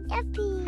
Yuppie!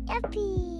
Yuppie!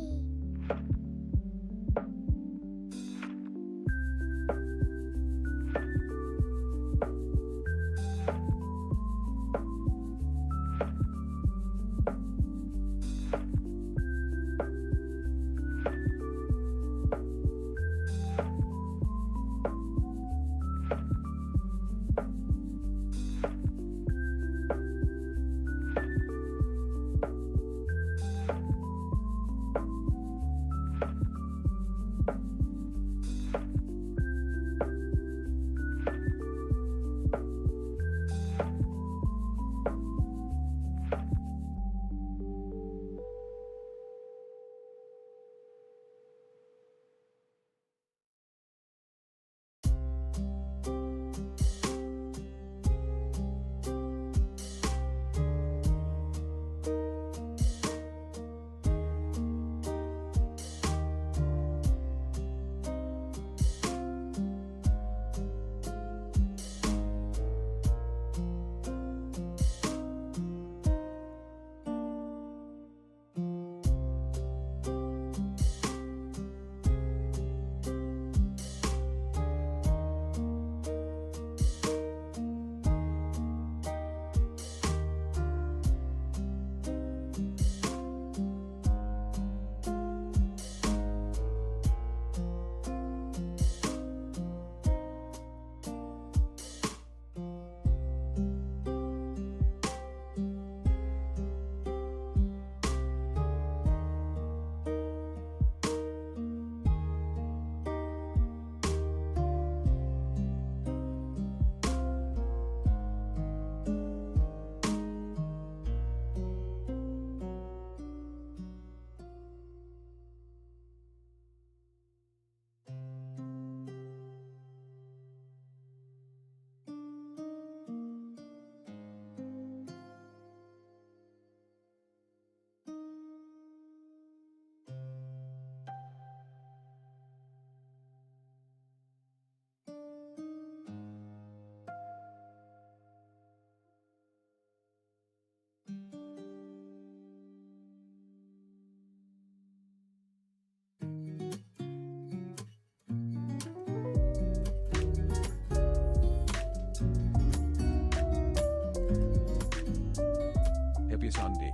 Happy Sunday.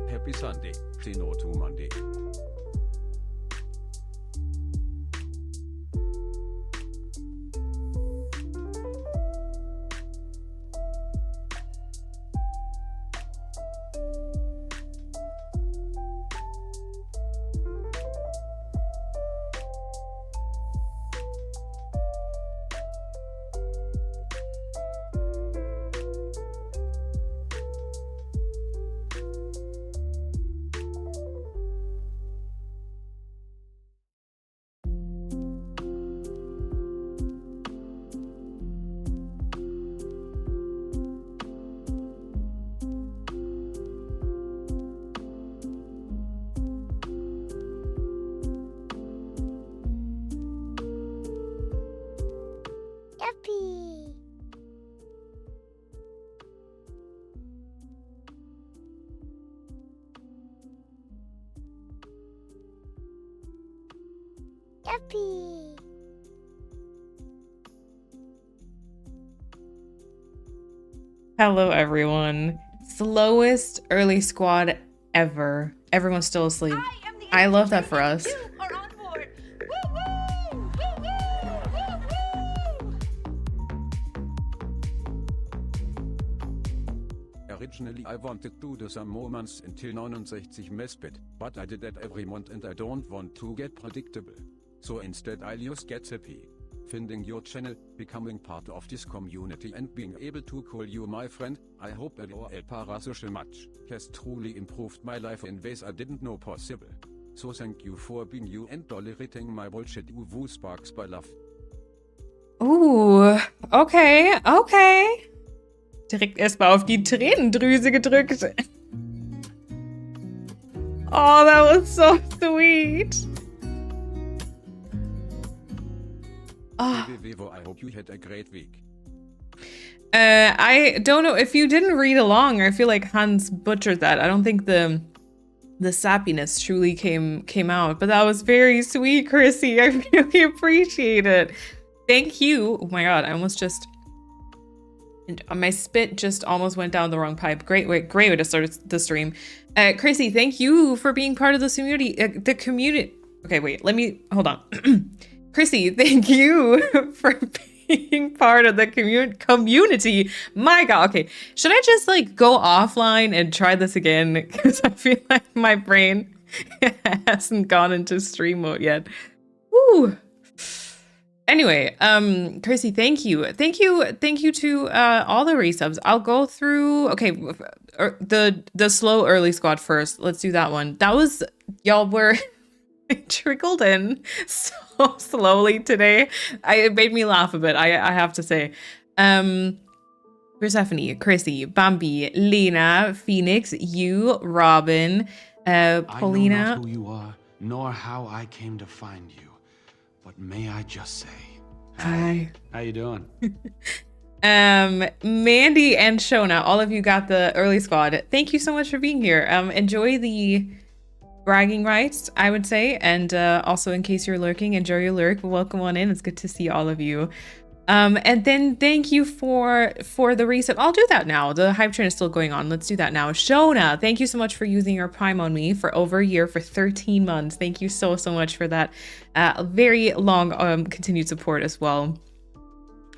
Happy Sunday, Trino to Monday. Yuppie! Yuppie! Hello, everyone. Slowest early squad ever. Everyone's still asleep. I love that for us. You are on board. Woo woo! I wanted to do some more months until 69 Mespit, but I did that every month and I don't want to get predictable. So instead I'll just get happy. Finding your channel, becoming part of this community and being able to call you my friend, I hope that your parasocial match has truly improved my life in ways I didn't know possible. So thank you for being you and tolerating my bullshit who sparks by love. Ooh, okay, okay. Direkt erstmal auf die Tränendrüse gedrückt. Oh, that was so sweet. Oh. I hope you had a great week. I don't know if you didn't read along. I feel like Hans butchered that. I don't think the sappiness truly came out, but that was very sweet, Chrissy. I really appreciate it. Thank you. Oh my god, I almost just my spit just almost went down the wrong pipe. Great way to start the stream. Chrissy, thank you for being part of this community. The community. Okay, wait. Let me hold on. Chrissy, thank you for being part of the community. My god. Okay, should I just like go offline and try this again? Because I feel like my brain hasn't gone into stream mode yet. Woo. Anyway, Chrissy, thank you to all the resubs. I'll go through. Okay, the slow early squad first. Let's do that one. That was y'all were trickled in so slowly today. It made me laugh a bit. I have to say. Persephone, Chrissy, Bambi, Lena, Phoenix, you, Robin, Paulina. I know not who you are, nor how I came to find you. But may I just say, hi. How you doing? Mandy and Shona, all of you got the early squad. Thank you so much for being here. Enjoy the bragging rights, I would say, and also in case you're lurking, enjoy your lurk. Welcome on in. It's good to see all of you. And then thank you for the reset. I'll do that now. The hype train is still going on. Let's do that now. Shona, thank you so much for using your Prime on me for over a year, for 13 months. Thank you so much for that very long continued support as well.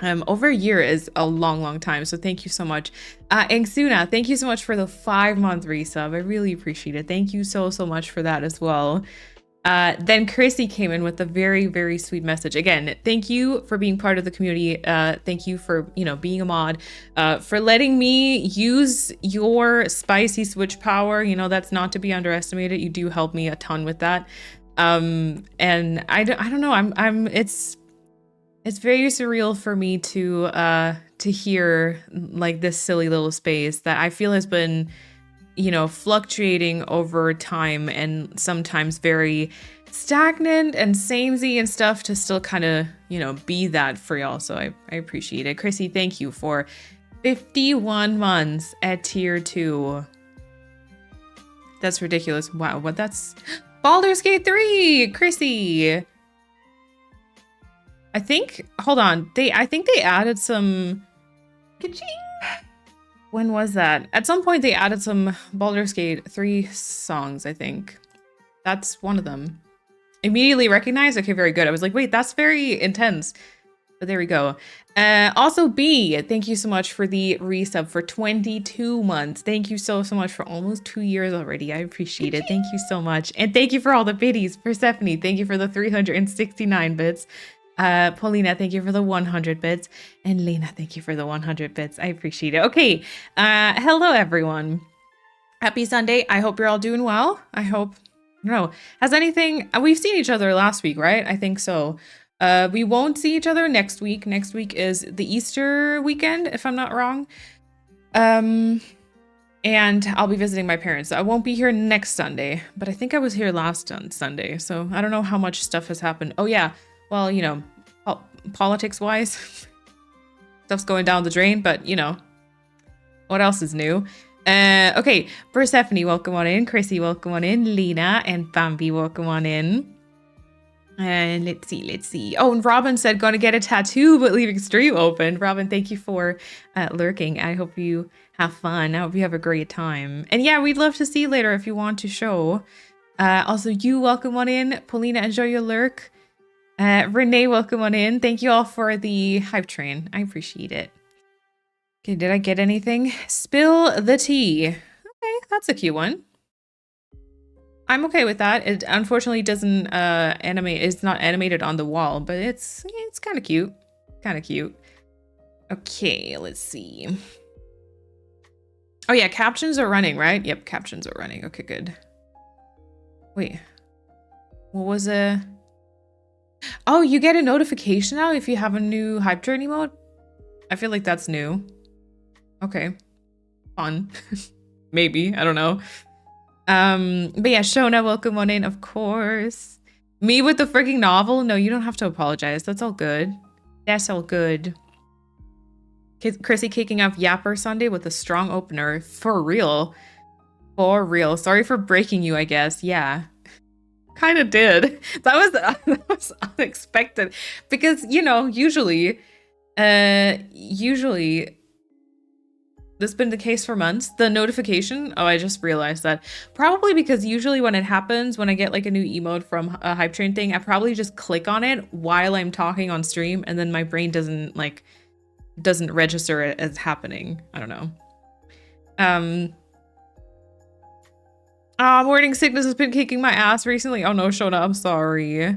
Over a year is a long time, so thank you so much. Angsuna, thank you so much for the 5-month resub. I really appreciate it. Thank you so much for that as well. Then Chrissy came in with a very sweet message. Again, thank you for being part of the community. Thank you for, being a mod, for letting me use your spicy switch power. That's not to be underestimated. You do help me a ton with that. And I don't know. It's very surreal for me to hear like this silly little space that I feel has been fluctuating over time and sometimes very stagnant and samey and stuff, to still kind of, be that for y'all. So I appreciate it. Chrissy, thank you for 51 months at tier 2. That's ridiculous. Wow, what that's Baldur's Gate 3, Chrissy. Hold on. I think they added some. Ka-ching! When was that? At some point they added some Baldur's Gate 3 songs, I think. That's one of them. Immediately recognized? Okay, very good. I was like, wait, that's very intense. But there we go. Also, B, thank you so much for the resub for 22 months. Thank you so much for almost 2 years already. I appreciate it. Thank you so much. And thank you for all the biddies. Persephone, thank you for the 369 bits. Paulina, thank you for the 100 bits. And Lena, thank you for the 100 bits. I appreciate it. Okay. Hello, everyone. Happy Sunday. I hope you're all doing well. I hope, we've seen each other last week, right? I think so. We won't see each other next week. Next week is the Easter weekend, if I'm not wrong. And I'll be visiting my parents. I won't be here next Sunday, but I think I was here last Sunday. So I don't know how much stuff has happened. Oh, yeah. Well, politics-wise, stuff's going down the drain, but, what else is new? Okay, Persephone, welcome on in. Chrissy, welcome on in. Lena and Bambi, welcome on in. And let's see. Oh, and Robin said, going to get a tattoo, but leaving stream open. Robin, thank you for lurking. I hope you have fun. I hope you have a great time. And yeah, we'd love to see you later if you want to show. Also, you welcome on in. Paulina, enjoy your lurk. Renee, welcome on in. Thank you all for the hype train. I appreciate it. Okay, did I get anything? Spill the tea. Okay, that's a cute one. I'm okay with that. It unfortunately doesn't animate. It's not animated on the wall, but it's kind of cute. Kind of cute. Okay, let's see. Oh yeah, captions are running, right? Yep, captions are running. Okay, good. Wait. What was a... Oh, you get a notification now if you have a new hype train emote? I feel like that's new. Okay. Fun. Maybe. I don't know. But yeah, Shona, welcome on in, of course. Me with the freaking novel? No, you don't have to apologize. That's all good. That's all good. Chrissy kicking off Yapper Sunday with a strong opener. For real. For real. Sorry for breaking you, I guess. Yeah. Kind of did. That was unexpected. Because, you know, usually this has been the case for months. The notification, oh, I just realized that. Probably because usually when it happens, when I get like a new emote from a hype train thing, I probably just click on it while I'm talking on stream, and then my brain doesn't register it as happening. I don't know. Morning sickness has been kicking my ass recently. Oh no, Shona, I'm sorry.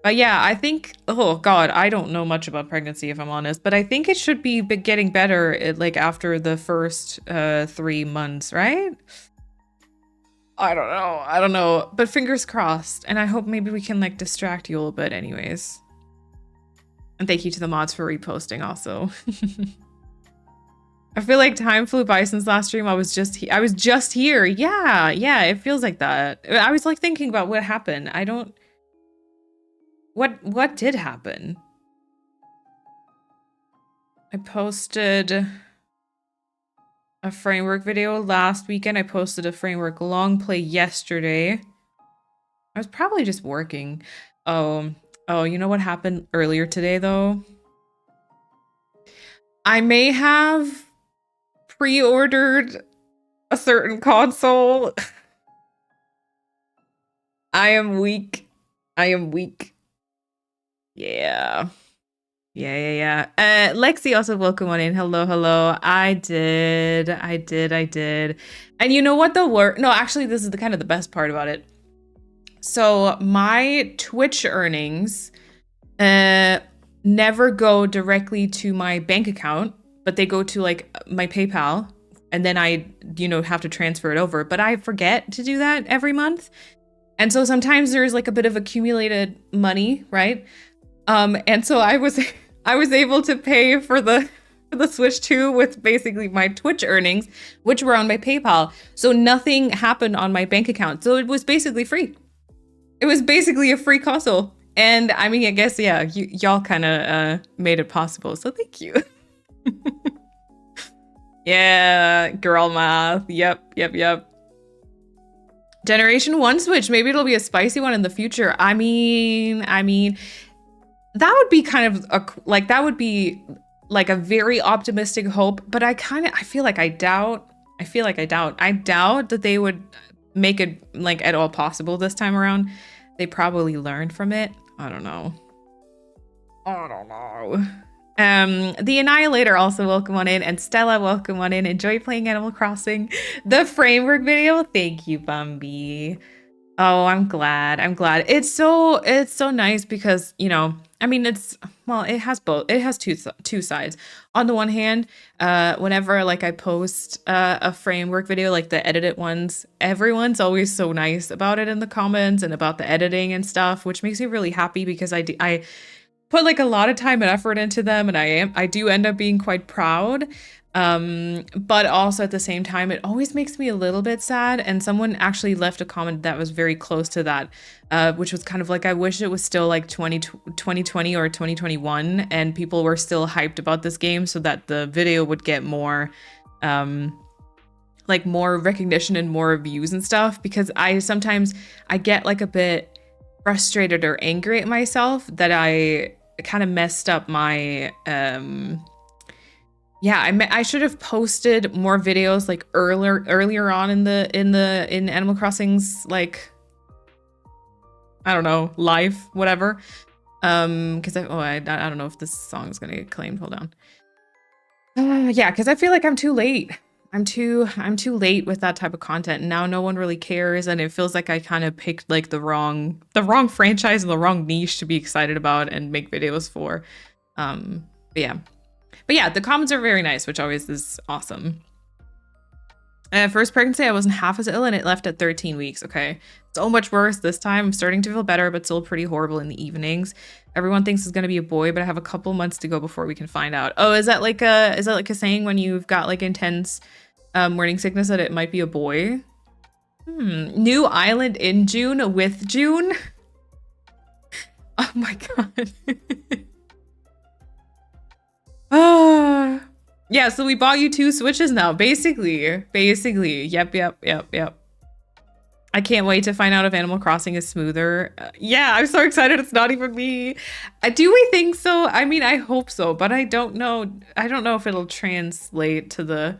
But yeah, I think, oh God, I don't know much about pregnancy if I'm honest, but I think it should be getting better like after the first 3 months, right? I don't know, but fingers crossed. And I hope maybe we can like distract you a little bit anyways. And thank you to the mods for reposting also. I feel like time flew by since last stream. I was just here. Yeah, it feels like that. I was like thinking about what happened. What did happen? I posted a framework video last weekend. I posted a framework long play yesterday. I was probably just working. Oh, you know what happened earlier today though? I may have pre-ordered a certain console. I am weak. Yeah. Lexi also welcome on in. Hello. I did. And you know what no, actually this is the kind of the best part about it. So my Twitch earnings never go directly to my bank account, but they go to like my PayPal, and then I, have to transfer it over, but I forget to do that every month. And so sometimes there's like a bit of accumulated money, right? And so I was able to pay for the Switch 2 with basically my Twitch earnings, which were on my PayPal. So nothing happened on my bank account. So it was basically free. It was basically a free console. And I mean, I guess, yeah, y'all kind of made it possible. So thank you. Yeah, girl math. Yep. Generation 1 Switch. Maybe it'll be a spicy one in the future. I mean, that would be kind of that would be like a very optimistic hope, but I feel like I doubt that they would make it like at all possible this time around. They probably learned from it. I don't know. The Annihilator also welcome on in, and Stella welcome on in. Enjoy playing Animal Crossing. The framework video. Thank you, Bumby. Oh, I'm glad. It's so nice because, I mean, it has both. It has two sides. On the one hand, whenever like I post a framework video, like the edited ones, everyone's always so nice about it in the comments and about the editing and stuff, which makes me really happy because I put like a lot of time and effort into them, and I do end up being quite proud. But also at the same time, it always makes me a little bit sad. And someone actually left a comment that was very close to that, which was kind of like, I wish it was still like 2020 or 2021 and people were still hyped about this game so that the video would get more, like more recognition and more views and stuff. Because sometimes I get like a bit frustrated or angry at myself that I kind of messed up my, I should have posted more videos like earlier on in Animal Crossing's like, I don't know, life, whatever. Because I don't know if this song is gonna get claimed. Hold on. Yeah, because I feel like I'm too late. I'm too late with that type of content. And now no one really cares, and it feels like I kind of picked like the wrong franchise and the wrong niche to be excited about and make videos for. But yeah. But yeah, the comments are very nice, which always is awesome. First pregnancy, I wasn't half as ill and it left at 13 weeks. Okay. So much worse this time. I'm starting to feel better, but still pretty horrible in the evenings. Everyone thinks it's gonna be a boy, but I have a couple months to go before we can find out. Oh, is that like a saying when you've got like intense morning sickness that it might be a boy? New island in June with June? Oh my god. Ah. Yeah, so we bought you 2 Switches now, basically. Yep. I can't wait to find out if Animal Crossing is smoother. Yeah, I'm so excited it's not even me. Do we think so? I mean, I hope so, but I don't know. I don't know if it'll translate to the...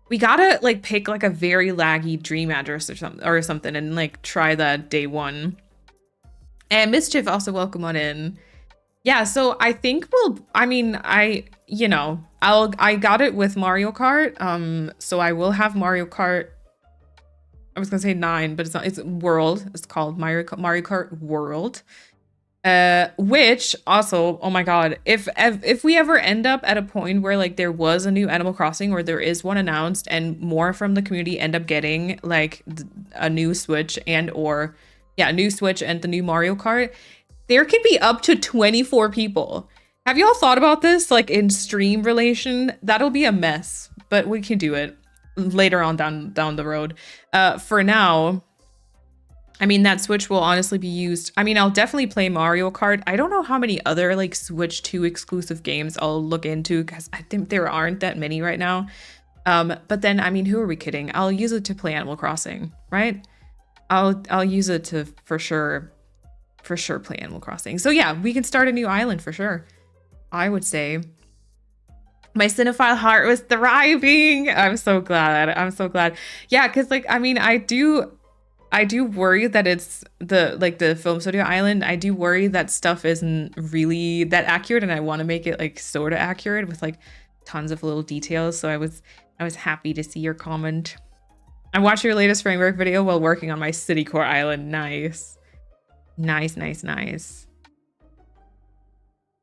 We gotta like pick like a very laggy dream address or something and like try that day one. And Mischief also welcome on in. Yeah, so I think I got it with Mario Kart. So I will have Mario Kart. I was gonna say 9, but it's not, it's World. It's called Mario Kart World. Which also, oh my god, if we ever end up at a point where like there was a new Animal Crossing or there is one announced and more from the community end up getting like a new Switch and new Switch and the new Mario Kart, there could be up to 24 people. Have y'all thought about this? Like in stream relation, that'll be a mess, but we can do it later on down the road. For now, I mean, that Switch will honestly be used. I mean, I'll definitely play Mario Kart. I don't know how many other like Switch 2 exclusive games I'll look into because I think there aren't that many right now. But then, I mean, who are we kidding? I'll use it to play Animal Crossing, right? I'll use it to for sure play Animal Crossing. So yeah, we can start a new island for sure. I would say my cinephile heart was thriving. I'm so glad. Yeah, because like, I mean, I do worry that it's the film studio island. I do worry that stuff isn't really that accurate, and I want to make it like sort of accurate with like tons of little details. So I was happy to see your comment. I watched your latest framework video while working on my city core island. Nice.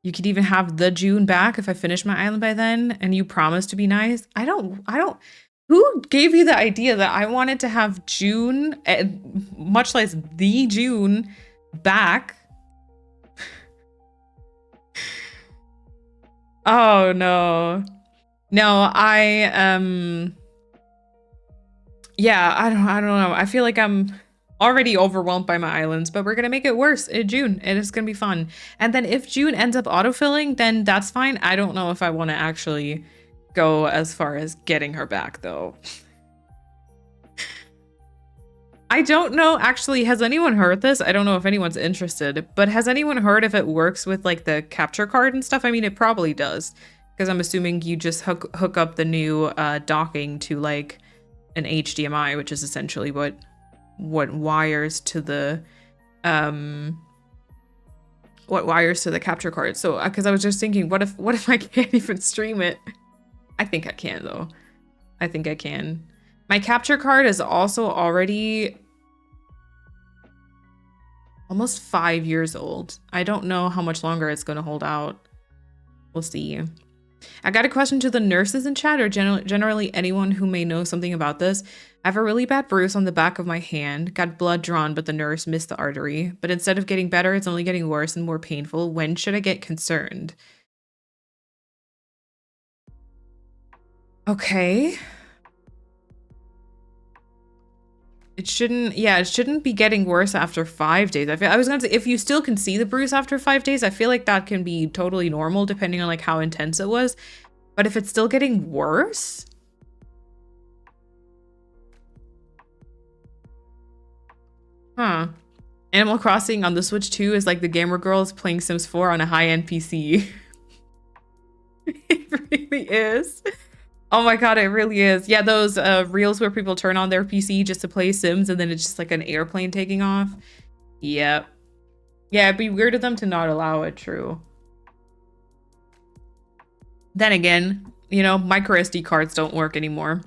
You could even have the June back if I finish my island by then, and you promise to be nice. I don't. Who gave you the idea that I wanted to have June, much less the June, back? Oh no. Yeah, I don't know. I feel like I'm already overwhelmed by my islands, but we're gonna make it worse in June, and it's gonna be fun. And then if June ends up autofilling, then that's fine. I don't know if I want to actually go as far as getting her back, though. I don't know, actually, has anyone heard this? I don't know if anyone's interested, but has anyone heard if it works with like the capture card and stuff? I mean, it probably does, because I'm assuming you just hook up the new docking to like an HDMI, which is essentially what wires to the capture card. So because I was just thinking, what if I can't even stream it? I think I can though. I think I can. My capture card is also already almost 5 years old. I don't know how much longer it's going to hold out. We'll see. I got a question to the nurses in chat, or generally anyone who may know something about this. I have a really bad bruise on the back of my hand. Got blood drawn, but the nurse missed the artery. But instead of getting better, it's only getting worse and more painful. When should I get concerned? Okay. It shouldn't be getting worse after 5 days. I was gonna say, if you still can see the bruise after 5 days, I feel like that can be totally normal depending on like how intense it was. But if it's still getting worse, huh? Animal Crossing on the Switch 2 is like the gamer girls playing Sims 4 on a high-end PC. It really is. Oh my god, it really is. Yeah, those reels where people turn on their PC just to play Sims and then it's just like an airplane taking off. Yep. Yeah, it'd be weird of them to not allow it, true. Then again, you know, micro SD cards don't work anymore.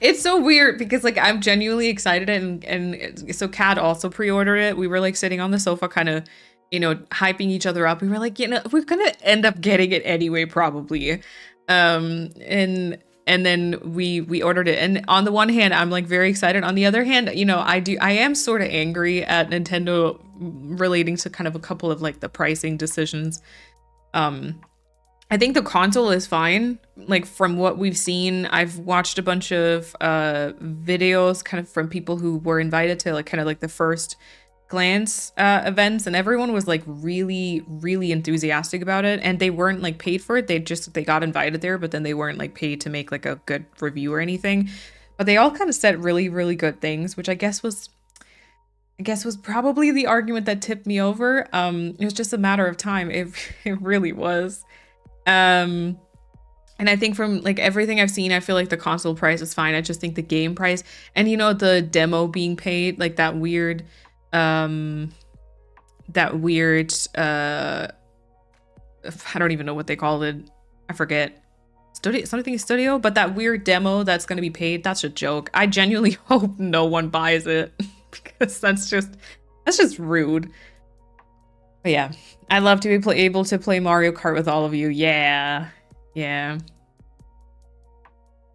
It's so weird because like I'm genuinely excited and so Kat also pre-ordered it. We were like sitting on the sofa kind of, you know, hyping each other up. We were like, you know, we're gonna end up getting it anyway, probably. And then we ordered it. And on the one hand, I'm like very excited. On the other hand, you know, I am sort of angry at Nintendo relating to kind of a couple of like the pricing decisions. I think the console is fine. Like from what we've seen, I've watched a bunch of videos kind of from people who were invited to like kind of like the first glance events, and everyone was like really, really enthusiastic about it. And they weren't like paid for it. They got invited there, but then they weren't like paid to make like a good review or anything. But they all kind of said really, really good things, which I guess was probably the argument that tipped me over. It was just a matter of time. It really was. And I think from like everything I've seen, I feel like the console price is fine. I just think the game price and, you know, the demo being paid, like that weird, I don't even know what they called it. I forget. Studio, but that weird demo that's going to be paid, that's a joke. I genuinely hope no one buys it because that's just rude. But yeah, I'd love to be able to play Mario Kart with all of you. Yeah.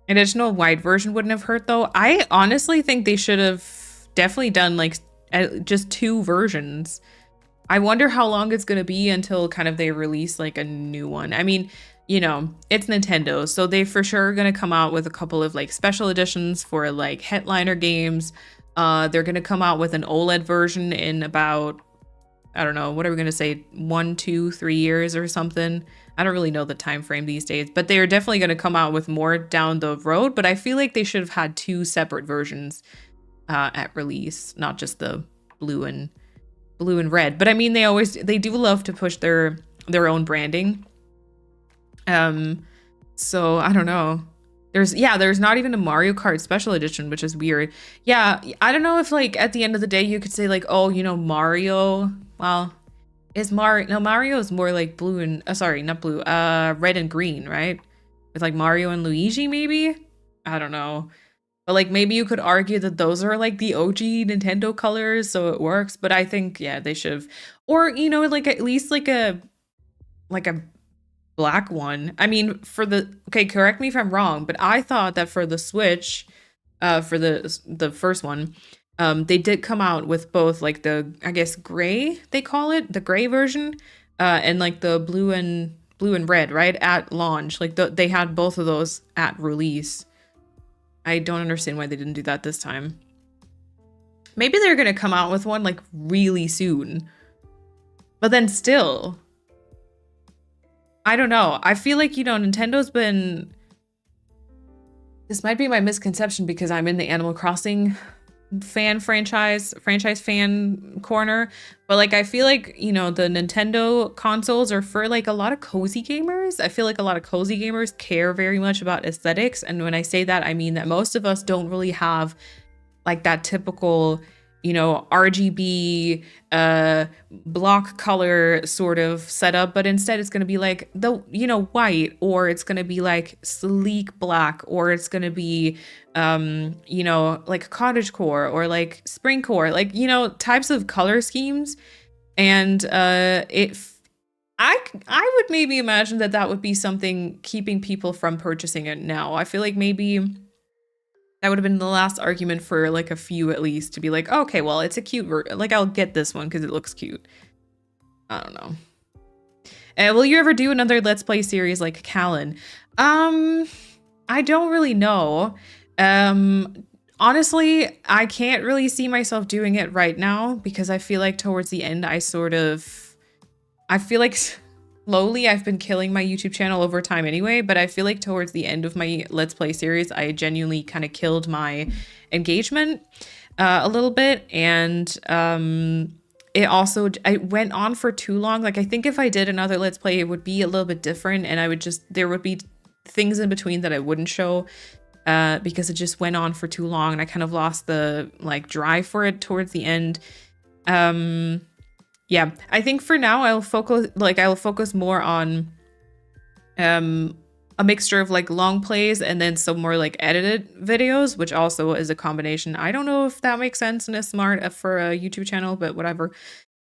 Additional white version wouldn't have hurt though. I honestly think they should have definitely done like just 2 versions. I wonder how long it's going to be until kind of they release like a new one. I mean, you know, it's Nintendo, so they for sure are going to come out with a couple of like special editions for like headliner games. They're going to come out with an OLED version in about, I don't know, what are we going to say, 1, 2, 3 years or something? I don't really know the time frame these days, but they're definitely going to come out with more down the road. But I feel like they should have had 2 separate versions at release, not just the blue and red. But I mean, they do love to push their own branding. So I don't know. There's not even a Mario Kart special edition, which is weird. Yeah, I don't know if like at the end of the day you could say like, oh, you know, Mario, well, Mario is more like blue and not blue, red and green, right? With like Mario and Luigi, maybe? I don't know. But like maybe you could argue that those are like the OG Nintendo colors, so it works. But I think, yeah, they should have, or you know, like at least like a black one. I mean, okay, correct me if I'm wrong, but I thought that for the Switch, for the first one, they did come out with both like the, I guess, gray, they call it, the gray version, and like the blue and red, right, at launch. Like they had both of those at release. I don't understand why they didn't do that this time. Maybe they're gonna come out with one like really soon. But then still, I don't know. I feel like, you know, Nintendo's been, this might be my misconception because I'm in the Animal Crossing franchise fan corner, but like I feel like, you know, the Nintendo consoles are for like a lot of cozy gamers. I feel like a lot of cozy gamers care very much about aesthetics, and when I say that, I mean that most of us don't really have like that typical, you know, RGB block color sort of setup, but instead it's going to be like the, you know, white, or it's going to be like sleek black, or it's going to be you know, like cottagecore or like springcore, like, you know, types of color schemes. And I would maybe imagine that would be something keeping people from purchasing it now. I feel like maybe that would have been the last argument for like a few at least to be like, oh, okay, well, it's a cute like I'll get this one because it looks cute. I don't know. Will you ever do another Let's Play series like Callan? I don't really know. Honestly, I can't really see myself doing it right now because I feel like towards the end, I feel like slowly I've been killing my YouTube channel over time anyway, but I feel like towards the end of my Let's Play series, I genuinely kind of killed my engagement a little bit. And I went on for too long. Like, I think if I did another Let's Play, it would be a little bit different, and there would be things in between that I wouldn't show because it just went on for too long, and I kind of lost the like drive for it towards the end. Yeah, I think for now I'll focus more on a mixture of like long plays and then some more like edited videos, which also is a combination. I don't know if that makes sense and is smart for a YouTube channel, but whatever.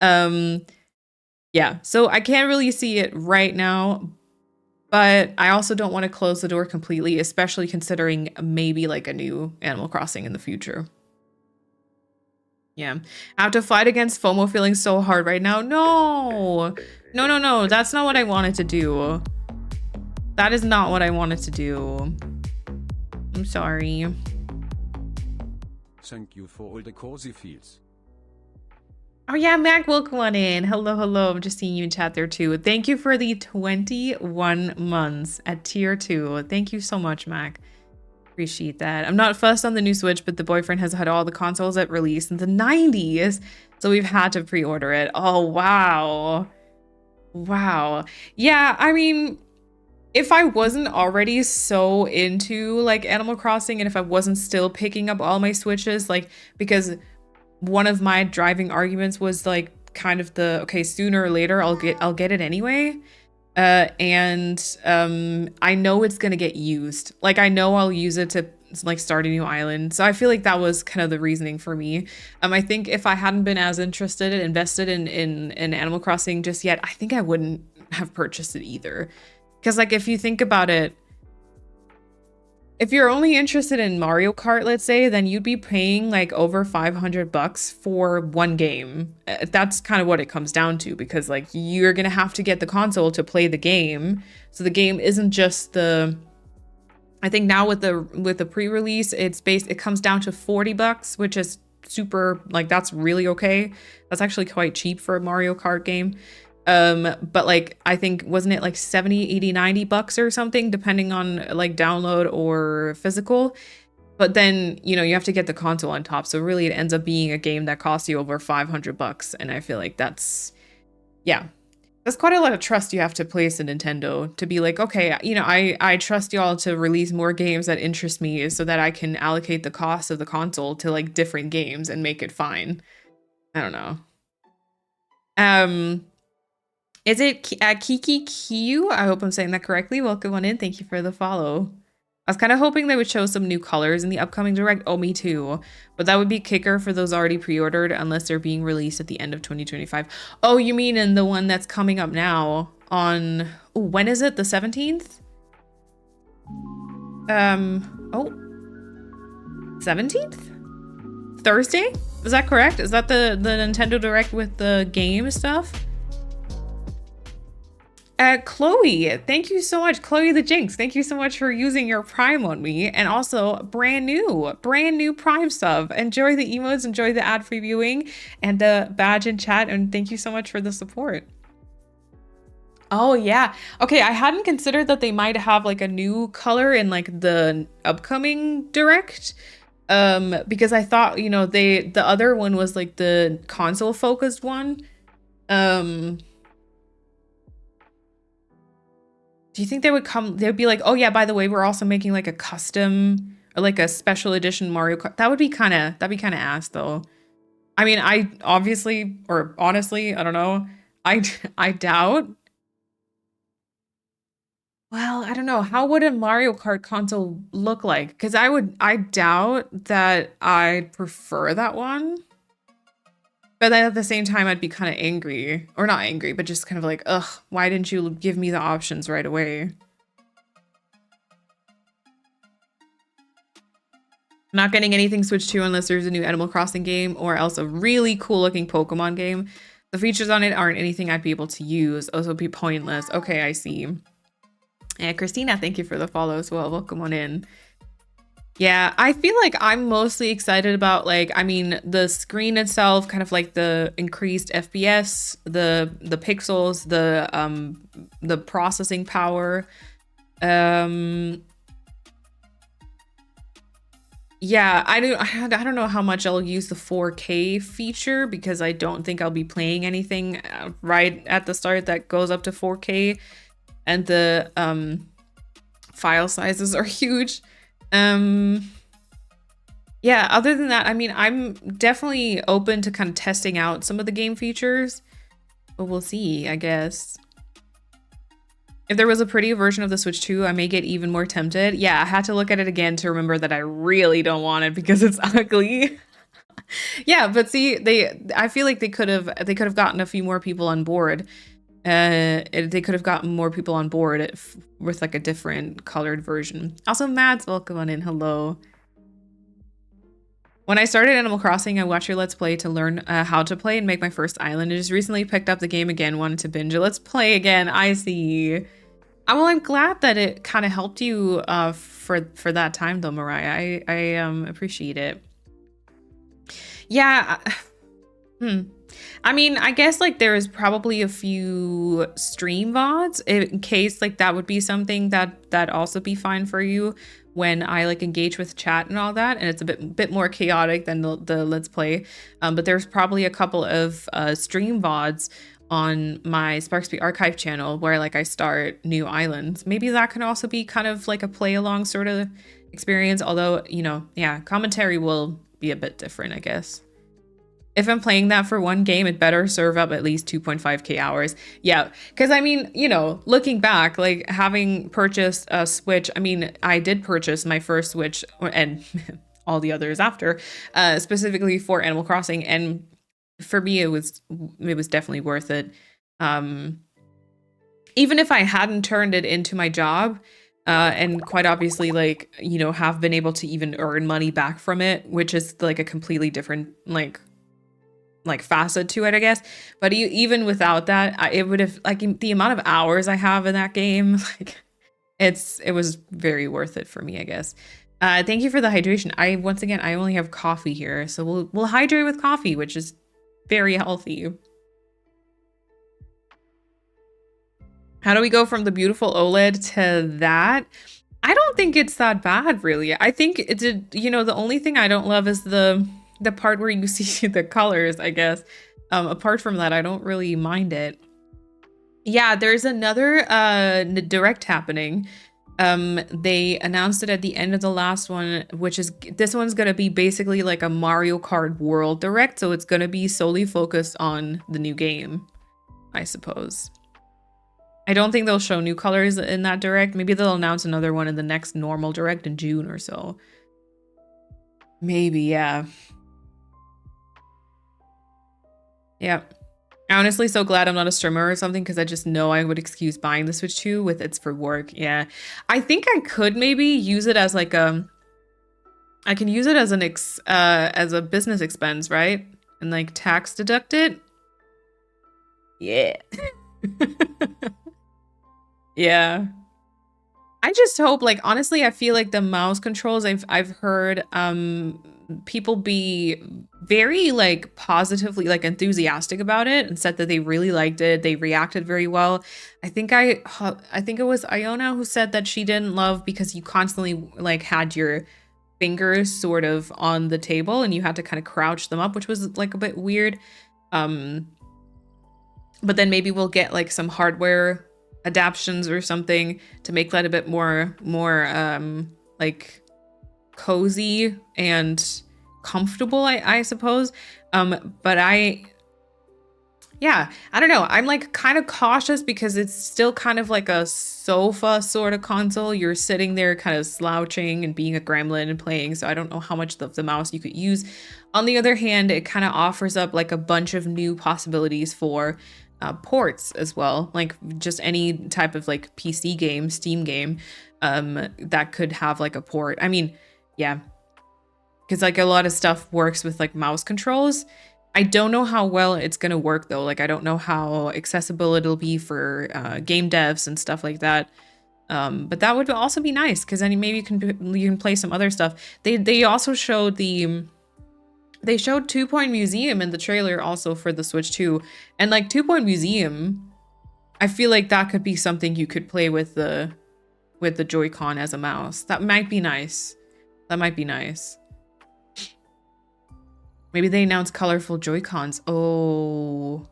Yeah, so I can't really see it right now, but I also don't want to close the door completely, especially considering maybe like a new Animal Crossing in the future. Yeah. I have to fight against FOMO feeling so hard right now. No. No. That's not what I wanted to do. That is not what I wanted to do. I'm sorry. Thank you for all the cozy feels. Oh yeah, Mac, welcome on in. Hello. I'm just seeing you in chat there too. Thank you for the 21 months at tier 2. Thank you so much, Mac. Appreciate that. I'm not fussed on the new Switch, but the boyfriend has had all the consoles at release in the 90s, so we've had to pre-order it. Oh, wow. Wow. Yeah, I mean, if I wasn't already so into like Animal Crossing and if I wasn't still picking up all my Switches, like, because one of my driving arguments was like kind of the, okay, sooner or later I'll get it anyway. And I know it's gonna get used. Like, I know I'll use it to like start a new island. So I feel like that was kind of the reasoning for me. I think if I hadn't been as interested and invested in Animal Crossing just yet, I think I wouldn't have purchased it either. Because like, if you think about it, if you're only interested in Mario Kart, let's say, then you'd be paying like over $500 for one game. That's kind of what it comes down to, because like you're gonna have to get the console to play the game. So the game isn't just the, I think now with the pre-release, it comes down to $40, which is super, like, that's really okay. That's actually quite cheap for a Mario Kart game. But like, I think, wasn't it like 70, 80, $90 or something, depending on like download or physical. But then, you know, you have to get the console on top. So really it ends up being a game that costs you over $500. And I feel like that's quite a lot of trust you have to place in Nintendo to be like, okay, you know, I trust y'all to release more games that interest me so that I can allocate the cost of the console to like different games and make it fine. I don't know. Is it Kiki Q? I hope I'm saying that correctly. Welcome on in. Thank you for the follow. I was kind of hoping they would show some new colors in the upcoming direct. Oh, me too. But that would be kicker for those already pre-ordered unless they're being released at the end of 2025. Oh, you mean in the one that's coming up now on... Oh, when is it? The 17th? 17th? Thursday? Is that correct? Is that the Nintendo Direct with the game stuff? Chloe, thank you so much. Chloe the Jinx, thank you so much for using your Prime on me. And also brand new Prime sub. Enjoy the emotes, enjoy the ad-free viewing and the badge in chat. And thank you so much for the support. Oh yeah. Okay, I hadn't considered that they might have like a new color in like the upcoming direct. Because I thought, you know, the other one was like the console focused one. Do you think they would come, they'd be like, oh yeah, by the way, we're also making like a custom or like a special edition Mario Kart. That'd be kind of ass though. I mean, I obviously, or honestly, I don't know. I doubt. Well, I don't know. How would a Mario Kart console look like? Because I doubt that I prefer that one. But then at the same time, I'd be kind of angry. Or not angry, but just kind of like, ugh, why didn't you give me the options right away? Not getting anything Switch 2 unless there's a new Animal Crossing game or else a really cool looking Pokemon game. The features on it aren't anything I'd be able to use. Also be pointless. Okay, I see. And Christina, thank you for the follow as well. Welcome on in. Yeah, I feel like I'm mostly excited about, like, I mean, the screen itself, kind of like the increased FPS, the pixels, the processing power. Yeah, I don't know how much I'll use the 4K feature because I don't think I'll be playing anything right at the start that goes up to 4K, and the file sizes are huge. Yeah, other than that, I mean, I'm definitely open to kind of testing out some of the game features. but we'll see, I guess. If there was a prettier version of the Switch 2, I may get even more tempted. Yeah, I had to look at it again to remember that I really don't want it because it's ugly. Yeah, but see, I feel like they could have gotten a few more people on board. They could have gotten more people on board with like a different colored version. Also, Mads, welcome on in. Hello. When I started Animal Crossing, I watched your Let's Play to learn how to play and make my first island. I just recently picked up the game again, wanted to binge it. Let's play again. I see. Well, I'm glad that it kind of helped you for that time, though, Mariah. I appreciate it. Yeah. I mean, I guess like there is probably a few stream VODs in case like that would be something that also be fine for you when I like engage with chat and all that, and it's a bit more chaotic than the Let's Play. But there's probably a couple of stream VODs on my Sparksby Archive channel where like I start new islands. Maybe that can also be kind of like a play along sort of experience, although, you know, yeah, commentary will be a bit different, I guess. If I'm playing that for one game, it better serve up at least 2.5k hours. Yeah, because I mean, you know, looking back, like having purchased a Switch, I mean, I did purchase my first Switch and all the others after, specifically for Animal Crossing, and for me, it was definitely worth it. Even if I hadn't turned it into my job, and quite obviously, like, you know, have been able to even earn money back from it, which is like a completely different like facet to it, I guess. But even without that, it would have, like, the amount of hours I have in that game, like, it was very worth it for me, I guess. Thank you for the hydration. Once again, I only have coffee here, so we'll hydrate with coffee, which is very healthy. How do we go from the beautiful OLED to that? I don't think it's that bad, really. I think it's you know, the only thing I don't love is the part where you see the colors, I guess. Apart from that, I don't really mind it. Yeah, there's another direct happening. They announced it at the end of the last one, which is, this one's gonna be basically like a Mario Kart World Direct, so it's gonna be solely focused on the new game, I suppose. I don't think they'll show new colors in that direct. Maybe they'll announce another one in the next normal direct in June or so. Maybe, yeah. Yeah. I'm honestly so glad I'm not a streamer or something, because I just know I would excuse buying the Switch 2 with it's for work. Yeah. I think I could maybe use it as like I can use it as as a business expense, right? And like tax deduct it. Yeah. Yeah. I just hope, like, honestly, I feel like the mouse controls, I've heard people be very like positively like enthusiastic about it and said that they really liked it. They reacted very well. I think it was Iona who said that she didn't love because you constantly like had your fingers sort of on the table and you had to kind of crouch them up, which was like a bit weird. But then maybe we'll get like some hardware adaptions or something to make that a bit more like cozy and comfortable, I suppose. But I don't know. I'm like kind of cautious because it's still kind of like a sofa sort of console. You're sitting there kind of slouching and being a gremlin and playing. So I don't know how much of the mouse you could use. On the other hand, it kind of offers up like a bunch of new possibilities for ports as well, like just any type of like PC game, Steam game that could have like a port. I mean, yeah, because like a lot of stuff works with like mouse controls. I don't know how well it's gonna work though. Like I don't know how accessible it'll be for game devs and stuff like that. But that would also be nice because then maybe you can play some other stuff. They also showed They showed 2 Point Museum in the trailer also for the Switch 2. And like 2 Point Museum, I feel like that could be something you could play with the Joy-Con as a mouse. That might be nice. That might be nice. Maybe they announced colorful Joy-Cons. Oh,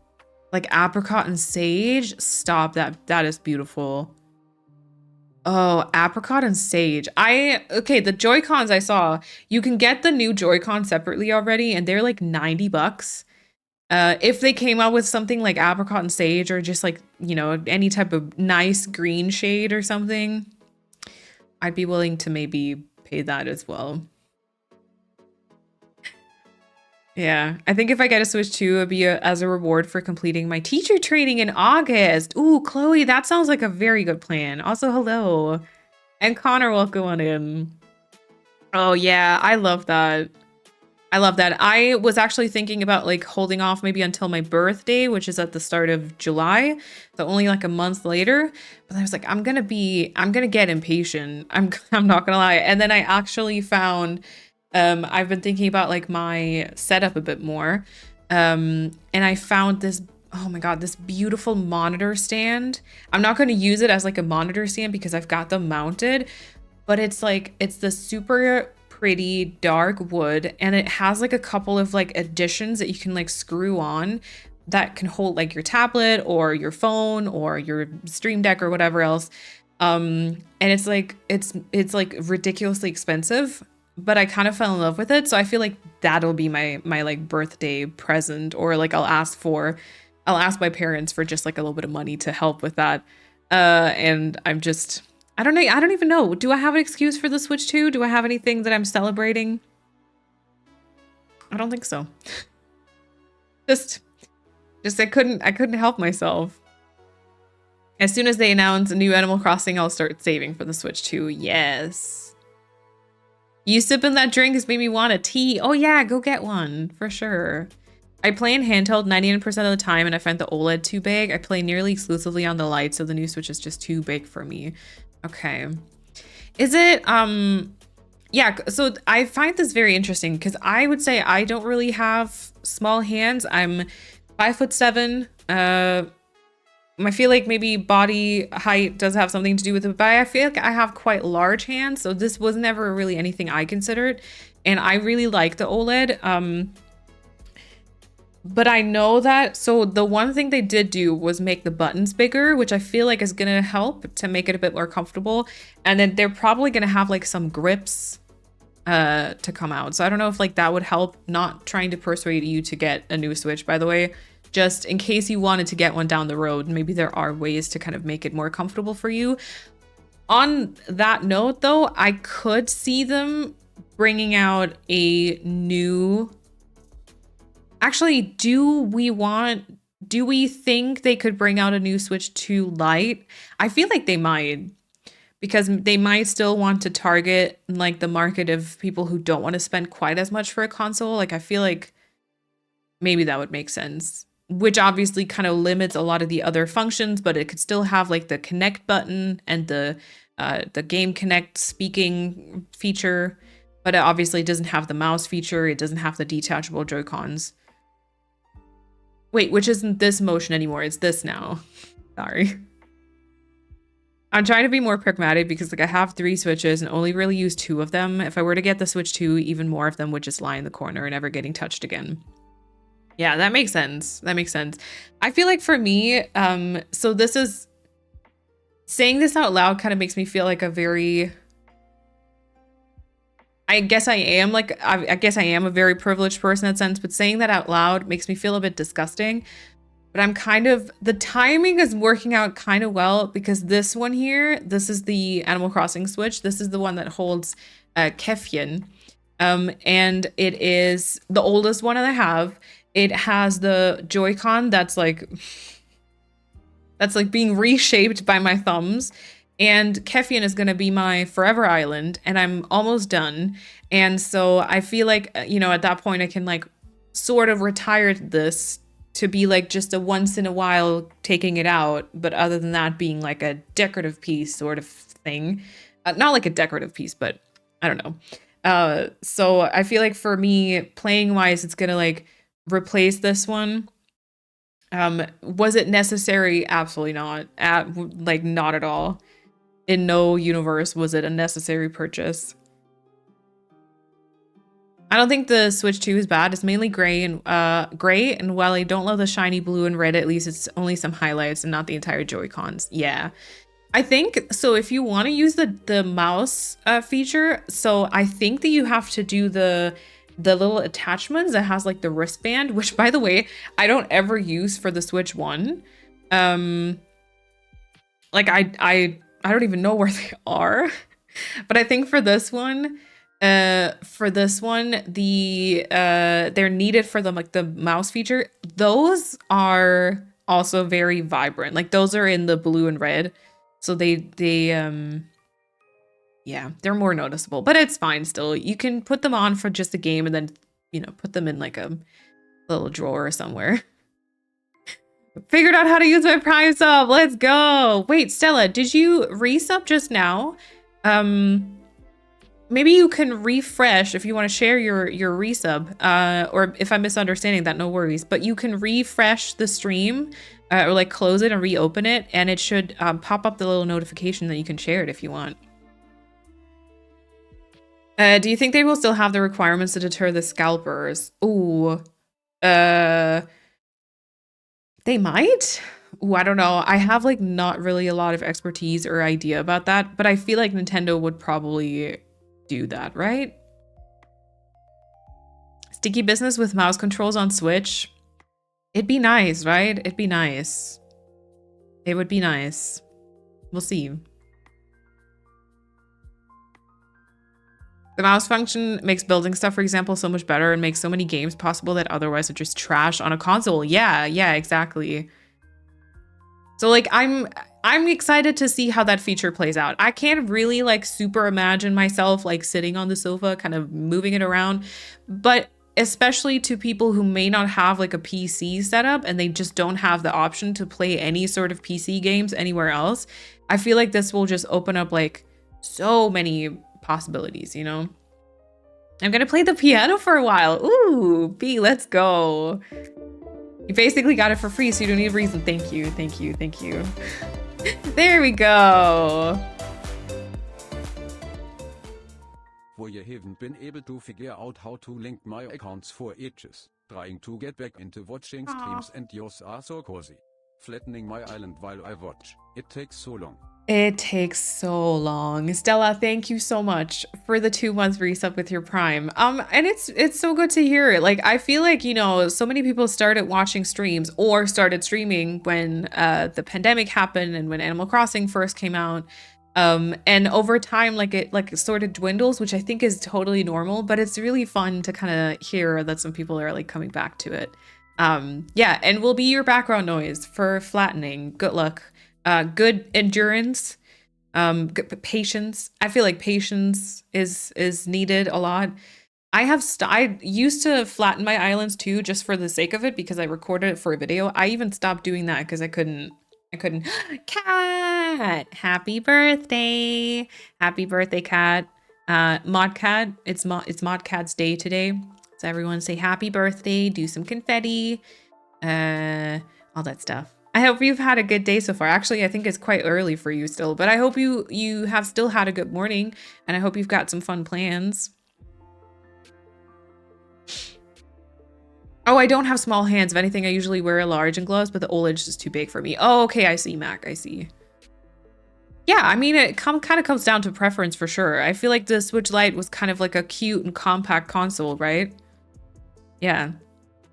like apricot and sage. Stop that. That is beautiful. Oh, apricot and sage. Okay, the Joy-Cons I saw, you can get the new Joy-Con separately already, and they're like $90. If they came out with something like apricot and sage, or just like, you know, any type of nice green shade or something, I'd be willing to maybe pay that as well. Yeah, I think if I get a Switch 2, it'd be as a reward for completing my teacher training in August. Ooh, Chloe, that sounds like a very good plan. Also, hello. And Connor, welcome on in. Oh yeah, I love that. I love that. I was actually thinking about like holding off maybe until my birthday, which is at the start of July, so only like a month later. But I was like, I'm gonna get impatient. I'm not gonna lie. And then I actually found, I've been thinking about like my setup a bit more, and I found this. Oh my god, this beautiful monitor stand. I'm not going to use it as like a monitor stand because I've got them mounted, but it's the super pretty dark wood, and it has like a couple of like additions that you can like screw on that can hold like your tablet or your phone or your Stream Deck or whatever else. And it's like ridiculously expensive, but I kind of fell in love with it, so I feel like that'll be my like birthday present, or like I'll ask my parents for just like a little bit of money to help with that. And I don't know. I don't even know. Do I have an excuse for the Switch 2? Do I have anything that I'm celebrating? I don't think so. Just I couldn't help myself. As soon as they announce a new Animal Crossing, I'll start saving for the Switch 2. Yes. You sipping that drink has made me want a tea. Oh yeah, go get one for sure. I play in handheld 99% of the time, and I find the OLED too big. I play nearly exclusively on the Lite, so the new Switch is just too big for me. Okay. Is it, yeah, so I find this very interesting because I would say I don't really have small hands. I'm 5'7". I feel like maybe body height does have something to do with it, but I feel like I have quite large hands, so this was never really anything I considered. And I really like the OLED. But I know that, so the one thing they did do was make the buttons bigger, which I feel like is gonna help to make it a bit more comfortable. And then they're probably gonna have like some grips to come out. So I don't know if like that would help. Not trying to persuade you to get a new Switch, by the way. Just in case you wanted to get one down the road, maybe there are ways to kind of make it more comfortable for you. On that note though, I could see them bringing out a new... Actually, do we think they could bring out a new Switch 2 Lite? I feel like they might, because they might still want to target like the market of people who don't want to spend quite as much for a console. Like I feel like maybe that would make sense, which obviously kind of limits a lot of the other functions, but it could still have like the Connect button and the Game Connect speaking feature, but it obviously doesn't have the mouse feature. It doesn't have the detachable Joy-Cons. Wait, which isn't this motion anymore? It's this now. Sorry. I'm trying to be more pragmatic because like I have 3 Switches and only really use 2 of them. If I were to get the Switch 2, even more of them would just lie in the corner and never getting touched again. Yeah, that makes sense. That makes sense. I feel like for me, so this is... Saying this out loud kind of makes me feel like a very... I guess I am a very privileged person in that sense, but saying that out loud makes me feel a bit disgusting. But I'm kind of, the timing is working out kind of well because this one here, this is the Animal Crossing Switch. This is the one that holds Kefien. And it is the oldest one that I have. It has the Joy-Con that's like being reshaped by my thumbs. And Kefien is going to be my forever island, and I'm almost done. And so I feel like, you know, at that point I can like sort of retire this to be like just a once in a while taking it out. But other than that, being like a decorative piece sort of thing. Not like a decorative piece, but I don't know. So I feel like for me, playing wise, it's going to like replace this one. Was it necessary? Absolutely not. Like not at all. In no universe was it a necessary purchase. I don't think the Switch 2 is bad. It's mainly gray, and while I don't love the shiny blue and red, at least it's only some highlights and not the entire Joy-Cons. Yeah. I think so. If you want to use the mouse feature, so I think that you have to do the the little attachments that has like the wristband, which by the way, I don't ever use for the Switch 1. Like I don't even know where they are. But I think for this one, the they're needed for the like the mouse feature. Those are also very vibrant. Like those are in the blue and red. So yeah, they're more noticeable, but it's fine still. You can put them on for just a game and then, you know, put them in like a little drawer somewhere. Figured out how to use my Prime sub. Let's go. Wait, Stella, did you resub just now? Maybe you can refresh if you want to share your resub. Or if I'm misunderstanding that, no worries. But you can refresh the stream or like close it and reopen it, and it should pop up the little notification that you can share it if you want. Do you think they will still have the requirements to deter the scalpers? Ooh. They might? Ooh, I don't know. I have like not really a lot of expertise or idea about that, but I feel like Nintendo would probably do that, right? Sticky business with mouse controls on Switch. It'd be nice, right? It'd be nice. It would be nice. We'll see. The mouse function makes building stuff, for example, so much better and makes so many games possible that otherwise are just trash on a console. Yeah, exactly. So like I'm excited to see how that feature plays out. I can't really like super imagine myself like sitting on the sofa, kind of moving it around, but especially to people who may not have like a PC setup and they just don't have the option to play any sort of PC games anywhere else, I feel like this will just open up like so many possibilities, you know? I'm gonna play the piano for a while. Ooh, B, let's go. You basically got it for free, so you don't need a reason. Thank you. There we go. For you haven't been able to figure out how to link my accounts for ages. Trying to get back into watching streams and yours are so cozy. Flattening my island while I watch. It takes so long. It takes so long. Stella, thank you so much for the 2-month resub with your Prime. And it's so good to hear it. Like, I feel like, you know, so many people started watching streams or started streaming when the pandemic happened and when Animal Crossing first came out. And over time, like it sort of dwindles, which I think is totally normal, but it's really fun to kind of hear that some people are like coming back to it. Yeah, and will be your background noise for flattening. Good luck. Good endurance, good patience. I feel like patience is needed a lot. I used to flatten my islands too, just for the sake of it, because I recorded it for a video. I even stopped doing that because I couldn't. Cat, happy birthday, Cat. Mod Cat, it's Mod Cat's day today, so everyone say happy birthday, do some confetti, all that stuff. I hope you've had a good day so far. Actually, I think it's quite early for you still, but I hope you have still had a good morning, and I hope you've got some fun plans. Oh, I don't have small hands. If anything, I usually wear a large and gloves, but the OLED is too big for me. Oh, okay, I see, Mac. I see. Yeah, I mean, it kind of comes down to preference for sure. I feel like the Switch Lite was kind of like a cute and compact console, right? Yeah.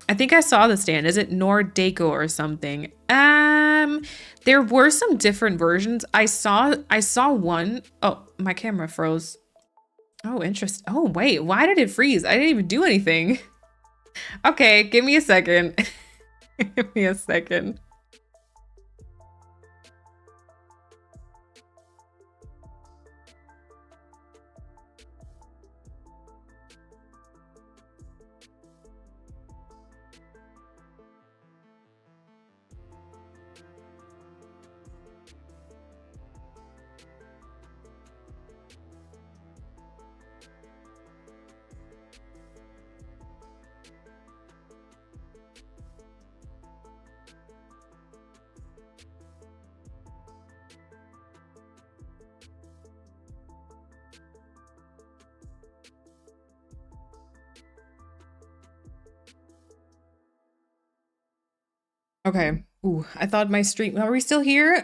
I think I saw the stand. Is it Nordeco or something? There were some different versions. I saw one. Oh, my camera froze. Oh, interesting. Oh, wait, why did it freeze? I didn't even do anything. Okay, give me a second. Give me a second. Okay. Ooh, I thought my stream, are we still here?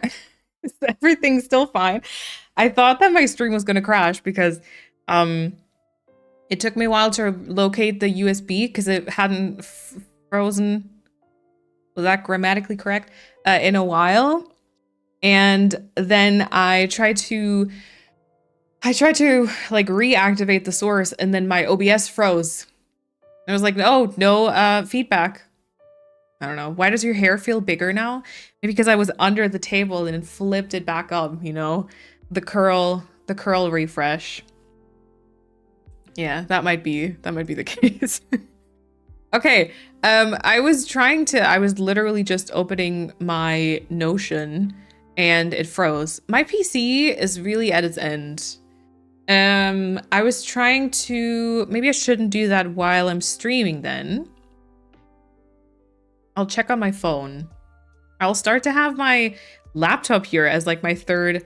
Is everything still fine? I thought that my stream was gonna crash because It took me a while to locate the USB because it hadn't frozen. Was that grammatically correct? In a while. And then I tried to like reactivate the source, and then my OBS froze. I was like, oh, no feedback. I don't know. Why does your hair feel bigger now? Maybe because I was under the table and flipped it back up, you know? The curl refresh. Yeah, that might be the case. Okay. I was literally just opening my Notion and it froze. My PC is really at its end. I was trying to, maybe I shouldn't do that while I'm streaming then. I'll check on my phone. I'll start to have my laptop here as like my third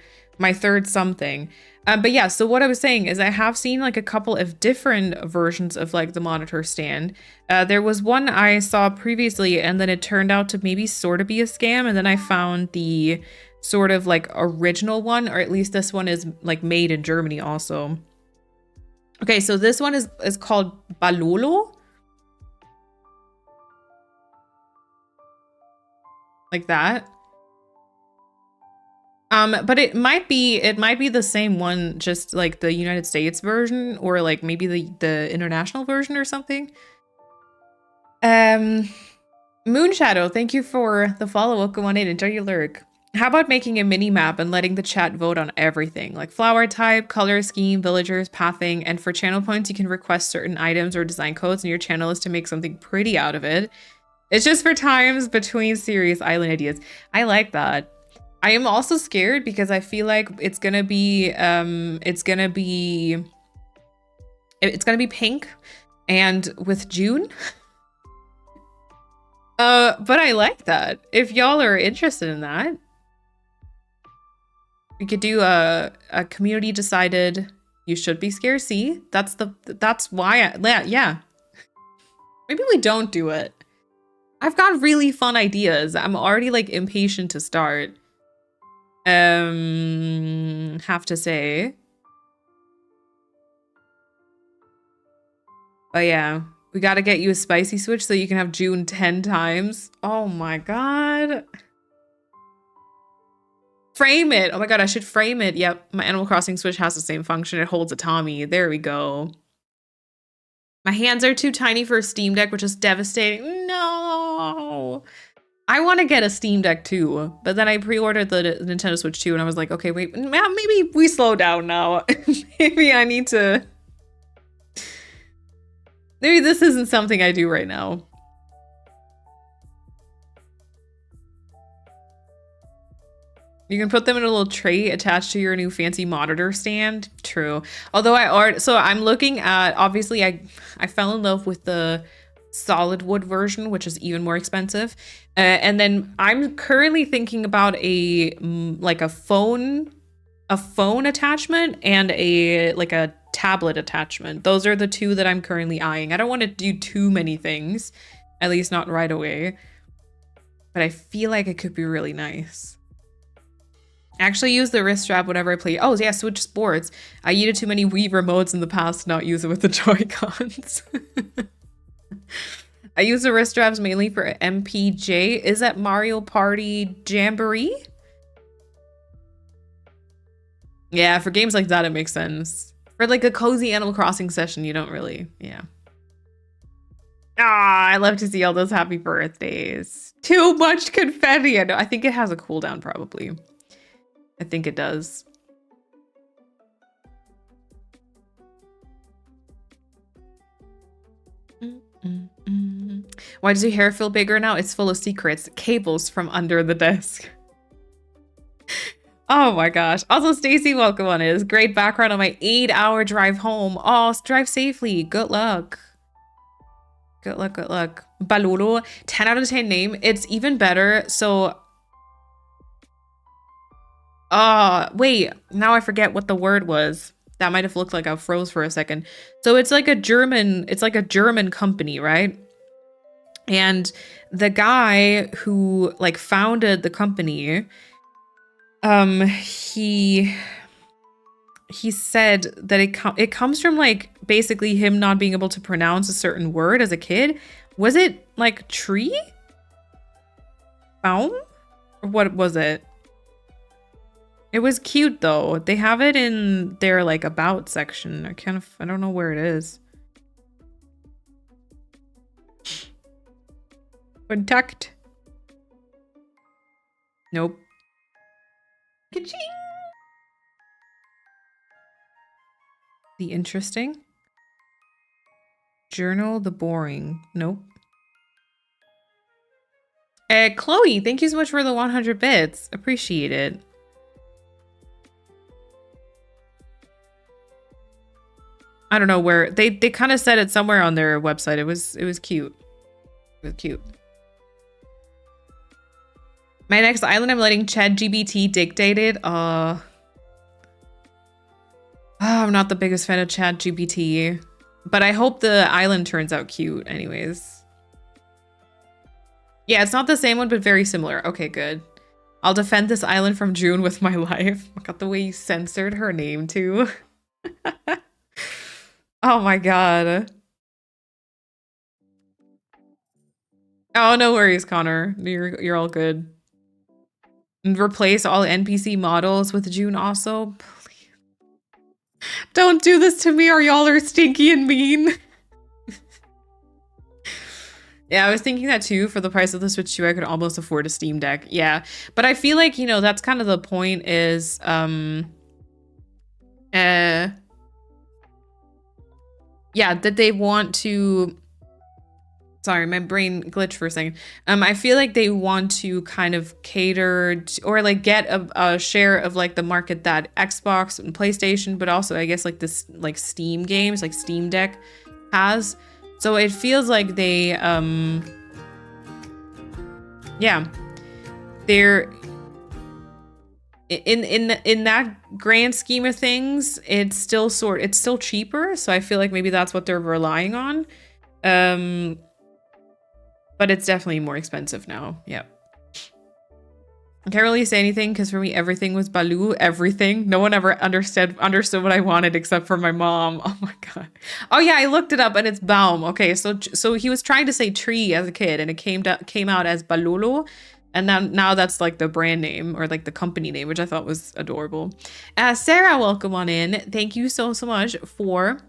something. But yeah, so what I was saying is I have seen like a couple of different versions of like the monitor stand. There was one I saw previously and then it turned out to maybe sort of be a scam. And then I found the sort of like original one, or at least this one is like made in Germany also. Okay, so this one is called Balolo. Like that. But it might be the same one, just like the United States version, or like maybe the international version or something. Moonshadow, thank you for the follow. Welcome on in. Enjoy your lurk. How about making a mini map and letting the chat vote on everything, like flower type, color scheme, villagers, pathing, and for channel points, you can request certain items or design codes, and your channel is to make something pretty out of it. It's just for times between serious island ideas. I like that. I am also scared because I feel like it's gonna be pink and with June. But I like that. If y'all are interested in that, we could do a community decided you should be scared. See, that's why yeah. Maybe we don't do it. I've got really fun ideas. I'm already like impatient to start. Have to say. But yeah, we gotta get you a spicy switch so you can have June 10 times. Oh my god. Frame it. Oh my god, I should frame it. Yep, my Animal Crossing Switch has the same function. It holds a Tommy. There we go. My hands are too tiny for a Steam Deck, which is devastating. No. I want to get a Steam Deck too, but then I pre-ordered the Nintendo Switch 2 and I was like, okay, wait, maybe we slow down now. Maybe I need to... Maybe this isn't something I do right now. You can put them in a little tray attached to your new fancy monitor stand. True. Although so I'm looking at, obviously I fell in love with the solid wood version, which is even more expensive. And then I'm currently thinking about a phone attachment and a tablet attachment. Those are the two that I'm currently eyeing. I don't want to do too many things, at least not right away. But I feel like it could be really nice. I actually use the wrist strap whenever I play. Oh yeah, Switch Sports. I used too many Wii remotes in the past to not use it with the Joy-Cons. I use the wrist straps mainly for MPJ. Is that Mario Party Jamboree? Yeah, for games like that, it makes sense. For like a cozy Animal Crossing session, you don't really, yeah. Ah, I love to see all those happy birthdays. Too much confetti. I think it has a cooldown probably. I think it does. Why does your hair feel bigger now? It's full of secrets. Cables from under the desk. Oh my gosh. Also, Stacy, welcome on. It is great background on my 8-hour drive home. Oh, drive safely. Good luck. Good luck, good luck. Balolo, 10 out of 10 name. It's even better. So, wait, now I forget what the word was. That might have looked like I froze for a second. So it's like a German company, right? And the guy who like founded the company, he he said that it comes from like basically him not being able to pronounce a certain word as a kid. Was it like tree? Baum? Or what was it? It was cute though. They have it in their like about section. I don't know where it is. Contact. Nope. Ka-ching! The interesting. Journal the boring. Nope. Chloe, thank you so much for the 100 bits. Appreciate it. I don't know where they kind of said it somewhere on their website. It was cute. It was cute. My next island, I'm letting ChatGPT dictate it. I'm not the biggest fan of ChatGPT, but I hope the island turns out cute anyways. Yeah, it's not the same one, but very similar. Okay, good. I'll defend this island from June with my life. I got the way you censored her name too. Oh my god. Oh, no worries, Connor. You're all good. And replace all NPC models with June also. Please. Don't do this to me or y'all are stinky and mean. Yeah, I was thinking that too. For the price of the Switch 2, I could almost afford a Steam Deck. Yeah, but I feel like, you know, that's kind of the point is, yeah, that they want to, sorry, my brain glitched for a second. I feel like they want to kind of cater to, or like get a share of like the market that Xbox and PlayStation, but also I guess like this, like Steam games, like Steam Deck has. So it feels like they, yeah, they're in that grand scheme of things, it's still cheaper. So I feel like maybe that's what they're relying on. But it's definitely more expensive now. Yep. I can't really say anything because for me, everything was Baloo, everything. No one ever understood what I wanted except for my mom. Oh my God. Oh yeah, I looked it up and it's Baum. Okay, so he was trying to say tree as a kid and it came out as Balulu. And now that's like the brand name or like the company name, which I thought was adorable. Sarah, welcome on in. Thank you so much for,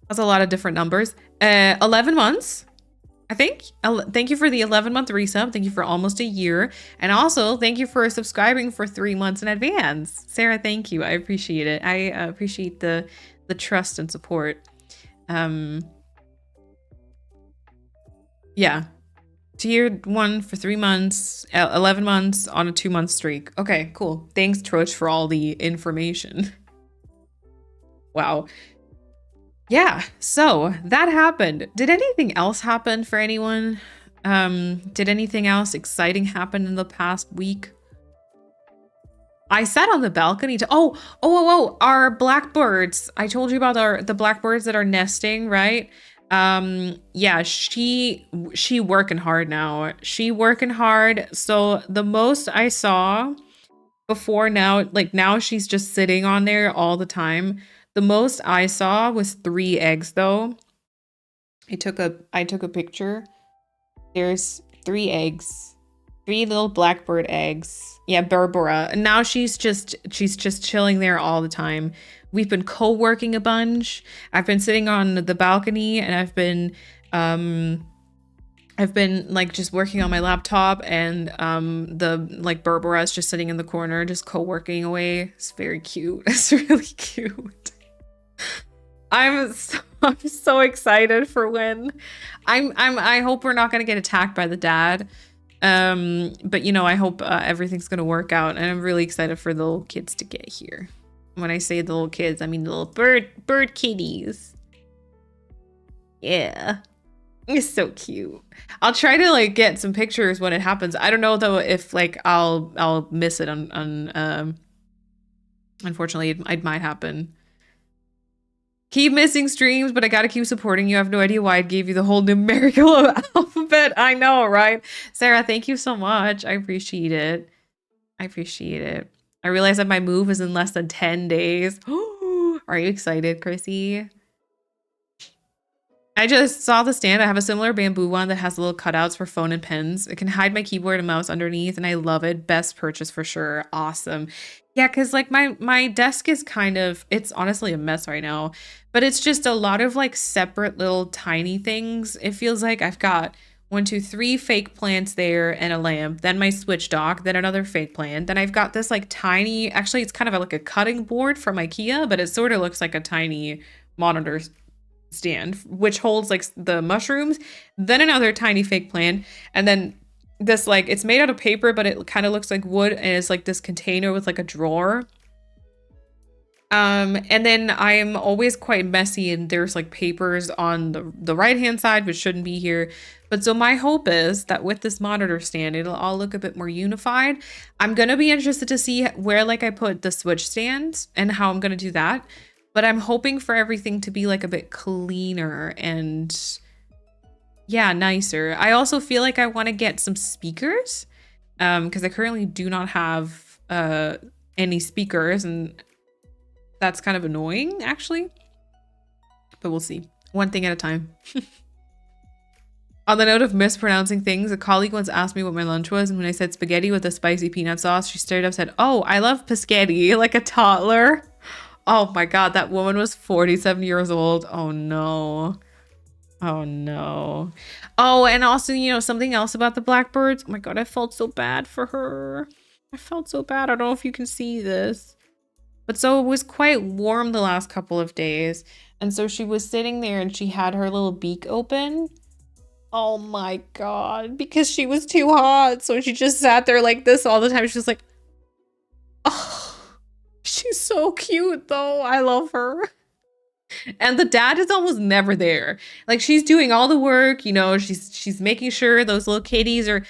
that's a lot of different numbers. 11 months. I think. Thank you for the 11-month resub. Thank you for almost a year. And also, thank you for subscribing for 3 months in advance. Sarah, thank you. I appreciate it. I appreciate the trust and support. Yeah. Tier 1 for 3 months, 11 months on a 2-month streak. Okay, cool. Thanks, Troch, for all the information. Wow. Yeah, so that happened. Did anything else happen for anyone? Did anything else exciting happen in the past week? I sat on the balcony to our blackbirds. I told you about the blackbirds that are nesting, right? Yeah, she working hard now. She working hard. So the most I saw before now she's just sitting on there all the time. The most I saw was 3 eggs though. I took a picture. There's 3 eggs. 3 little blackbird eggs. Yeah, Berbera. And now she's just chilling there all the time. We've been co-working a bunch. I've been sitting on the balcony and I've been like just working on my laptop and the like Berbera is just sitting in the corner just co-working away. It's very cute. It's really cute. I'm so excited for when I hope we're not gonna get attacked by the dad. But you know, I hope everything's gonna work out, and I'm really excited for the little kids to get here. When I say the little kids, I mean the little bird kitties. Yeah. It's so cute. I'll try to like get some pictures when it happens. I don't know though if like I'll miss it on unfortunately it might happen. Keep missing streams, but I gotta keep supporting you. I have no idea why I gave you the whole numerical alphabet. I know, right? Sarah, thank you so much. I appreciate it. I appreciate it. I realized that my move is in less than 10 days. Are you excited, Chrissy? I just saw the stand. I have a similar bamboo one that has little cutouts for phone and pens. It can hide my keyboard and mouse underneath, and I love it. Best purchase for sure. Awesome. Yeah, because like my desk is kind of, it's honestly a mess right now, but it's just a lot of like separate little tiny things. It feels like I've got 1, 2, 3 fake plants there and a lamp, then my switch dock, then another fake plant. Then I've got this like tiny, actually it's kind of like a cutting board from IKEA, but it sort of looks like a tiny monitor stand, which holds like the mushrooms, then another tiny fake plant, and then this like, it's made out of paper, but it kind of looks like wood, and it's like this container with like a drawer. And then I'm always quite messy, and there's like papers on the right hand side, which shouldn't be here. But so my hope is that with this monitor stand, it'll all look a bit more unified. I'm gonna be interested to see where like I put the switch stand and how I'm gonna do that. But I'm hoping for everything to be like a bit cleaner and yeah, nicer. I also feel like I want to get some speakers because I currently do not have any speakers, and that's kind of annoying actually. But we'll see. One thing at a time. On the note of mispronouncing things, a colleague once asked me what my lunch was, and when I said spaghetti with a spicy peanut sauce, she stared up and said, "Oh, I love pescetti," like a toddler. Oh my God, that woman was 47 years old. Oh no. Oh no. Oh, and also, you know, something else about the blackbirds. Oh my God, I felt so bad for her. I felt so bad. I don't know if you can see this. But so it was quite warm the last couple of days. And so she was sitting there and she had her little beak open. Oh my God, because she was too hot. So she just sat there like this all the time. She was like, oh. She's so cute though. I love her. And the dad is almost never there. Like she's doing all the work, you know, she's making sure those little kitties are,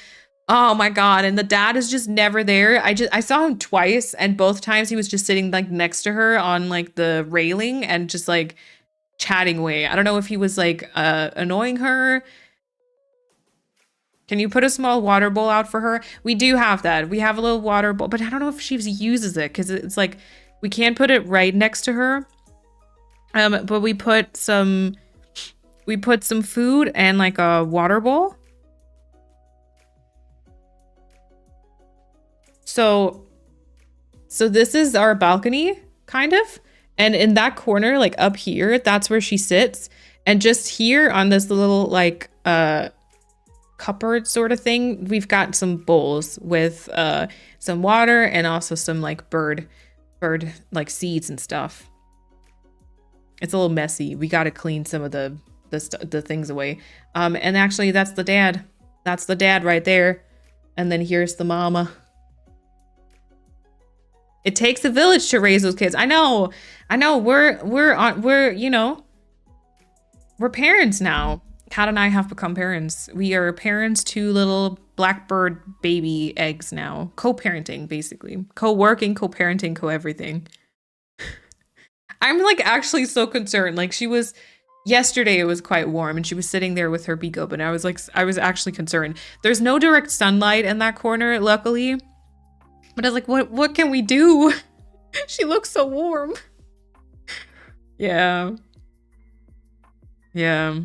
oh my God. And the dad is just never there. I saw him twice, and both times he was just sitting like next to her on like the railing and just like chatting away. I don't know if he was like annoying her. Can you put a small water bowl out for her? We do have that. We have a little water bowl, but I don't know if she uses it because it's like we can't put it right next to her. But we put some food and like a water bowl. So this is our balcony, kind of. And in that corner, like up here, that's where she sits. And just here on this little like cupboard sort of thing, we've got some bowls with some water and also some like bird like seeds and stuff. It's a little messy. We got to clean some of the things away. And actually that's the dad. That's the dad right there. And then here's the mama. It takes a village to raise those kids. I know. We're you know, we're parents now. Kat and I have become parents. We are parents to little blackbird baby eggs now. Co-parenting, basically. Co-working, co-parenting, co-everything. I'm like actually so concerned. Like yesterday it was quite warm and she was sitting there with her beak open. I was actually concerned. There's no direct sunlight in that corner, luckily. But I was like, what can we do? She looks so warm. Yeah. Yeah.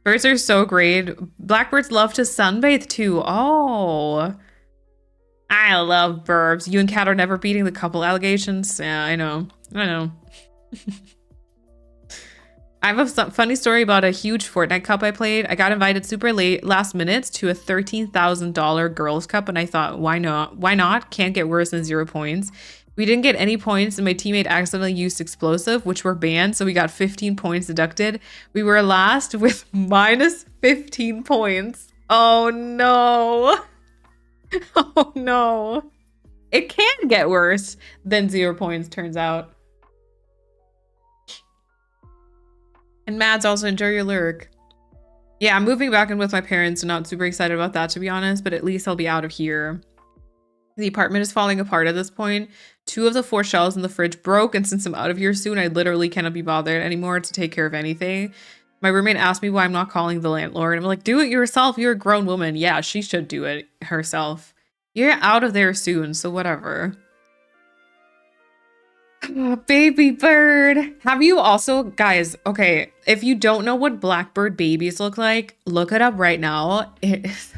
Birds are so great. Blackbirds love to sunbathe too. Oh. I love birds. You and Kat are never beating the couple allegations. Yeah, I know. I have a funny story about a huge Fortnite cup I played. I got invited super late, last minute, to a $13,000 girls cup, and I thought, why not? Why not? Can't get worse than 0 points. We didn't get any points, and my teammate accidentally used explosive, which were banned, so we got 15 points deducted. We were last with minus 15 points. Oh no. Oh no. It can get worse than 0 points, turns out. And Mads, also enjoy your lurk. Yeah, I'm moving back in with my parents and not super excited about that, to be honest, but at least I'll be out of here. The apartment is falling apart at this point. 2 of the 4 shelves in the fridge broke, and since I'm out of here soon, I literally cannot be bothered anymore to take care of anything. My roommate asked me why I'm not calling the landlord. I'm like, do it yourself. You're a grown woman. Yeah, she should do it herself. You're out of there soon, so whatever. Oh, baby bird. Have you also, guys, okay, if you don't know what blackbird babies look like, look it up right now. It is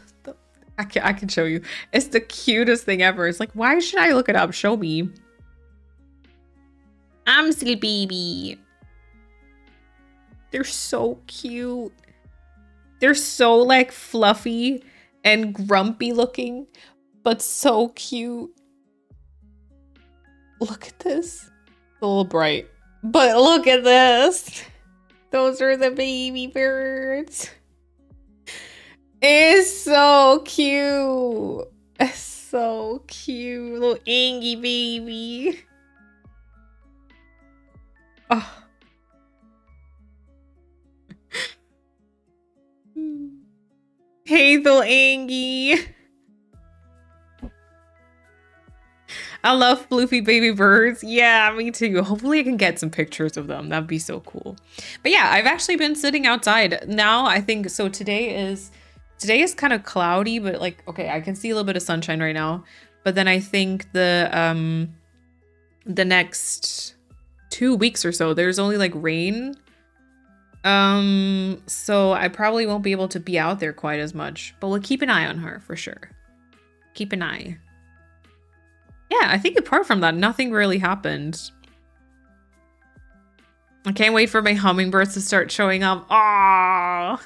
I can show you. It's the cutest thing ever. It's like, why should I look it up? Show me. I'm still baby. They're so cute. They're so like fluffy and grumpy looking, but so cute. Look at this. It's a little bright, but look at this. Those are the baby birds. It's so cute. It's so cute. Little Angie baby. Oh. Hey, little Angie. I love floofy baby birds. Yeah, me too. Hopefully I can get some pictures of them. That'd be so cool. But yeah, I've actually been sitting outside now. I think so. Today is kind of cloudy, but like, okay, I can see a little bit of sunshine right now. But then I think the next 2 weeks or so, there's only like rain. So I probably won't be able to be out there quite as much, but we'll keep an eye on her for sure. Keep an eye. Yeah, I think apart from that, nothing really happened. I can't wait for my hummingbirds to start showing up. Aww.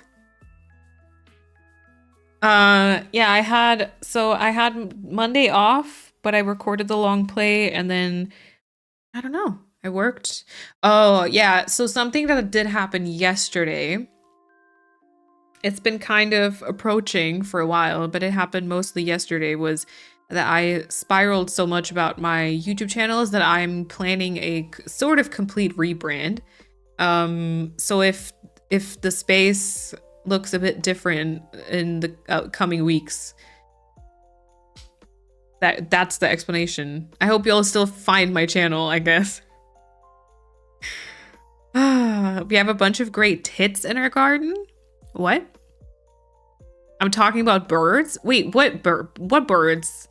Yeah, I had Monday off, but I recorded the long play and then I don't know. I worked. Oh, yeah. So something that did happen yesterday. It's been kind of approaching for a while, but it happened mostly yesterday, was that I spiraled so much about my YouTube channels that I'm planning a sort of complete rebrand. So if the space looks a bit different in the coming weeks, that's the explanation. I hope you'll still find my channel, I guess. We have a bunch of great tits in our garden. What? I'm talking about birds? Wait, what birds?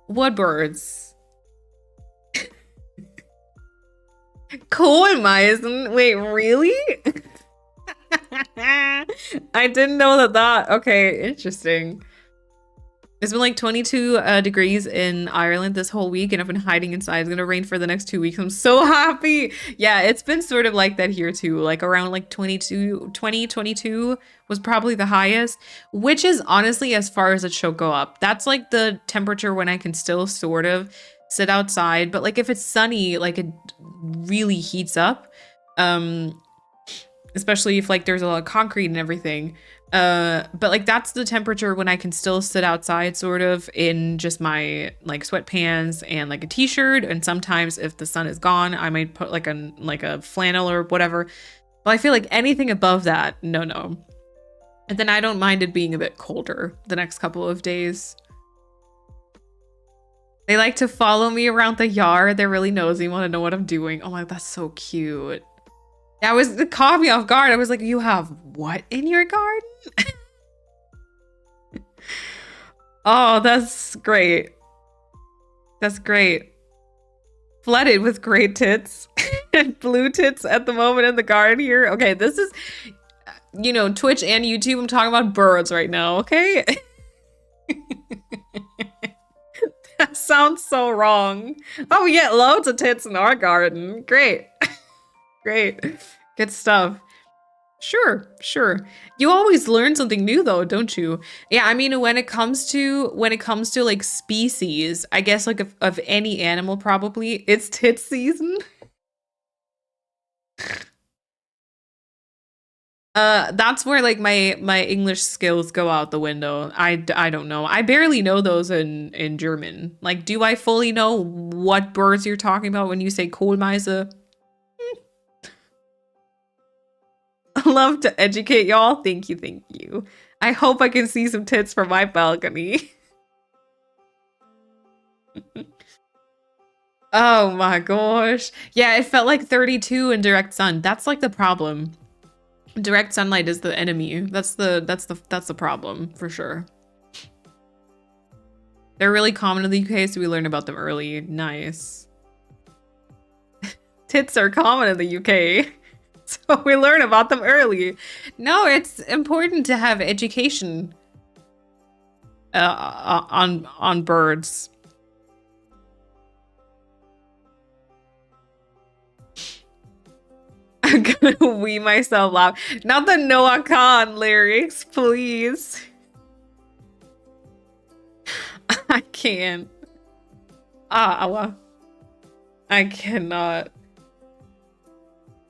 What birds? Coal Meisen? Wait, really? I didn't know that. Okay, interesting. It's been like 22 degrees in Ireland this whole week, and I've been hiding inside. It's gonna rain for the next 2 weeks. I'm so happy. Yeah, it's been sort of like that here too. Like around like 22 was probably the highest, which is honestly as far as it should go up. That's like the temperature when I can still sort of sit outside. But like if it's sunny, like it really heats up. Especially if like there's a lot of concrete and everything. But like that's the temperature when I can still sit outside sort of in just my like sweatpants and like a t-shirt, and sometimes if the sun is gone I might put like a flannel or whatever. But I feel like anything above that, no. And then I don't mind it being a bit colder the next couple of days. They like to follow me around the yard. They're really nosy, want to know what I'm doing. Oh my, that's so cute. It caught me off guard. I was like, you have what in your garden? Oh, that's great. That's great. Flooded with great tits and blue tits at the moment in the garden here. Okay, this is, you know, Twitch and YouTube. I'm talking about birds right now, okay? That sounds so wrong. Oh, we get loads of tits in our garden. Great. Great. Good stuff. Sure. You always learn something new though, don't you? Yeah, I mean when it comes to like species, I guess like of any animal probably, it's tit season. That's where like my English skills go out the window. I don't know. I barely know those in German. Like, do I fully know what birds you're talking about when you say Kohlmeise? Love to educate y'all. Thank you. I hope I can see some tits from my balcony. Oh my gosh. Yeah, it felt like 32 in direct sun. That's like the problem. Direct sunlight is the enemy. That's the problem for sure. They're really common in the UK, so we learn about them early. Nice. Tits are common in the UK. So we learn about them early. No, it's important to have education on birds. I'm gonna wee myself laugh. Not the Noah Khan lyrics, please. I can't. I cannot.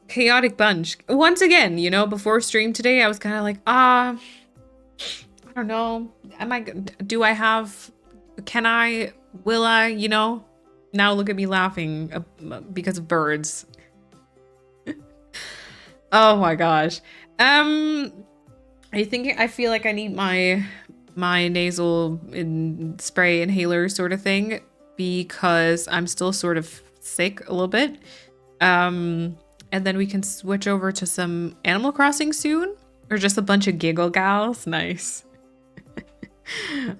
Chaotic bunch. Once again, you know, before stream today, I was kind of like, I don't know. Do I have, can I, will I, you know? Now look at me laughing because of birds. Oh my gosh. I feel like I need my nasal spray inhaler sort of thing because I'm still sort of sick a little bit. And then we can switch over to some Animal Crossing soon, or just a bunch of giggle gals. Nice.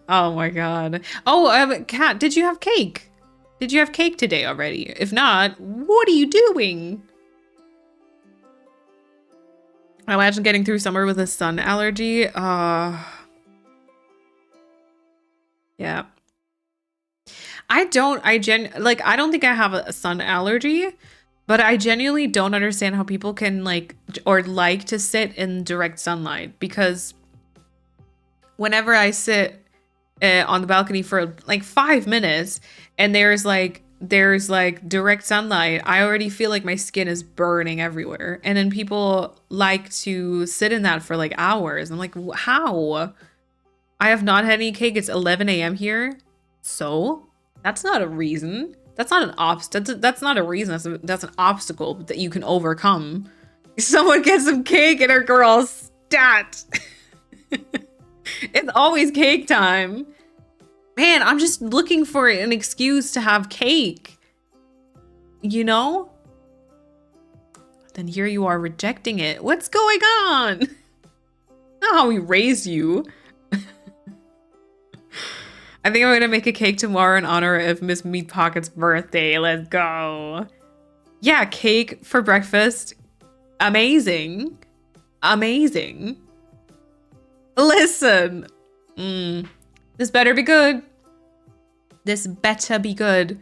Oh my god. Oh, Kat, did you have cake? Did you have cake today already? If not, what are you doing? I imagine getting through summer with a sun allergy. Yeah. I don't think I have a sun allergy, but I genuinely don't understand how people can like to sit in direct sunlight, because whenever I sit on the balcony for like 5 minutes and there's direct sunlight, I already feel like my skin is burning everywhere. And then people like to sit in that for like hours. I'm like, how? I have not had any cake. It's 11 a.m. here. So that's not a reason. That's not an that's not a reason. That's an obstacle that you can overcome. Someone gets some cake and her girl stat. It's always cake time. Man, I'm just looking for an excuse to have cake. You know? Then here you are rejecting it. What's going on? Not how we raised you. I think I'm gonna make a cake tomorrow in honor of Miss Meat Pocket's birthday. Let's go. Yeah, cake for breakfast. Amazing. Amazing. Listen. This better be good. This better be good.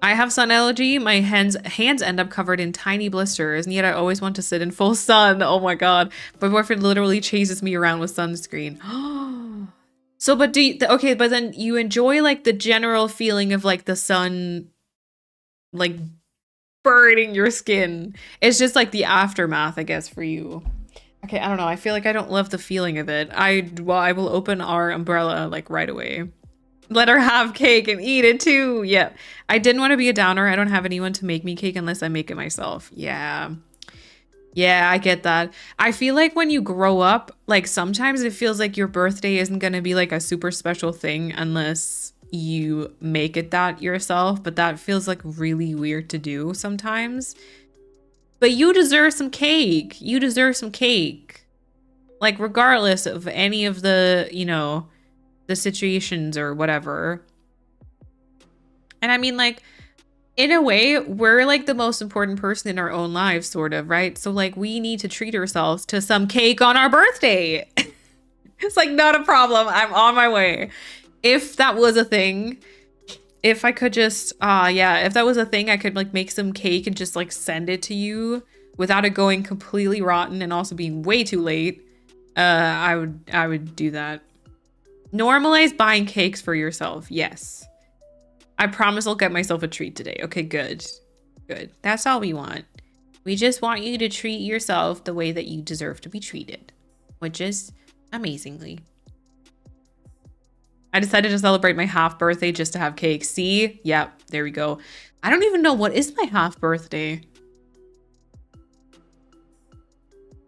I have sun allergy. My hands end up covered in tiny blisters, and yet I always want to sit in full sun. Oh my god. My boyfriend literally chases me around with sunscreen. So, but okay, but then you enjoy like the general feeling of like the sun like burning your skin. It's just like the aftermath, I guess, for you. Okay, I don't know. I feel like I don't love the feeling of it. I will open our umbrella like right away. Let her have cake and eat it too. Yeah. I didn't want to be a downer. I don't have anyone to make me cake unless I make it myself. Yeah. Yeah, I get that. I feel like when you grow up, like sometimes it feels like your birthday isn't going to be like a super special thing unless you make it that yourself. But that feels like really weird to do sometimes. But you deserve some cake. You deserve some cake. Like regardless of any of the, you know, the situations or whatever. And I mean, like, in a way, we're like the most important person in our own lives, sort of, right? So like we need to treat ourselves to some cake on our birthday. It's like not a problem. I'm on my way. If that was a thing, if I could just, if that was a thing, I could like make some cake and just like send it to you without it going completely rotten and also being way too late. I would do that. Normalize buying cakes for yourself. Yes. I promise I'll get myself a treat today. Okay, good. Good. That's all we want. We just want you to treat yourself the way that you deserve to be treated, which is amazingly. I decided to celebrate my half birthday just to have cake. See? Yep, there we go. I don't even know what is my half birthday.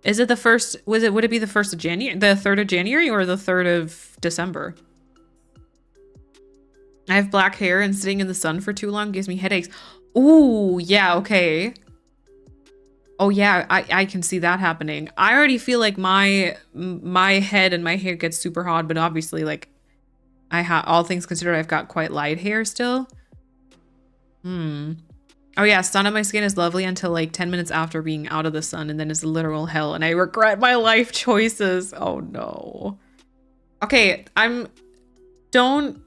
Is it the first, would it be the 1st of January, the 3rd of January or the 3rd of December? I have black hair and sitting in the sun for too long gives me headaches. Ooh, yeah, okay. Oh yeah, I can see that happening. I already feel like my head and my hair gets super hot, but obviously like all things considered, I've got quite light hair still. Oh yeah, sun on my skin is lovely until like 10 minutes after being out of the sun, and then it's literal hell and I regret my life choices. Oh no. Okay, don't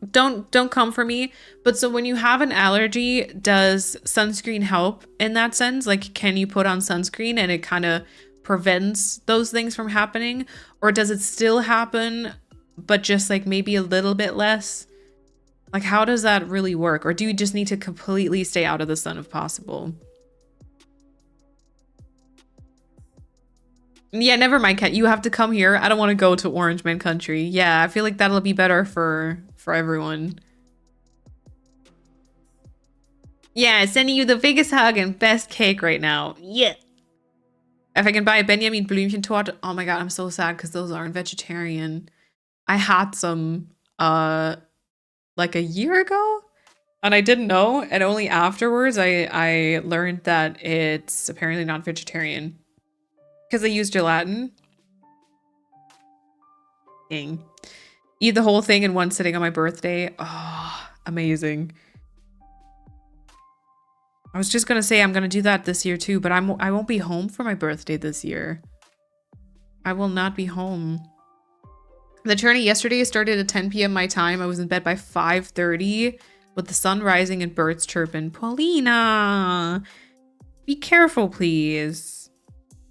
come for me. But so when you have an allergy, does sunscreen help in that sense? Like, can you put on sunscreen and it kind of prevents those things from happening? Or does it still happen, but just like maybe a little bit less? Like, how does that really work? Or do you just need to completely stay out of the sun if possible? Yeah, never mind, Kat. You have to come here. I don't want to go to Orange Man Country. Yeah, I feel like that'll be better for everyone. Yeah, sending you the biggest hug and best cake right now. Yeah. If I can buy a Benjamin Blümchentorte. Oh my god, I'm so sad because those aren't vegetarian. I had some like a year ago and I didn't know, and only afterwards I learned that it's apparently not vegetarian because they use gelatin. Dang. Eat the whole thing in one sitting on my birthday. Oh, amazing. I was just gonna say I'm gonna do that this year too, but I won't be home for my birthday this year. I will not be home. The journey yesterday started at 10 p.m. my time. I was in bed by 5:30 with the sun rising and birds chirping. Paulina, be careful, please.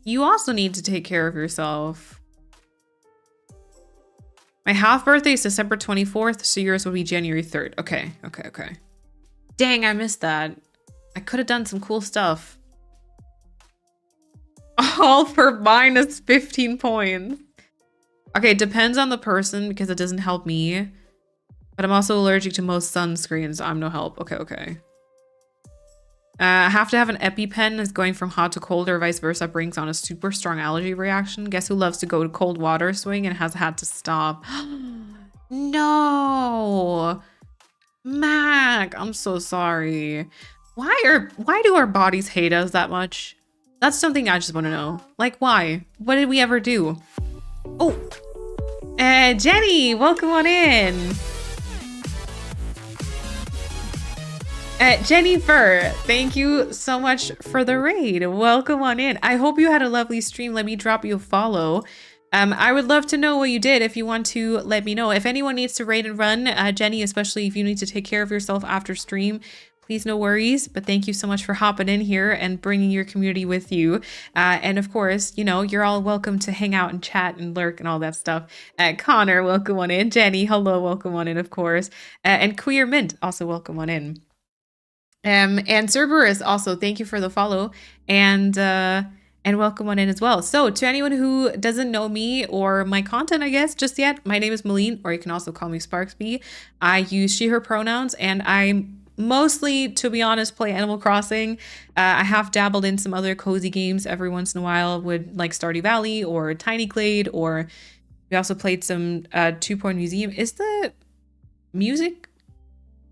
You also need to take care of yourself. My half birthday is December 24th, so yours will be January 3rd. Okay. Dang, I missed that. I could have done some cool stuff. All for minus 15 points. Okay, it depends on the person because it doesn't help me. But I'm also allergic to most sunscreens. I'm no help. Okay. I have to have an EpiPen as going from hot to cold or vice versa brings on a super strong allergy reaction. Guess who loves to go to cold water swing and has had to stop? No. Mac, I'm so sorry. Why do our bodies hate us that much? That's something I just want to know. Like, why? What did we ever do? Oh, Jenny, welcome on in. Jennifer, thank you so much for the raid. Welcome on in. I hope you had a lovely stream. Let me drop you a follow. I would love to know what you did. If you want to let me know. If anyone needs to raid and run, Jenny, especially if you need to take care of yourself after stream, please, no worries. But thank you so much for hopping in here and bringing your community with you. And of course, you know, you're all welcome to hang out and chat and lurk and all that stuff. Connor, welcome on in. Jenny, hello, welcome on in, of course. And Queer Mint, also welcome on in. And Cerberus, also thank you for the follow and welcome on in as well. So to anyone who doesn't know me or my content, I guess, just yet, my name is Malene, or you can also call me Sparksby. I use she, her pronouns, and I mostly, to be honest, play Animal Crossing. I have dabbled in some other cozy games every once in a while with like Stardew Valley or Tiny Glade, or we also played some 2 Point Museum. Is the music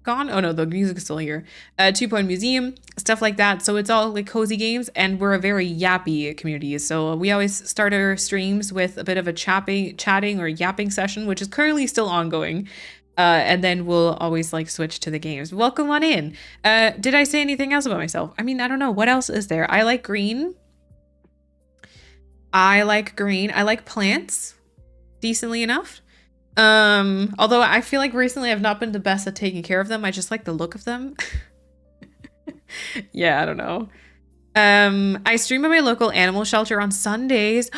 gone? Oh no, the music is still here. 2 Point Museum, stuff like that. So it's all like cozy games, and we're a very yappy community. So we always start our streams with a bit of a chatting or yapping session, which is currently still ongoing. And then we'll always like switch to the games. Welcome on in. Did I say anything else about myself? I mean, I don't know. What else is there? I like green. I like plants decently enough. Although I feel like recently I've not been the best at taking care of them. I just like the look of them. Yeah, I don't know. I stream at my local animal shelter on Sundays.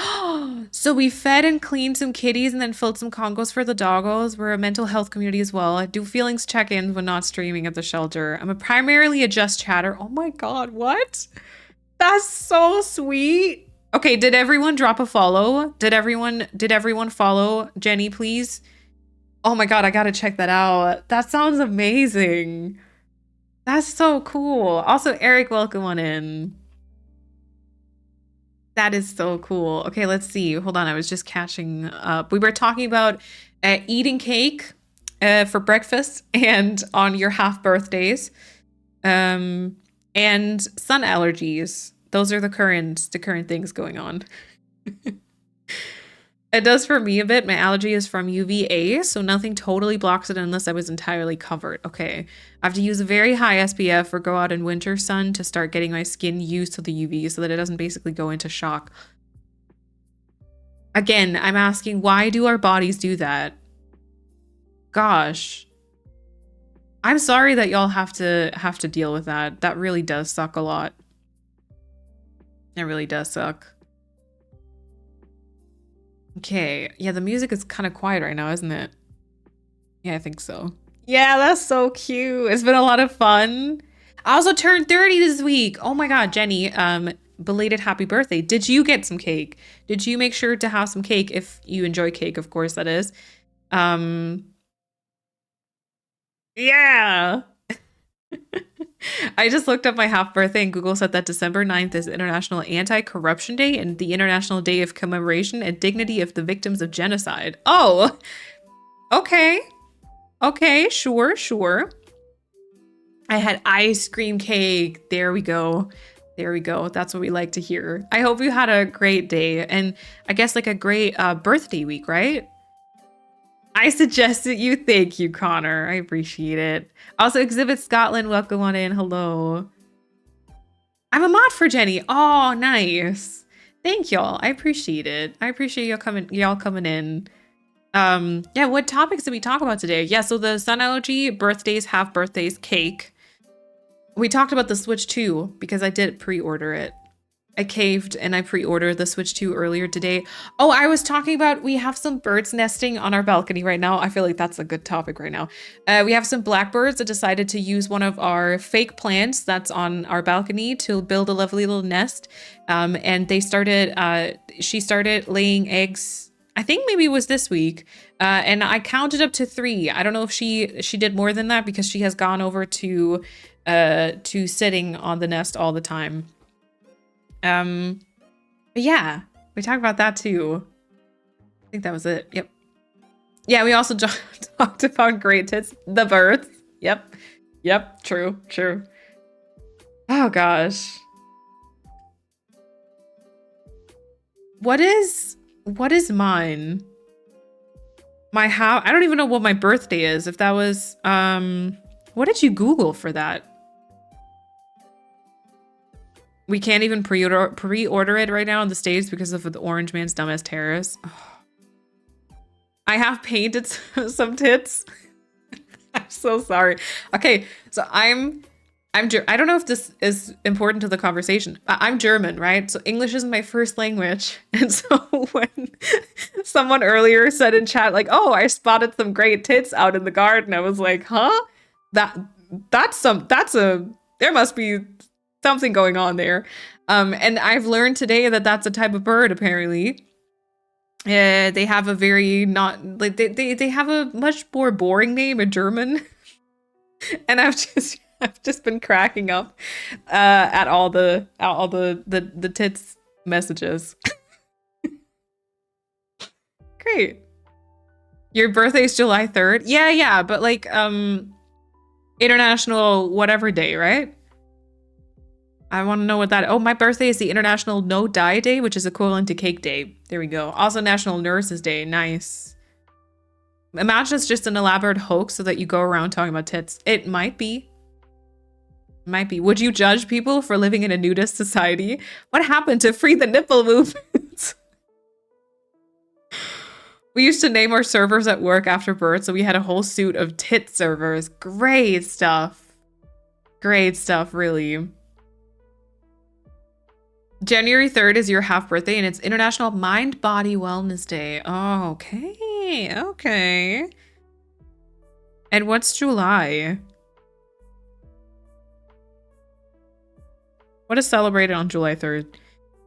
So we fed and cleaned some kitties and then filled some Congos for the doggos. We're a mental health community as well. I do feelings check-ins when not streaming at the shelter. I'm primarily a just chatter. Oh my god, what? That's so sweet. Okay, did everyone drop a follow? Did everyone follow Jenny, please? Oh my god, I gotta check that out. That sounds amazing. That's so cool. Also, Eric, welcome on in. That is so cool. Okay, let's see. Hold on, I was just catching up. We were talking about eating cake for breakfast and on your half birthdays, and sun allergies. Those are the current things going on. It does for me a bit. My allergy is from UVA, so nothing totally blocks it unless I was entirely covered. Okay. I have to use a very high SPF or go out in winter sun to start getting my skin used to the UV so that it doesn't basically go into shock. Again, I'm asking, why do our bodies do that? Gosh. I'm sorry that y'all have to deal with that. That really does suck a lot. It really does suck. Okay. Yeah, the music is kind of quiet right now, isn't it? Yeah, I think so. Yeah, that's so cute. It's been a lot of fun. I also turned 30 this week. Oh my God, Jenny, belated happy birthday. Did you get some cake? Did you make sure to have some cake if you enjoy cake, of course, that is. Yeah. I just looked up my half birthday and Google said that December 9th is International Anti-Corruption Day and the International Day of Commemoration and Dignity of the Victims of Genocide. Oh, okay. Okay, sure. I had ice cream cake. There we go. There we go. That's what we like to hear. I hope you had a great day and I guess like a great birthday week, right? I suggested you. Thank you, Connor. I appreciate it. Also, Exhibit Scotland, welcome on in. Hello. I'm a mod for Jenny. Oh, nice. Thank y'all. I appreciate it. I appreciate y'all coming in. Yeah, what topics did we talk about today? Yeah, so the sun allergy, birthdays, half birthdays, cake. We talked about the Switch 2 because I did pre-order it. I caved and I pre-ordered the Switch 2 earlier today. Oh, I was talking about we have some birds nesting on our balcony right now. I feel like that's a good topic right now. We have some blackbirds that decided to use one of our fake plants that's on our balcony to build a lovely little nest. And they started, she started laying eggs. I think maybe it was this week. And I counted up to 3. I don't know if she did more than that because she has gone over to sitting on the nest all the time. But yeah, we talked about that too. I think that was it. Yep. Yeah, we also talked about great tits, the birds. Yep. True. Oh gosh. What is mine? My how? I don't even know what my birthday is. If that was, what did you Google for that? We can't even pre-order it right now in the States because of the Orange Man's dumbass terrorists. Oh. I have painted some tits. I'm so sorry. Okay, so I don't know if this is important to the conversation. I'm German, right? So English is my first language. And so when someone earlier said in chat, like, oh, I spotted some great tits out in the garden, I was like, huh? There must be something going on there. And I've learned today that that's a type of bird, apparently. They have a very they have a much more boring name in German. And I've just been cracking up at all the tits messages. Great. Your birthday's July 3rd? Yeah, but like International whatever day, right? I want to know what that... Oh, my birthday is the International No Die Day, which is equivalent to Cake Day. There we go. Also National Nurses Day. Nice. Imagine it's just an elaborate hoax so that you go around talking about tits. It might be. Might be. Would you judge people for living in a nudist society? What happened to free the nipple movement? We used to name our servers at work after birth, so we had a whole suite of tit servers. Great stuff. Great stuff, really. January 3rd is your half birthday and it's International Mind Body Wellness Day. Oh, okay. And what's July? What is celebrated on July 3rd?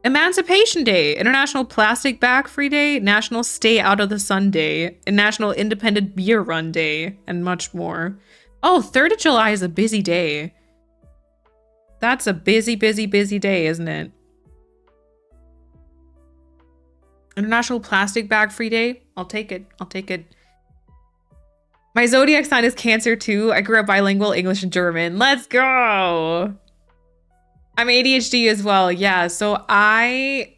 Emancipation Day, International Plastic Bag Free Day, National Stay Out of the Sun Day, and National Independent Beer Run Day, and much more. Oh, 3rd of July is a busy day. That's a busy day, isn't it? International Plastic Bag Free Day. I'll take it. My zodiac sign is Cancer too. I grew up bilingual, English and German. Let's go. I'm ADHD as well. Yeah, so I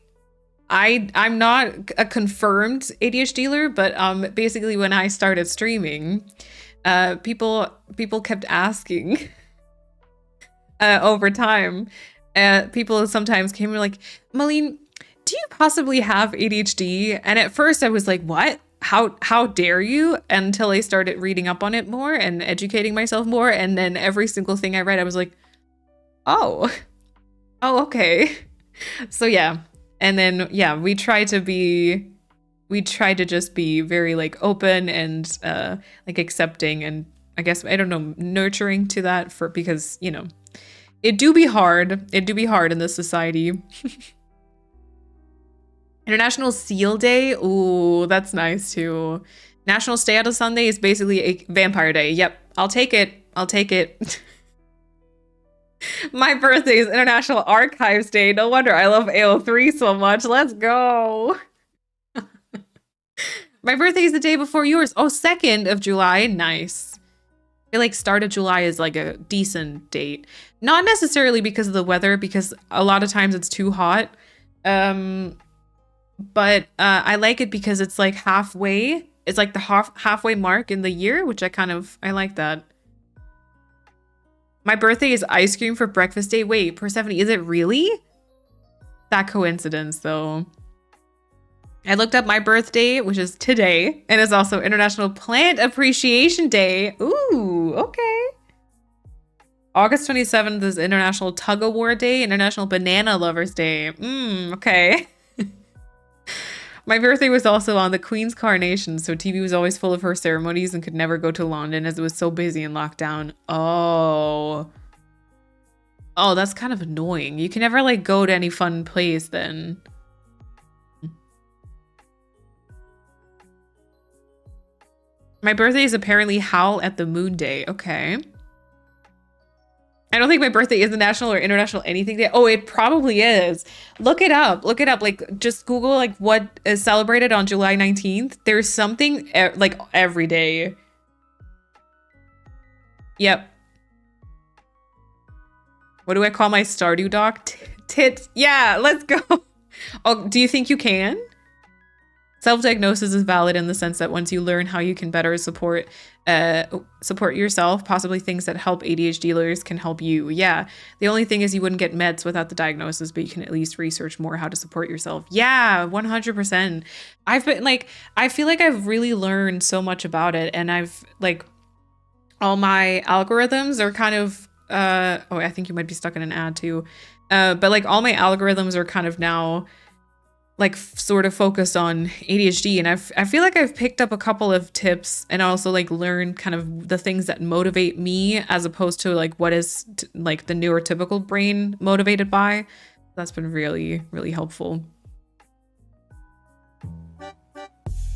I'm not a confirmed ADHDer, but basically when I started streaming, people kept asking over time. People sometimes came and were like, Malene, do you possibly have ADHD? And at first I was like, what? How dare you? Until I started reading up on it more and educating myself more. And then every single thing I read, I was like, oh, okay. So yeah. And then, yeah, we try to just be very like open and like accepting and I guess, I don't know, nurturing to that because, you know, it do be hard. It do be hard in this society. International Seal Day. Ooh, that's nice too. National Stay Out of Sunday is basically a Vampire Day. Yep, I'll take it. I'll take it. My birthday is International Archives Day. No wonder I love AO3 so much. Let's go. My birthday is the day before yours. Oh, 2nd of July. Nice. I feel like start of July is like a decent date. Not necessarily because of the weather, because a lot of times it's too hot. But I like it because it's like halfway. It's like the halfway mark in the year, which I like that. My birthday is ice cream for breakfast day. Wait, Persephone, is it really? That coincidence, though. I looked up my birthday, which is today, and it's also International Plant Appreciation Day. Ooh, okay. August 27th is International Tug of War Day, International Banana Lovers Day. Okay. My birthday was also on the Queen's coronation, so TV was always full of her ceremonies and could never go to London as it was so busy in lockdown. Oh, that's kind of annoying. You can never like go to any fun place then. My birthday is apparently Howl at the Moon Day. Okay. I don't think my birthday is a national or international anything day. Oh, it probably is. Look it up. Look it up. Like, just Google, like, what is celebrated on July 19th. There's something, like, every day. Yep. What do I call my Stardew dog? Tits. Yeah, let's go. Oh, do you think you can? Self-diagnosis is valid in the sense that once you learn how you can better support yourself, possibly things that help ADHDers can help you. Yeah. The only thing is you wouldn't get meds without the diagnosis, but you can at least research more how to support yourself. Yeah, 100%. I've been like, I feel like I've really learned so much about it. And I've like, all my algorithms are kind of, oh, I think you might be stuck in an ad too. But like all my algorithms are kind of now like sort of focused on ADHD, and I feel like I've picked up a couple of tips and also like learned kind of the things that motivate me as opposed to like what is like the neurotypical brain motivated by. That's been really, really helpful.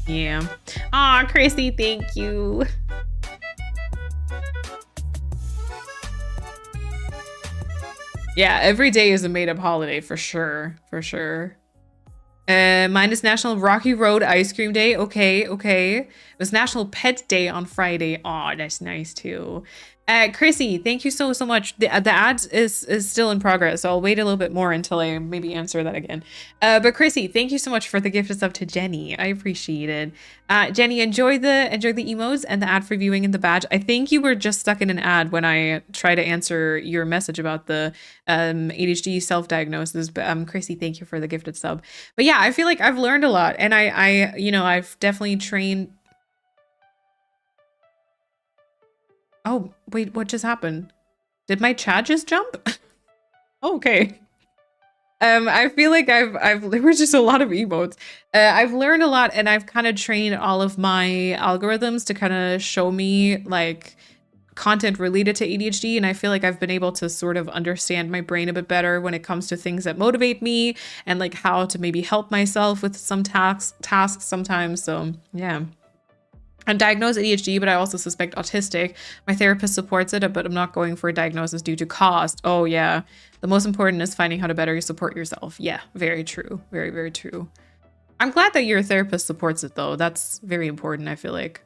Yeah. Aw, Chrissy, thank you. Yeah, every day is a made-up holiday for sure, for sure. Mine is National Rocky Road Ice Cream Day. Okay. It was National Pet Day on Friday. Aw, that's nice too. Chrissy, thank you so much. The ad is still in progress, so I'll wait a little bit more until I maybe answer that again. But Chrissy, thank you so much for the gift of sub to Jenny. I appreciate it. Jenny, enjoy the emotes and the ad for viewing and the badge. I think you were just stuck in an ad when I tried to answer your message about the ADHD self-diagnosis. But Chrissy, thank you for the gifted sub. But yeah, I feel like I've learned a lot, and I you know, I've definitely trained. Oh, wait, what just happened? Did my chat just jump? Okay. I feel like there were just a lot of emotes. I've learned a lot, and I've kind of trained all of my algorithms to kind of show me like content related to ADHD. And I feel like I've been able to sort of understand my brain a bit better when it comes to things that motivate me and like how to maybe help myself with some tasks sometimes. So yeah. I'm diagnosed ADHD, but I also suspect autistic. My therapist supports it, but I'm not going for a diagnosis due to cost. Oh yeah. The most important is finding how to better support yourself. Yeah, very true. Very, very true. I'm glad that your therapist supports it though. That's very important, I feel like.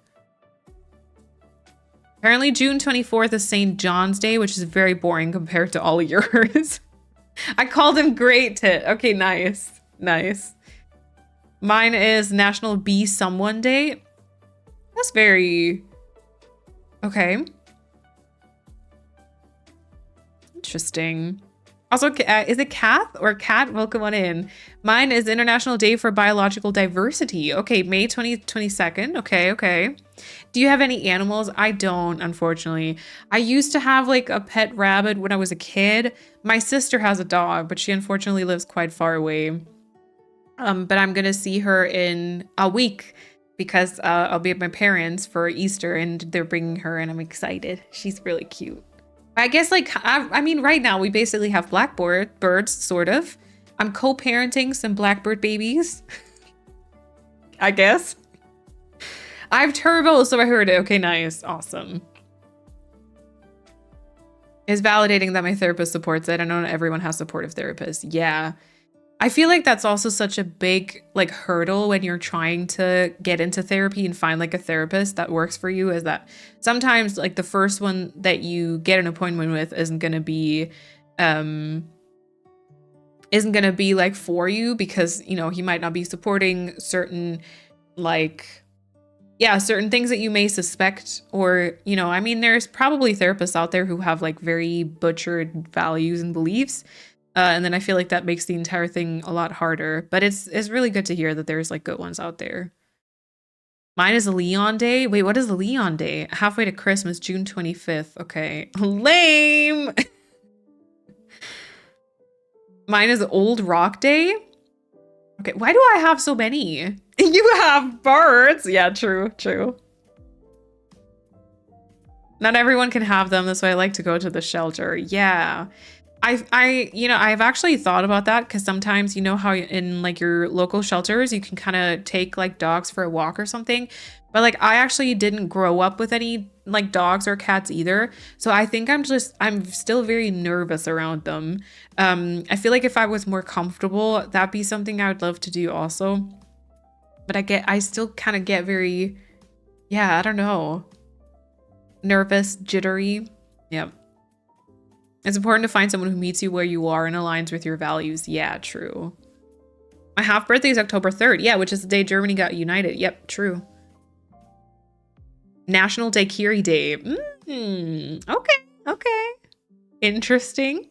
Apparently June 24th is St. John's Day, which is very boring compared to all of yours. I called him Great Tit. Okay, nice. Nice. Mine is National Be Someone Day. That's very... Okay. Interesting. Also, is it Kath or Kat? Welcome on in. Mine is International Day for Biological Diversity. Okay, May 22nd. Okay, okay. Do you have any animals? I don't, unfortunately. I used to have like a pet rabbit when I was a kid. My sister has a dog, but she unfortunately lives quite far away. But I'm gonna see her in a week because I'll be at my parents for Easter and they're bringing her and I'm excited. She's really cute. I guess like, I mean, right now we basically have birds, sort of. I'm co-parenting some blackbird babies. I guess. I have turbo, so I heard it. Okay, nice. Awesome. It's validating that my therapist supports it. I know not everyone has supportive therapists. Yeah. I feel like that's also such a big like hurdle when you're trying to get into therapy and find like a therapist that works for you, is that sometimes like the first one that you get an appointment with isn't going to be like for you because, you know, he might not be supporting certain like, yeah, certain things that you may suspect, or, you know, I mean, there's probably therapists out there who have like very butchered values and beliefs. And then I feel like that makes the entire thing a lot harder. But it's really good to hear that there's like good ones out there. Mine is Leon Day. Wait, what is Leon Day? Halfway to Christmas, June 25th. Okay. Lame. Mine is Old Rock Day. Okay, why do I have so many? You have birds. Yeah, true. Not everyone can have them. That's why I like to go to the shelter. Yeah. You know, I've actually thought about that because sometimes, you know how in like your local shelters, you can kind of take like dogs for a walk or something. But like, I actually didn't grow up with any like dogs or cats either. So I think I'm still very nervous around them. I feel like if I was more comfortable, that'd be something I would love to do also. But I still kind of get very, yeah, I don't know. Nervous, jittery. Yep. It's important to find someone who meets you where you are and aligns with your values. Yeah, true. My half birthday is October 3rd. Yeah, which is the day Germany got united. Yep, true. National Daiquiri Day. Okay. Interesting.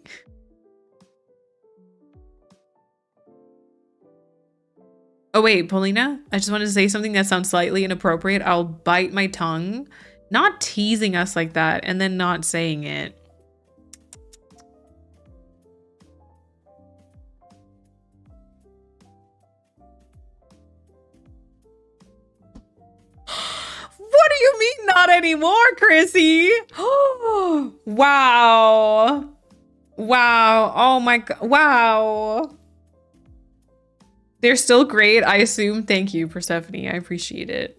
Oh, wait, Paulina? I just wanted to say something that sounds slightly inappropriate. I'll bite my tongue. Not teasing us like that and then not saying it. What do you mean not anymore, Chrissy? Wow. Wow. Oh my God. Wow. They're still great, I assume. Thank you, Persephone. I appreciate it.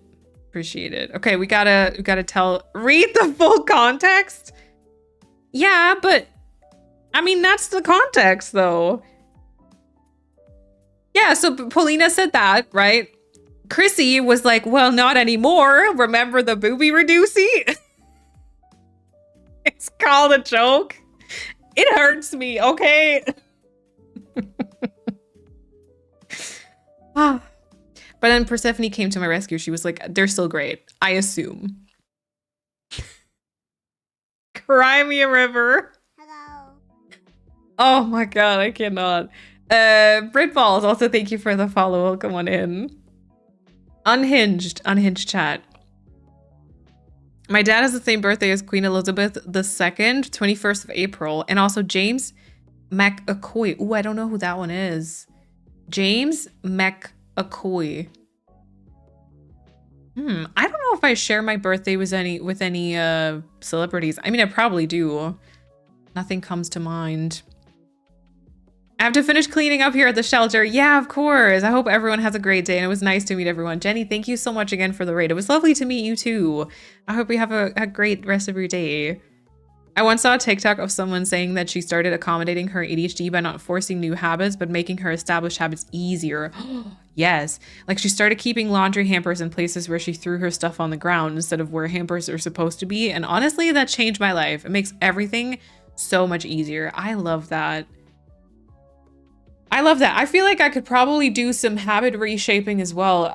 Okay, we gotta read the full context. Yeah, but I mean, that's the context though. Yeah, so Paulina said that, right? Chrissy was like, well, not anymore. Remember the booby reducey? It's called a joke. It hurts me, okay? But then Persephone came to my rescue. She was like, they're still great, I assume. Cry me a river. Hello. Oh my God, I cannot. Britballs, also thank you for the follow. Welcome on in. Unhinged chat. My dad has the same birthday as Queen Elizabeth II, 21st of April. And also James McAcoy. Ooh, I don't know who that one is. James McAcoy. I don't know if I share my birthday with any celebrities. I mean, I probably do. Nothing comes to mind. I have to finish cleaning up here at the shelter. Yeah, of course. I hope everyone has a great day and it was nice to meet everyone. Jenny, thank you so much again for the raid. It was lovely to meet you too. I hope you have a great rest of your day. I once saw a TikTok of someone saying that she started accommodating her ADHD by not forcing new habits, but making her established habits easier. Yes. Like she started keeping laundry hampers in places where she threw her stuff on the ground instead of where hampers are supposed to be. And honestly, that changed my life. It makes everything so much easier. I love that. I love that. I feel like I could probably do some habit reshaping as well.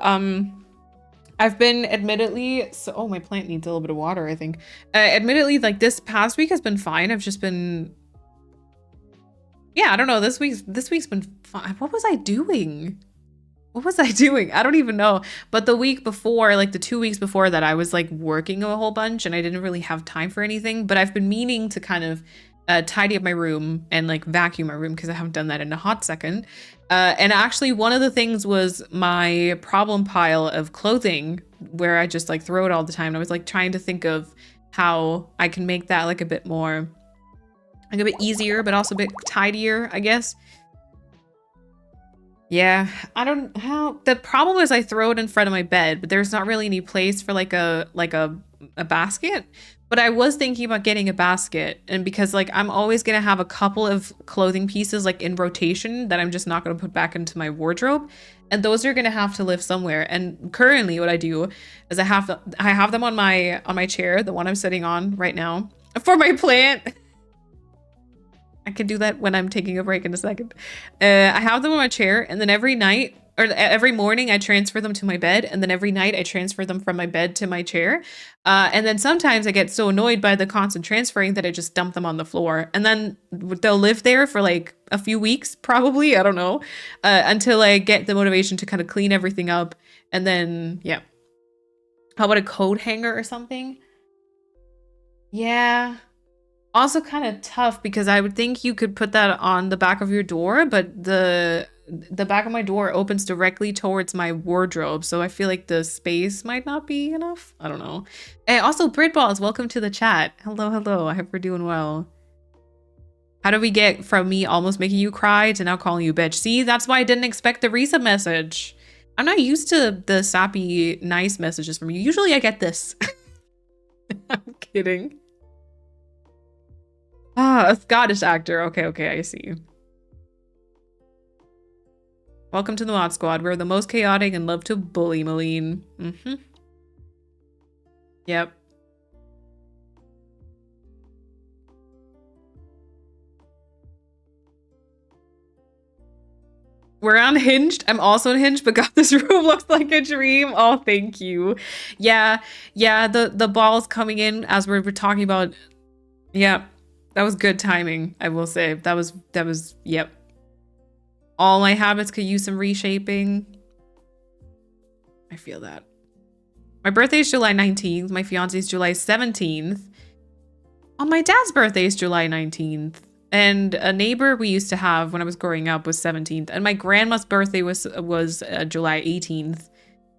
I've been admittedly, so, oh, my plant needs a little bit of water, I think. Admittedly, like this past week has been fine. I've just been, yeah, I don't know. This week's been fine. What was I doing? What was I doing? I don't even know. But the week before, like the 2 weeks before that, I was like working a whole bunch and I didn't really have time for anything. But I've been meaning to kind of tidy up my room and like vacuum my room because I haven't done that in a hot second. And actually one of the things was my problem pile of clothing where I just like throw it all the time. And I was like trying to think of how I can make that like a bit more, like a bit easier, but also a bit tidier, I guess. Yeah, I don't how the problem is I throw it in front of my bed, but there's not really any place for like a basket. But I was thinking about getting a basket, and because like I'm always gonna have a couple of clothing pieces like in rotation that I'm just not gonna put back into my wardrobe, and those are gonna have to live somewhere. And currently, what I do is I have them on my chair, the one I'm sitting on right now, for my plant. I can do that when I'm taking a break in a second. I have them on my chair, and then every night or every morning I transfer them to my bed, and then every night I transfer them from my bed to my chair. And then sometimes I get so annoyed by the constant transferring that I just dump them on the floor, and then they'll live there for like a few weeks, probably, I don't know, until I get the motivation to kind of clean everything up. And then, yeah. How about a coat hanger or something? Yeah. Also kind of tough because I would think you could put that on the back of your door, but the back of my door opens directly towards my wardrobe, so I feel like the space might not be enough. I don't know. And also, Britballs, welcome to the chat. Hello, hello. I hope we're doing well. How do we get from me almost making you cry to now calling you bitch? See, that's why I didn't expect the Risa message. I'm not used to the sappy, nice messages from you. Usually I get this. I'm kidding. Ah, a Scottish actor. Okay, I see. Welcome to the Mod Squad. We're the most chaotic and love to bully, Malene. Yep. We're unhinged. I'm also unhinged, but God, this room looks like a dream. Oh, thank you. Yeah, the balls coming in as we're talking about. Yeah. That was good timing, I will say. That was, yep. All my habits could use some reshaping. I feel that. My birthday is July 19th. My fiance's July 17th. Oh, my dad's birthday is July 19th. And a neighbor we used to have when I was growing up was 17th. And my grandma's birthday was July 18th.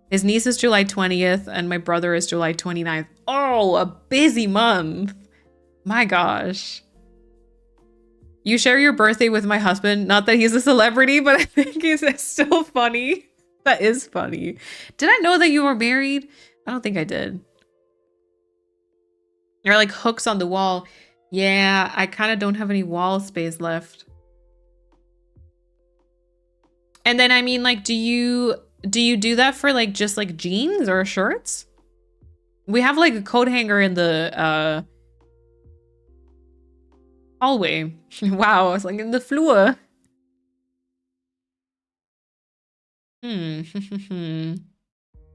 His niece is July 20th. And my brother is July 29th. Oh, a busy month. My gosh. You share your birthday with my husband. Not that he's a celebrity, but I think he's still funny. That is funny. Did I know that you were married? I don't think I did. You're like hooks on the wall. Yeah, I kind of don't have any wall space left. And then, I mean, like, do you do that for like just like jeans or shirts? We have like a coat hanger in the hallway. Wow, it's like in the floor. I've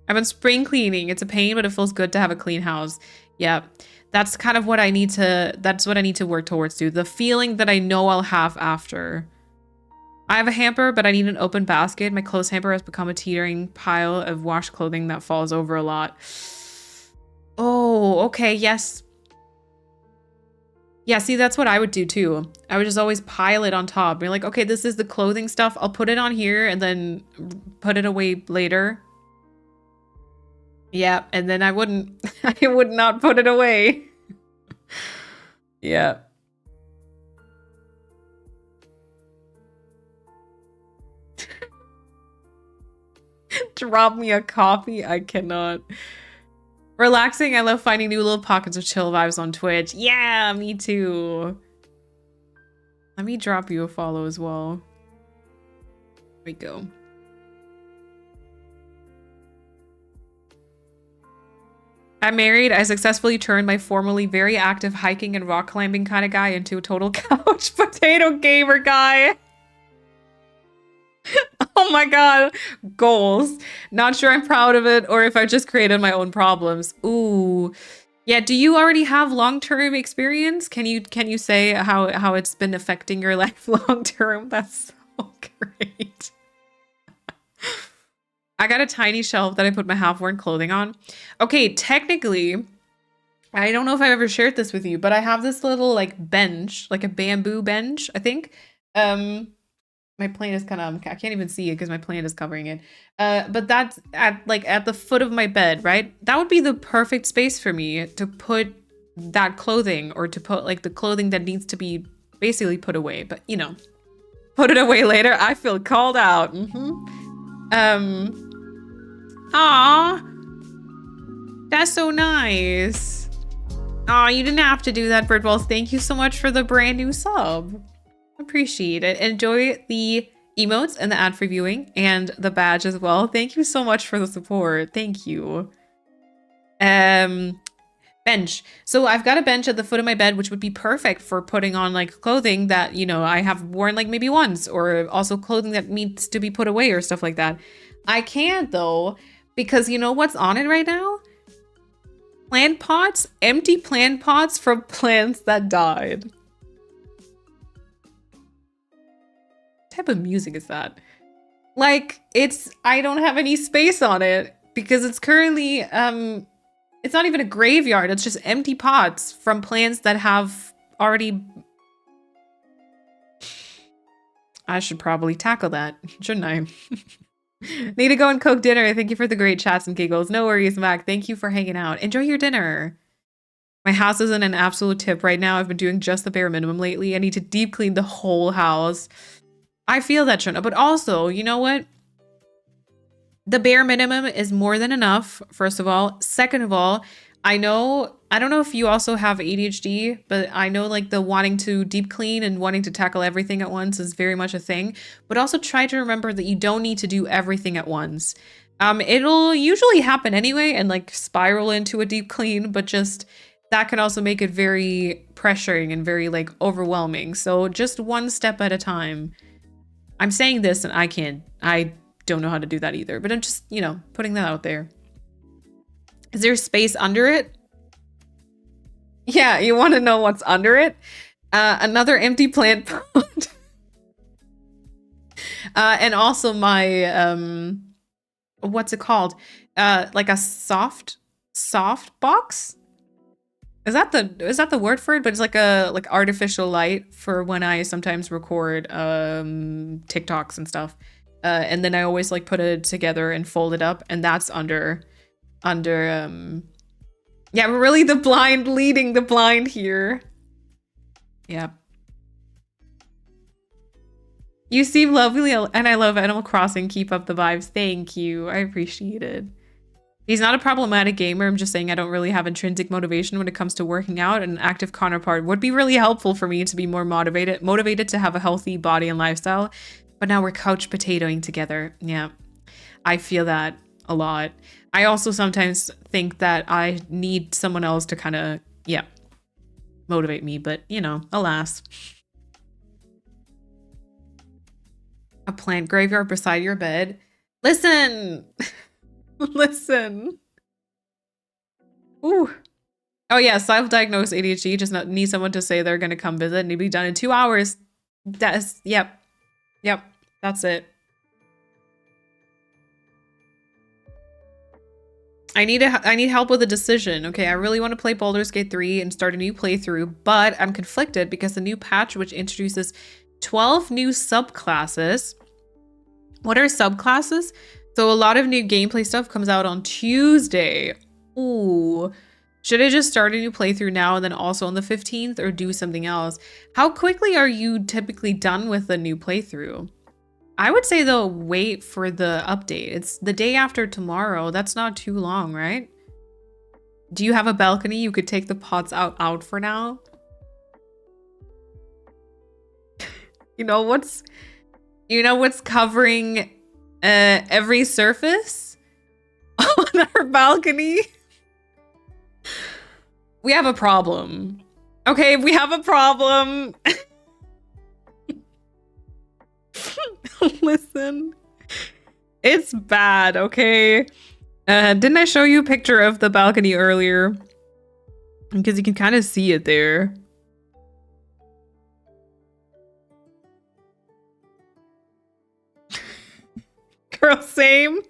been spring cleaning. It's a pain, but it feels good to have a clean house. Yeah, that's kind of what I need to, that's what I need to work towards too. The feeling that I know I'll have after. I have a hamper, but I need an open basket. My clothes hamper has become a teetering pile of washed clothing that falls over a lot. Oh, okay, yes. Yeah, see, that's what I would do too. I would just always pile it on top. Be like, okay, this is the clothing stuff. I'll put it on here and then put it away later. Yeah, and then I wouldn't, I would not put it away. Yeah. Drop me a coffee? I cannot. Relaxing, I love finding new little pockets of chill vibes on Twitch. Yeah, me too. Let me drop you a follow as well. There we go. I'm married. I successfully turned my formerly very active hiking and rock climbing kind of guy into a total couch potato gamer guy. Oh my god. Goals. Not sure I'm proud of it or if I just created my own problems. Ooh. Yeah, do you already have long-term experience? Can you say how it's been affecting your life long-term? That's so great. I got a tiny shelf that I put my half-worn clothing on. Okay, technically, I don't know if I've ever shared this with you, but I have this little like bench, like a bamboo bench, I think. My plant is kind of, I can't even see it because my plant is covering it. But that's at the foot of my bed, right? That would be the perfect space for me to put that clothing, or to put like the clothing that needs to be basically put away. But you know, put it away later. I feel called out. Aw, that's so nice. Aw, you didn't have to do that, Birdballs. Thank you so much for the brand new sub. Appreciate it. Enjoy the emotes and the ad for viewing and the badge as well. Thank you so much for the support. Thank you. Bench. So I've got a bench at the foot of my bed, which would be perfect for putting on like clothing that, you know, I have worn like maybe once, or also clothing that needs to be put away or stuff like that. I can't though, because you know what's on it right now? Plant pots, empty plant pots from plants that died. What type of music is that? Like, I don't have any space on it because it's currently, it's not even a graveyard. It's just empty pots from plants that have already... I should probably tackle that, shouldn't I? Need to go and cook dinner. Thank you for the great chats and giggles. No worries, Mac. Thank you for hanging out. Enjoy your dinner. My house is in an absolute tip right now. I've been doing just the bare minimum lately. I need to deep clean the whole house. I feel that, Shona. But also, you know what? The bare minimum is more than enough, first of all. Second of all, I don't know if you also have ADHD, but I know like the wanting to deep clean and wanting to tackle everything at once is very much a thing. But also try to remember that you don't need to do everything at once. It'll usually happen anyway and like spiral into a deep clean, but just that can also make it very pressuring and very like overwhelming. So just one step at a time. I'm saying this and I don't know how to do that either, but I'm just, you know, putting that out there. Is there space under it? Yeah, you want to know what's under it? Another empty plant pot. And also my, what's it called? Like a soft box? Is that the word for it? But it's like artificial light for when I sometimes record TikToks and stuff. And then I always like put it together and fold it up, and that's under yeah, we're really the blind leading the blind here. Yeah. You seem lovely and I love Animal Crossing. Keep up the vibes. Thank you. I appreciate it. He's not a problematic gamer. I'm just saying I don't really have intrinsic motivation when it comes to working out. An active counterpart would be really helpful for me to be more motivated to have a healthy body and lifestyle. But now we're couch potatoing together. Yeah, I feel that a lot. I also sometimes think that I need someone else to kind of, yeah, motivate me. But, you know, alas. A plant graveyard beside your bed. Listen. Listen. Ooh. Oh, yeah, self-diagnosed ADHD. Just need someone to say they're going to come visit and it'll be done in 2 hours. Yep. Yep. That's it. I need help with a decision. Okay, I really want to play Baldur's Gate 3 and start a new playthrough, but I'm conflicted because the new patch, which introduces 12 new subclasses. What are subclasses? So a lot of new gameplay stuff comes out on Tuesday. Ooh. Should I just start a new playthrough now and then also on the 15th, or do something else? How quickly are you typically done with a new playthrough? I would say though, wait for the update. It's the day after tomorrow. That's not too long, right? Do you have a balcony? You could take the pots out for now. You know what's covering every surface on our balcony? We have a problem. Okay, we have a problem. Listen, It's bad, okay? Didn't I show you a picture of the balcony earlier? Because you can kind of see it there. Girl, same.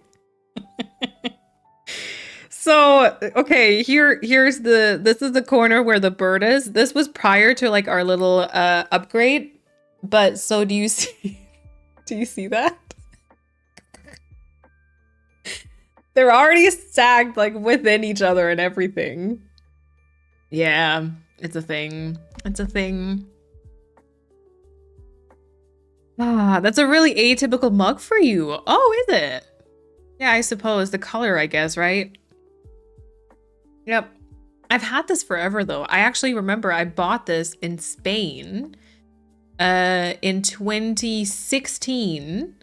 So, okay, here's this is the corner where the bird is. This was prior to like our little upgrade. But so do you see do you see that? They're already stacked like within each other and everything. Yeah, it's a thing. It's a thing. Ah, that's a really atypical mug for you. Oh, is it? Yeah, I suppose. The color, I guess, right? Yep. I've had this forever, though. I actually remember I bought this in Spain in 2016.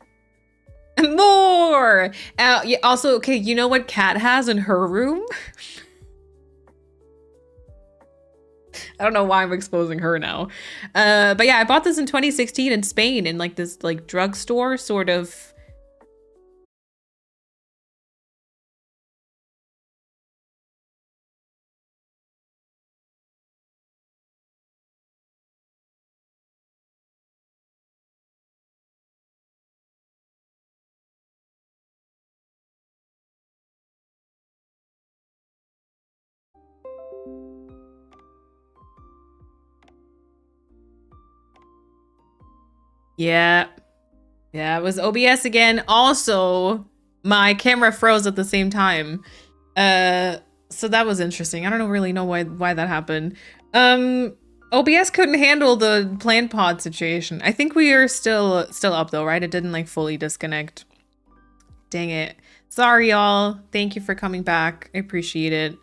More! Yeah, also, okay, you know what Kat has in her room? I don't know why I'm exposing her now. But yeah, I bought this in 2016 in Spain in like this like drugstore sort of. Yeah. Yeah, it was OBS again. Also, my camera froze at the same time. So that was interesting. I don't really know why that happened. OBS couldn't handle the plant pod situation. I think we are still up though, right? It didn't like fully disconnect. Dang it. Sorry y'all. Thank you for coming back. I appreciate it.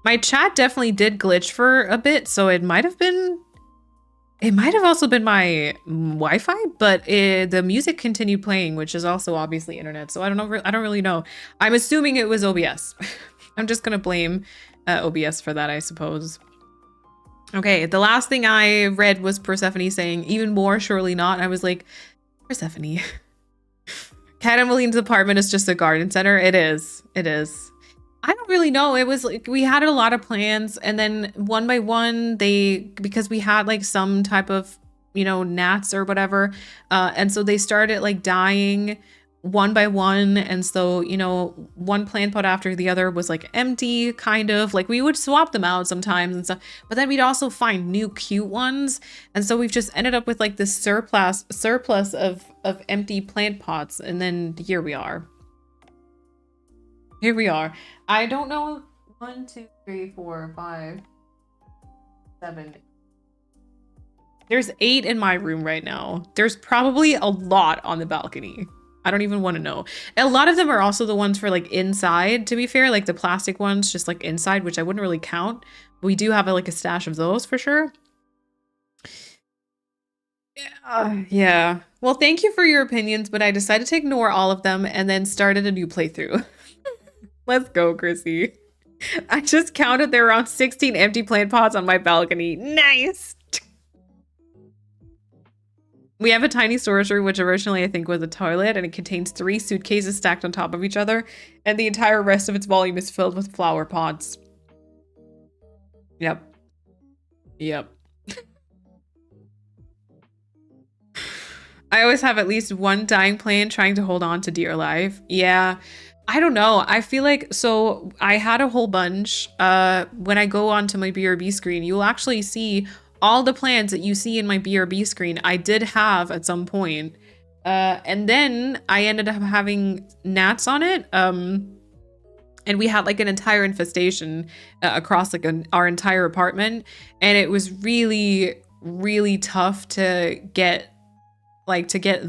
My chat definitely did glitch for a bit, so it might have also been my Wi-Fi, but the music continued playing, which is also obviously internet. So I don't know. I don't really know. I'm assuming it was OBS. I'm just gonna blame OBS for that, I suppose. Okay, the last thing I read was Persephone saying, "Even more, surely not." I was like, Persephone. Cat Emmeline's apartment is just a garden center. It is. It is. I don't really know. It was like we had a lot of plans, and then one by one, because we had like some type of, gnats or whatever, and so they started like dying one by one, and so one plant pot after the other was like empty, kind of like we would swap them out sometimes and stuff, but then we'd also find new cute ones, and so we've just ended up with like this surplus of empty plant pots, and then here we are. Here we are. I don't know. 1, 2, 3, 4, 5, 7. There's 8 in my room right now. There's probably a lot on the balcony. I don't even want to know. A lot of them are also the ones for like inside, to be fair, like the plastic ones, just like inside, which I wouldn't really count. But we do have like a stash of those for sure. Yeah. Well, thank you for your opinions, but I decided to ignore all of them and then started a new playthrough. Let's go, Chrissy. I just counted there were around 16 empty plant pots on my balcony. Nice. We have a tiny storage room, which originally I think was a toilet, and it contains 3 suitcases stacked on top of each other, and the entire rest of its volume is filled with flower pots. Yep. Yep. I always have at least one dying plant trying to hold on to dear life. Yeah. I don't know. I feel like, so I had a whole bunch. When I go onto my BRB screen, you'll actually see all the plants that you see in my BRB screen. I did have at some point. And then I ended up having gnats on it. And we had like an entire infestation across like our entire apartment. And it was really, really tough to get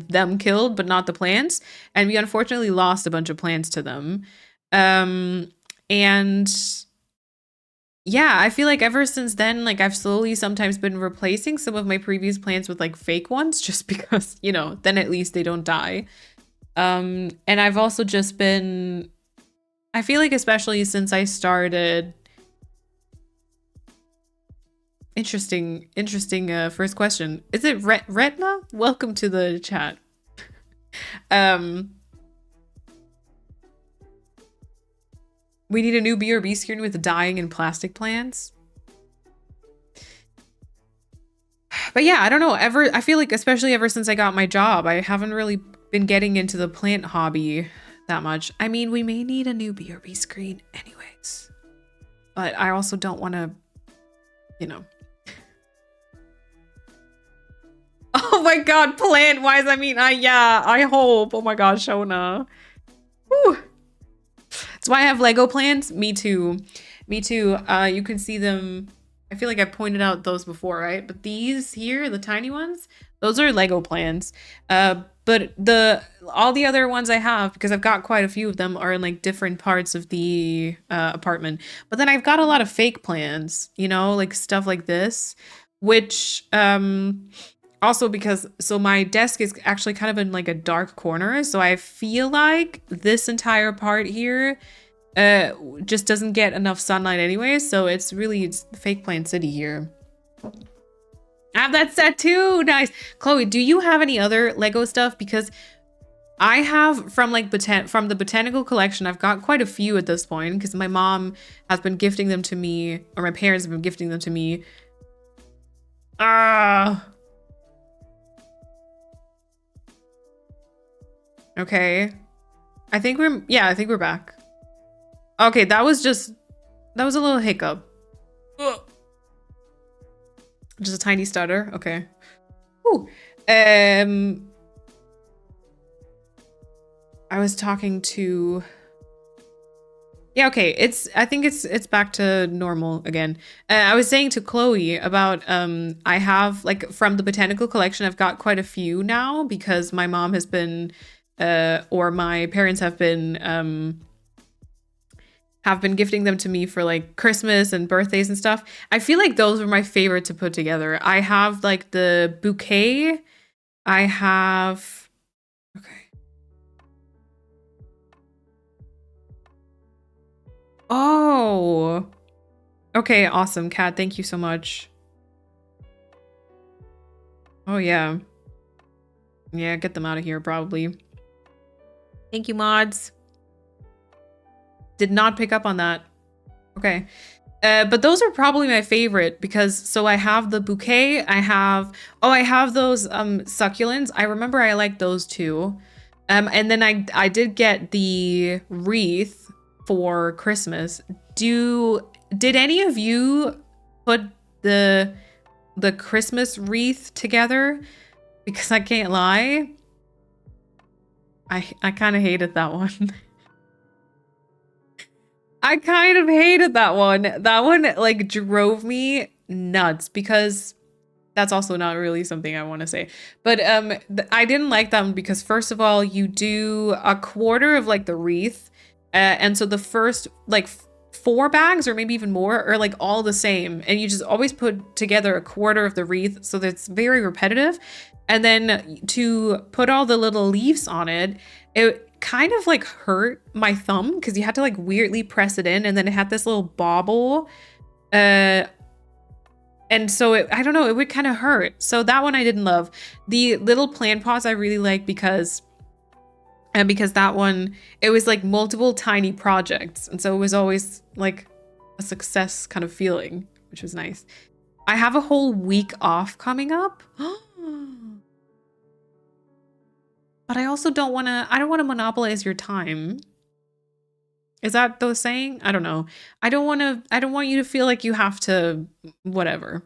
them killed, but not the plants. And we unfortunately lost a bunch of plants to them. And yeah, I feel like ever since then, like I've slowly sometimes been replacing some of my previous plants with like fake ones, just because, then at least they don't die. And I've also just been, I feel like especially since I started, Interesting first question. Is it Retna? Welcome to the chat. We need a new BRB screen with dying and plastic plants. But yeah, I don't know. I feel like especially ever since I got my job, I haven't really been getting into the plant hobby that much. I mean, we may need a new BRB screen anyways. But I also don't want to, you know. Oh my god, plant-wise, I mean, yeah, I hope. Oh my god, Shona. Whew. That's why I have Lego plants. Me too. Me too. You can see them. I feel like I pointed out those before, right? But these here, the tiny ones, those are Lego plants. But all the other ones I have, because I've got quite a few of them, are in like different parts of the apartment. But then I've got a lot of fake plants, you know, like stuff like this, which also because so my desk is actually kind of in like a dark corner, so I feel like this entire part here just doesn't get enough sunlight anyway, so it's fake plant city here. I have that set too. Nice. Chloe, do you have any other Lego stuff? Because I have from like from the botanical collection, I've got quite a few at this point because my mom has been gifting them to me, or my parents have been gifting them to me. Okay. I think we're back. Okay, that was a little hiccup. Ugh. Just a tiny stutter. Okay. Ooh. I was talking to. Yeah, okay. I think it's back to normal again. I was saying to Chloe about I have like from the botanical collection, I've got quite a few now because my mom has been or my parents have been gifting them to me for like Christmas and birthdays and stuff. I feel like those were my favorite to put together. I have like the bouquet. I have, okay. Oh, okay. Awesome. Kat, thank you so much. Oh yeah. Yeah, get them out of here probably. Thank you, mods. Did not pick up on that. Okay. But those are probably my favorite because so I have the bouquet. I have those succulents. I remember I liked those too. And then I did get the wreath for Christmas. Did any of you put the Christmas wreath together? Because I can't lie, I kind of hated that one. I kind of hated that one. That one like drove me nuts because that's also not really something I want to say. But I didn't like that one because first of all, you do a quarter of like the wreath. And so the first like 4 bags or maybe even more are like all the same. And you just always put together a quarter of the wreath. So that's very repetitive. And then to put all the little leaves on it, it kind of like hurt my thumb because you had to like weirdly press it in and then it had this little bobble. And so I don't know, it would kind of hurt. So that one I didn't love. The little plant pots I really like because that one, it was like multiple tiny projects. And so it was always like a success kind of feeling, which was nice. I have a whole week off coming up. But I also don't want to monopolize your time. Is that the saying? I don't know. I don't want you to feel like you have to, whatever.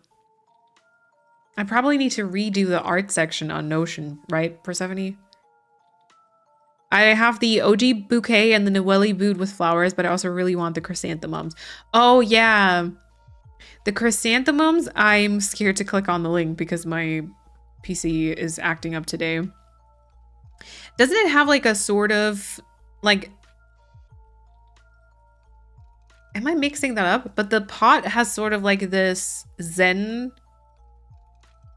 I probably need to redo the art section on Notion, right, Persephone? I have the OG bouquet and the Noelle boot with flowers, but I also really want the chrysanthemums. Oh yeah. The chrysanthemums, I'm scared to click on the link because my PC is acting up today. Doesn't it have like a sort of like, am I mixing that up? But the pot has sort of like this Zen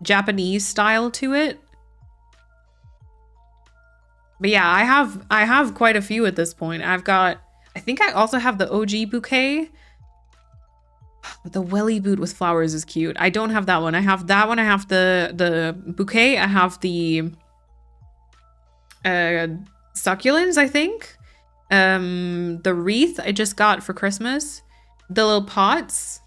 Japanese style to it. But yeah, I have quite a few at this point. I think I also have the OG bouquet. The welly boot with flowers is cute. I don't have that one. I have that one. I have the bouquet. I have the succulents, I think. The wreath I just got for Christmas, the little pots,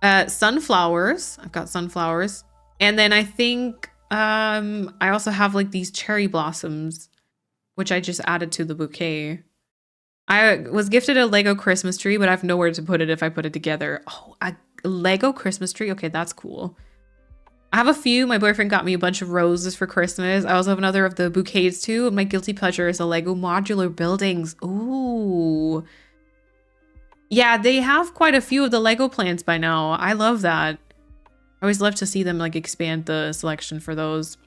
sunflowers. I've got sunflowers. And then I think I also have like these cherry blossoms, which I just added to the bouquet. I was gifted a Lego Christmas tree, but I have nowhere to put it if I put it together. Oh, a Lego Christmas tree? Okay, that's cool. I have a few. My boyfriend got me a bunch of roses for Christmas. I also have another of the bouquets too. My guilty pleasure is the Lego modular buildings. Ooh. Yeah, they have quite a few of the Lego plants by now. I love that. I always love to see them like expand the selection for those.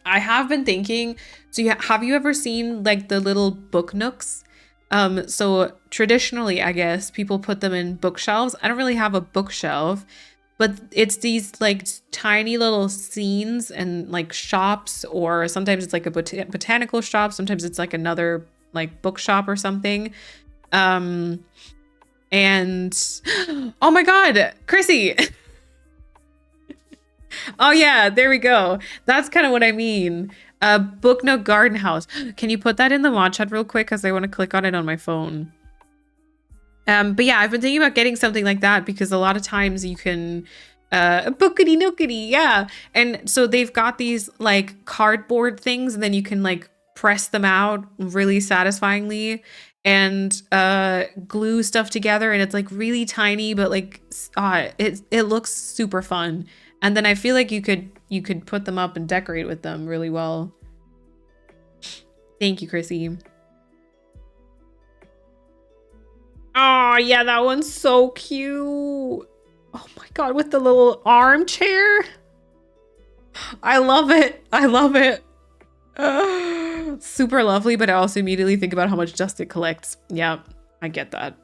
I have been thinking, so have you ever seen like the little book nooks? So traditionally, I guess people put them in bookshelves. I don't really have a bookshelf, but it's these like tiny little scenes and like shops, or sometimes it's like a botanical shop. Sometimes it's like another like bookshop or something. And oh my God, Chrissy. Oh yeah, there we go. That's kind of what I mean. Book Nook Garden House. Can you put that in the mod chat real quick? Because I want to click on it on my phone. But yeah, I've been thinking about getting something like that because a lot of times you can bookity nookity, yeah. And so they've got these like cardboard things, and then you can like press them out really satisfyingly and glue stuff together, and it's like really tiny, but like it looks super fun. And then I feel like you could put them up and decorate with them really well. Thank you, Chrissy. Oh, yeah, that one's so cute. Oh my God, with the little armchair. I love it. I love it. Super lovely, but I also immediately think about how much dust it collects. Yeah, I get that.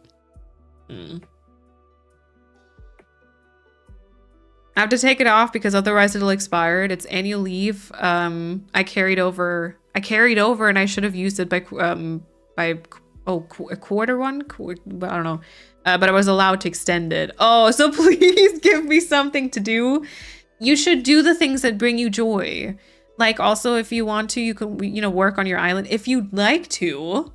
I have to take it off because otherwise it'll expire. It's annual leave. I carried over and I should have used it by a quarter one? I don't know. But I was allowed to extend it. Oh, so please give me something to do. You should do the things that bring you joy. Like also if you want to, you can, you know, work on your island. If you'd like to,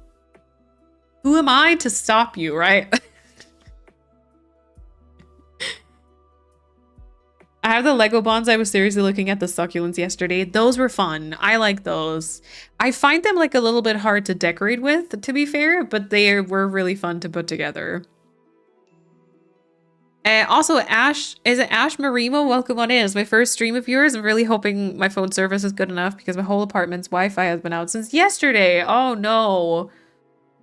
who am I to stop you, right? I have the Lego bonds. I was seriously looking at the succulents yesterday. Those were fun. I like those. I find them like a little bit hard to decorate with, to be fair, but they were really fun to put together. Also, Ash, is it Ash Marimo? Welcome on in. It's my first stream of yours. I'm really hoping my phone service is good enough because my whole apartment's Wi-Fi has been out since yesterday. Oh no.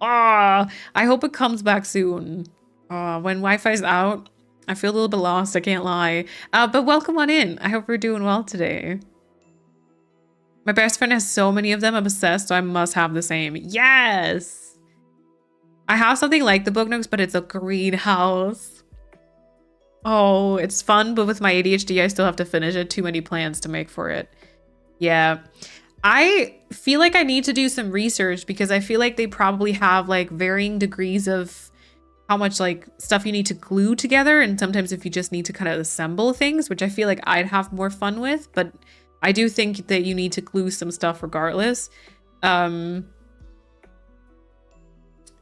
Ah, I hope it comes back soon. When Wi-Fi's out, I feel a little bit lost, I can't lie. But welcome on in. I hope we're doing well today. My best friend has so many of them. I'm obsessed, so I must have the same. Yes! I have something like the book nooks, but it's a greenhouse. Oh, it's fun, but with my ADHD, I still have to finish it. Too many plans to make for it. Yeah. I feel like I need to do some research because I feel like they probably have like varying degrees of how much like stuff you need to glue together, and sometimes if you just need to kind of assemble things, which I feel like I'd have more fun with, but I do think that you need to glue some stuff regardless. And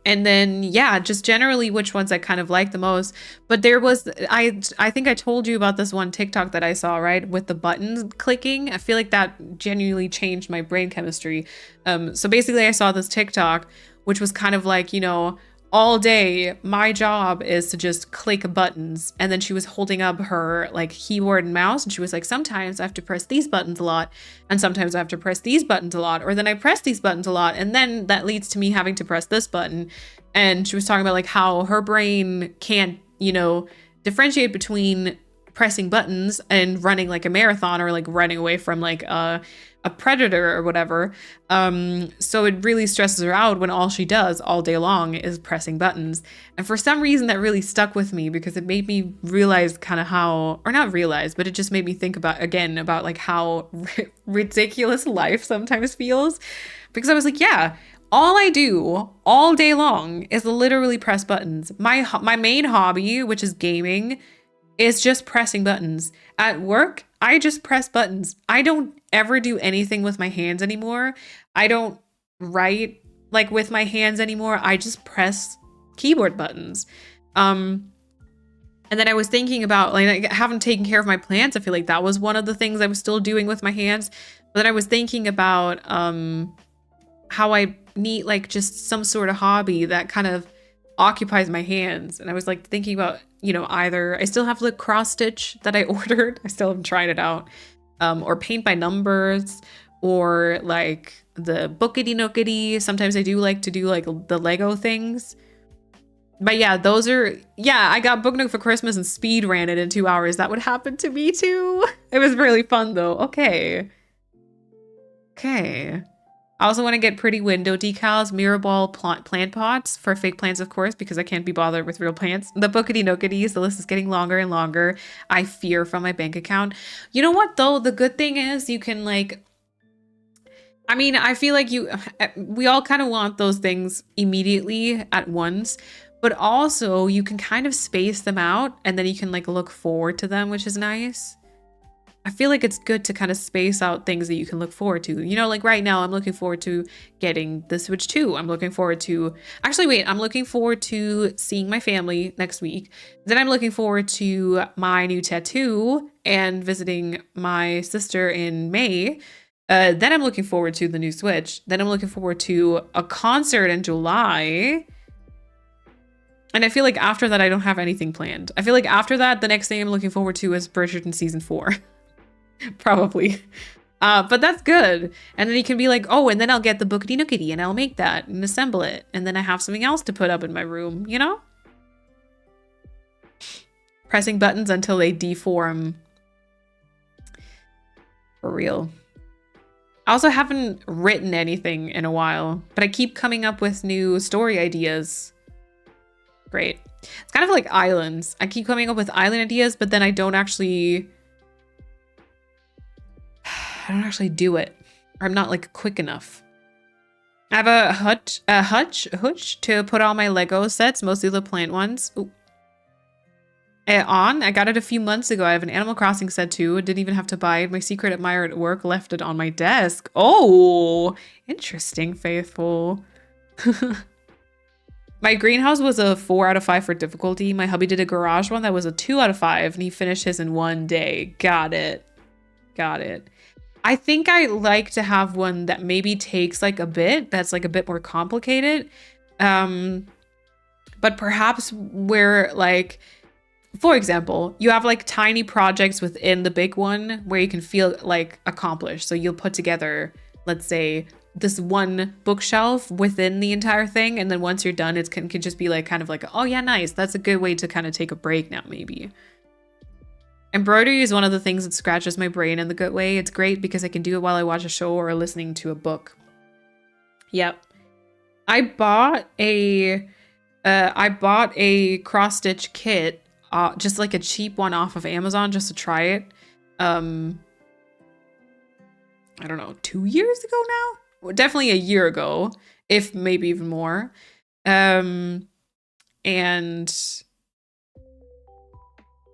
then yeah, just generally which ones I kind of like the most. But there was I think I told you about this one TikTok that I saw, right, with the buttons clicking. I feel like that genuinely changed my brain chemistry. So basically I saw this TikTok which was kind of like, you know, all day my job is to just click buttons, and then she was holding up her like keyboard and mouse, and she was like, sometimes I have to press these buttons a lot, and sometimes I have to press these buttons a lot, or then I press these buttons a lot, and then that leads to me having to press this button. And she was talking about like how her brain can't, you know, differentiate between pressing buttons and running like a marathon, or like running away from like a predator or whatever. So it really stresses her out when all she does all day long is pressing buttons. And for some reason that really stuck with me because it made me realize kind of how, or not realize, but it just made me think about like how ridiculous life sometimes feels. Because I was like, yeah, all I do all day long is literally press buttons. My main hobby, which is gaming, is just pressing buttons. At work, I just press buttons. I don't ever do anything with my hands anymore. I don't write like with my hands anymore. I just press keyboard buttons. And then I was thinking about, like, I haven't taken care of my plants. I feel like that was one of the things I was still doing with my hands. But then I was thinking about how I need like just some sort of hobby that kind of occupies my hands. And I was like thinking about, you know, either I still have the cross stitch that I ordered. I still haven't tried it out. Or paint by numbers, or like the bookity nookity. Sometimes I do like to do like the Lego things. But yeah, those are, yeah, I got Book Nook for Christmas and speed ran it in 2 hours. That would happen to me too. It was really fun though. Okay. Okay. I also want to get pretty window decals, mirror ball plant pots for fake plants, of course, because I can't be bothered with real plants. The bookity nookities, the list is getting longer and longer. I fear from my bank account. You know what though? The good thing is you can like, I mean, I feel like we all kind of want those things immediately at once. But also you can kind of space them out and then you can like look forward to them, which is nice. I feel like it's good to kind of space out things that you can look forward to. You know, like right now I'm looking forward to getting the Switch 2. I'm looking forward to, actually wait, I'm looking forward to seeing my family next week. Then I'm looking forward to my new tattoo and visiting my sister in May. Then I'm looking forward to the new Switch. Then I'm looking forward to a concert in July. And I feel like after that, I don't have anything planned. I feel like after that, the next thing I'm looking forward to is Bridgerton season 4. Probably. But that's good. And then you can be like, oh, and then I'll get the bookity nookity and I'll make that and assemble it. And then I have something else to put up in my room, you know? Pressing buttons until they deform. For real. I also haven't written anything in a while, but I keep coming up with new story ideas. Great. It's kind of like islands. I keep coming up with island ideas, but then I don't actually do it. Or I'm not like quick enough. I have a hutch to put all my Lego sets, mostly the plant ones. Ooh. I got it a few months ago. I have an Animal Crossing set too. Didn't even have to buy it. My secret admirer at work left it on my desk. Oh, interesting, Faithful. My greenhouse was a 4 out of 5 for difficulty. My hubby did a garage one that was a 2 out of 5, and he finished his in 1 day. Got it. Got it. I think I like to have one that maybe takes like a bit, that's like a bit more complicated. But perhaps where like, for example, you have like tiny projects within the big one where you can feel like accomplished. So you'll put together, let's say, this one bookshelf within the entire thing, and then once you're done, it can just be like kind of like, oh yeah, nice. That's a good way to kind of take a break now, maybe. Embroidery is one of the things that scratches my brain in the good way. It's great because I can do it while I watch a show or listening to a book. Yep. I bought a cross-stitch kit, just like a cheap one off of Amazon just to try it. I don't know, 2 years ago now? Well, definitely a year ago, if maybe even more. And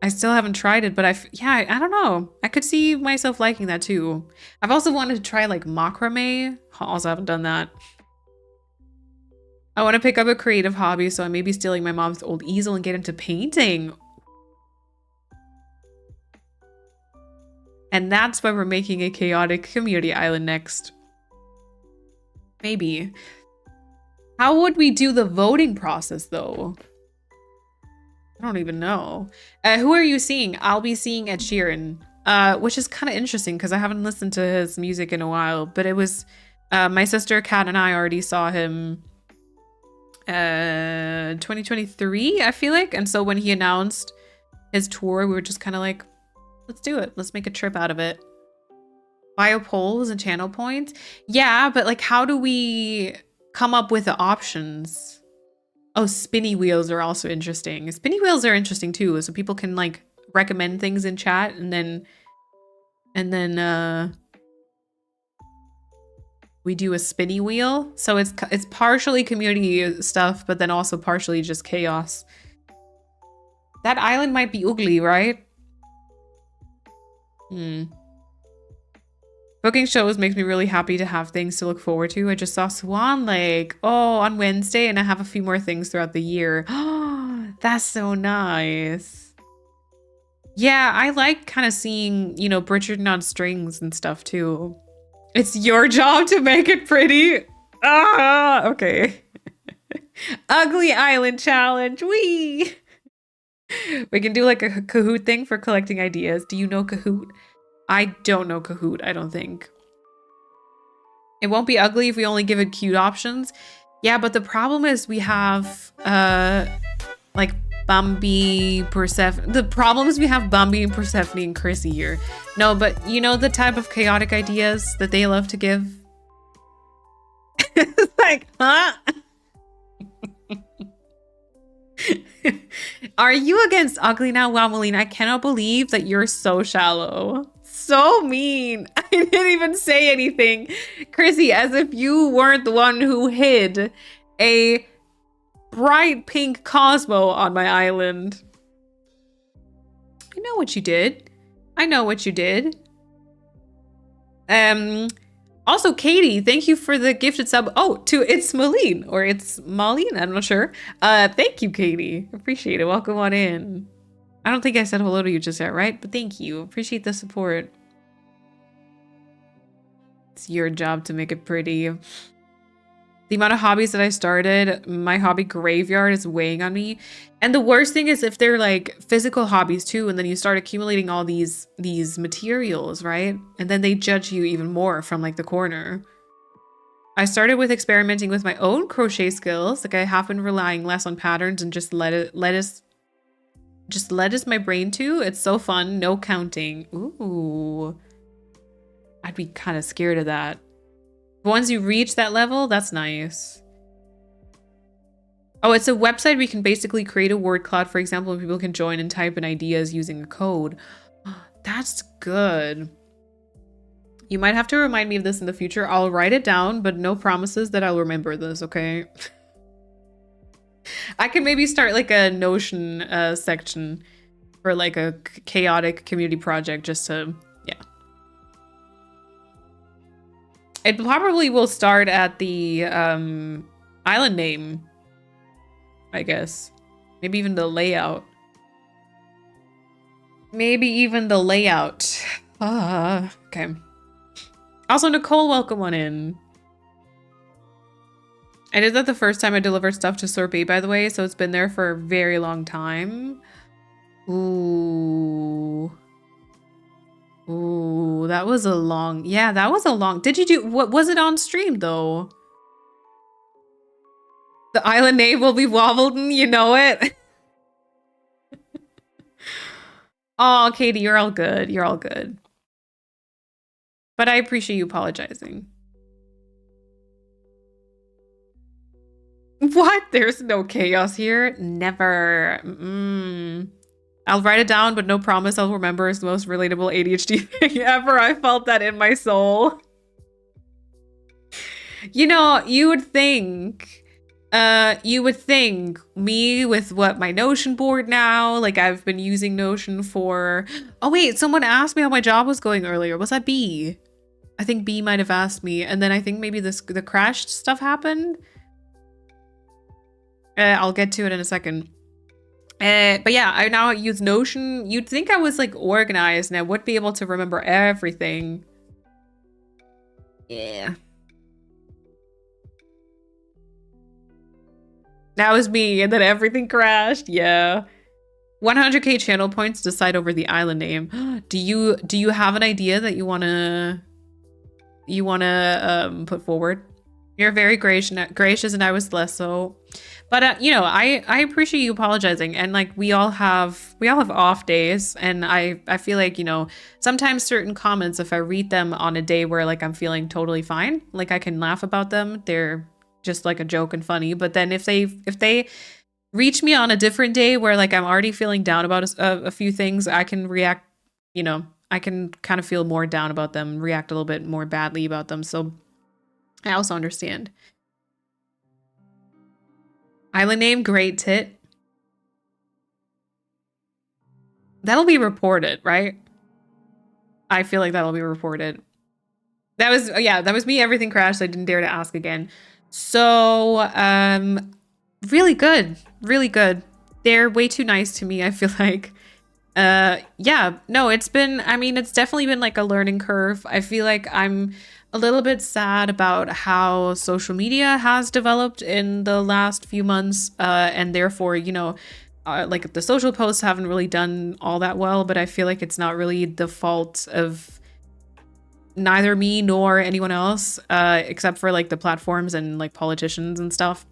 I still haven't tried it, but I don't know. I could see myself liking that too. I've also wanted to try like macrame. Also haven't done that. I want to pick up a creative hobby, so I may be stealing my mom's old easel and get into painting. And that's why we're making a chaotic community island next. Maybe. How would we do the voting process though? I don't even know. Who are you seeing? I'll be seeing Ed Sheeran, which is kind of interesting because I haven't listened to his music in a while, but it was my sister Kat and I already saw him 2023, I feel like. And so when he announced his tour, we were just kind of like, let's do it. Let's make a trip out of it. Bio polls and channel points. Yeah, but like, how do we come up with the options? Oh, spinny wheels are also interesting. Spinny wheels are interesting too. So people can like recommend things in chat and then we do a spinny wheel. So it's partially community stuff, but then also partially just chaos. That island might be ugly, right? Booking shows makes me really happy to have things to look forward to. I just saw Swan Lake, on Wednesday, and I have a few more things throughout the year. Oh, that's so nice. Yeah, I like kind of seeing, Bridgerton on strings and stuff too. It's your job to make it pretty. Ah, okay. Ugly Island Challenge. Wee. We can do like a Kahoot thing for collecting ideas. Do you know Kahoot? I don't know Kahoot, I don't think. It won't be ugly if we only give it cute options. Yeah, but the problem is we have like Bambi, Persephone. The problem is we have Bambi and Persephone and Chrissy here. No, but you know the type of chaotic ideas that they love to give? It's like, huh? Are you against ugly now? Wow, Malene, I cannot believe that you're so shallow. So mean. I didn't even say anything. Chrissy, as if you weren't the one who hid a bright pink Cosmo on my island. I know what you did. I know what you did. Also, Katie, thank you for the gifted sub. Oh, it's Malene, or it's Marlene, I'm not sure. Thank you, Katie. Appreciate it. Welcome on in. I don't think I said hello to you just yet, right? But thank you. Appreciate the support. It's your job to make it pretty. The amount of hobbies that I started, my hobby graveyard is weighing on me. And the worst thing is if they're like physical hobbies too, and then you start accumulating all these materials, right? And then they judge you even more from like the corner. I started with experimenting with my own crochet skills. Like I have been relying less on patterns and just lettuce my brain to. It's so fun. No counting. Ooh. I'd be kind of scared of that. Once you reach that level, that's nice. Oh, it's a website where you can basically create a word cloud, for example, and people can join and type in ideas using a code. That's good. You might have to remind me of this in the future. I'll write it down, but no promises that I'll remember this, okay? I can maybe start like a Notion section for like a chaotic community project just to, yeah. It probably will start at the island name, I guess. Maybe even the layout. Maybe even the layout. Okay. Also, Nicole, welcome on in. And is that the first time I delivered stuff to Sorbet, by the way? So it's been there for a very long time. Ooh. Ooh, that was a long... Yeah, that was a long... Did you do... What was it on stream, though? The island name will be Wobbledon, you know it? Oh, Katie, you're all good. You're all good. But I appreciate you apologizing. What? There's no chaos here? Never. I'll write it down, but no promise I'll remember. It's the most relatable ADHD thing ever. I felt that in my soul. You know, you would think me with what my Notion board now, like I've been using Notion for... Oh wait, someone asked me how my job was going earlier. Was that B? I think B might have asked me. And then I think maybe the crashed stuff happened. I'll get to it in a second. But yeah, I now use Notion. You'd think I was like organized and I would be able to remember everything. Yeah. That was me, and then everything crashed. Yeah. 100k channel points decide over the island name. Do you have an idea that you wanna put forward? You're very gracious, and I was less so. But you know, I appreciate you apologizing, and like we all have off days, and I feel like, you know, sometimes certain comments, if I read them on a day where like I'm feeling totally fine, like I can laugh about them, they're just like a joke and funny. But then if they reach me on a different day where like I'm already feeling down about a few things, I can react, you know, I can kind of feel more down about them, react a little bit more badly about them. So I also understand. Island name, Great Tit. That'll be reported, right? I feel like that'll be reported. That was, yeah, that was me. Everything crashed. I didn't dare to ask again. So, really good. Really good. They're way too nice to me, I feel like. Yeah, no, it's been, I mean, it's definitely been like a learning curve. I feel like I'm a little bit sad about how social media has developed in the last few months, and therefore, like the social posts haven't really done all that well, but I feel like it's not really the fault of neither me nor anyone else, except for like the platforms and like politicians and stuff.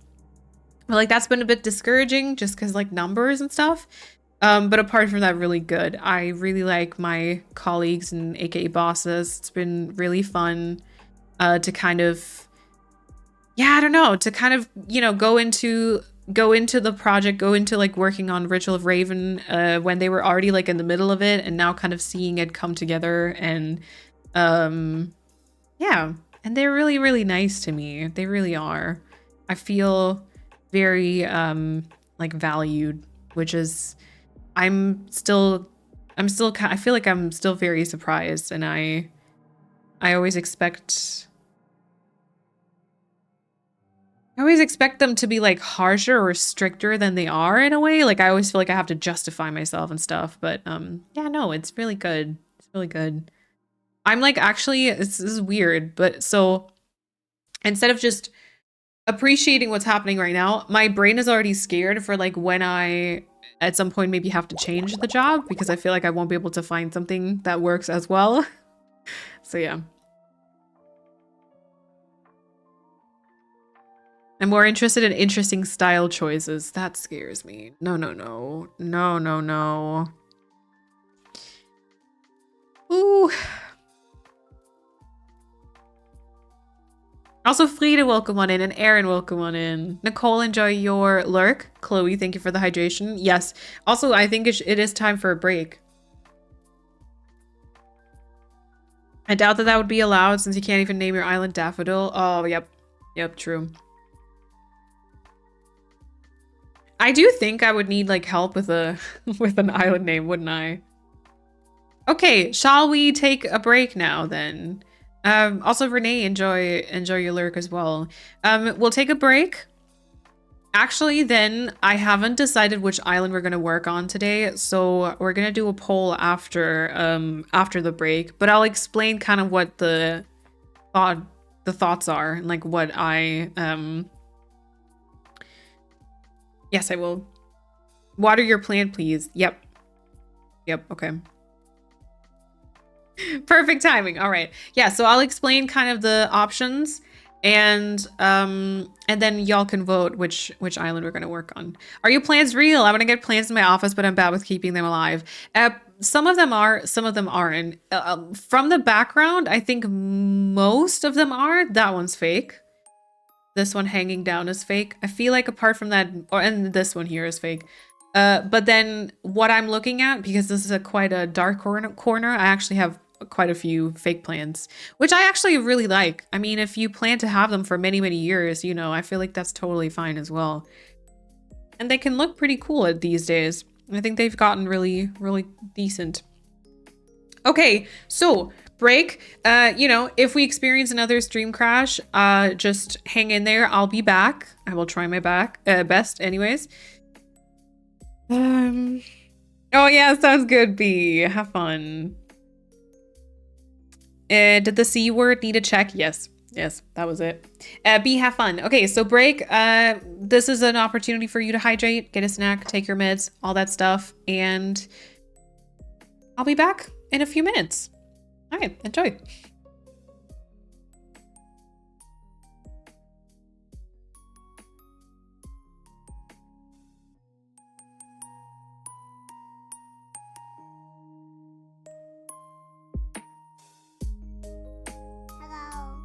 But like that's been a bit discouraging just because like numbers and stuff. But apart from that, really good. I really like my colleagues and aka bosses. It's been really fun to kind of, yeah, I don't know, to kind of, go into the project, go into like working on Ritual of Raven when they were already like in the middle of it, and now kind of seeing it come together. And yeah, and they're really, really nice to me. They really are. I feel very like valued, which is, I feel like I'm still very surprised, and I always expect them to be like harsher or stricter than they are in a way. Like I always feel like I have to justify myself and stuff, but yeah, no, it's really good. It's really good. I'm like, actually, this is weird, but so instead of just appreciating what's happening right now, my brain is already scared for like when I at some point maybe have to change the job, because I feel like I won't be able to find something that works as well. So yeah. I'm more interested in interesting style choices. That scares me. No, no, no. No, no, no. Ooh. Also, Frida, welcome on in, and Aaron, welcome on in. Nicole, enjoy your lurk. Chloe, thank you for the hydration. Yes. Also, I think it is time for a break. I doubt that would be allowed since you can't even name your island Daffodil. Oh, yep. Yep, true. I do think I would need like help with a with an island name, wouldn't I? Okay, shall we take a break now then? Also Renee, enjoy your lurk as well. We'll take a break. Actually, then I haven't decided which island we're gonna work on today, so we're gonna do a poll after the break. But I'll explain kind of what the thoughts are, and like what I Yes, I will. Water your plant, please. Yep. Yep, okay. Perfect timing. All right. Yeah, so I'll explain kind of the options, and then y'all can vote which island we're going to work on. Are your plants real? I want to get plants in my office, but I'm bad with keeping them alive. Some of them are, some of them aren't. From the background, I think most of them are. That one's fake. This one hanging down is fake. I feel like apart from that, and this one here is fake. But then what I'm looking at, because this is quite a dark corner, I actually have quite a few fake plants, which I actually really like. I mean, if you plan to have them for many, many years, I feel like that's totally fine as well. And they can look pretty cool these days. I think they've gotten really, really decent. Okay, so break. If we experience another stream crash, just hang in there. I'll be back. I will try my best anyways. Oh yeah, sounds good, B. Have fun. Did the C word need a check? Yes, that was it. B, have fun. Okay, so break. This is an opportunity for you to hydrate, get a snack, take your meds, all that stuff, and I'll be back in a few minutes. All right, enjoy. Hello.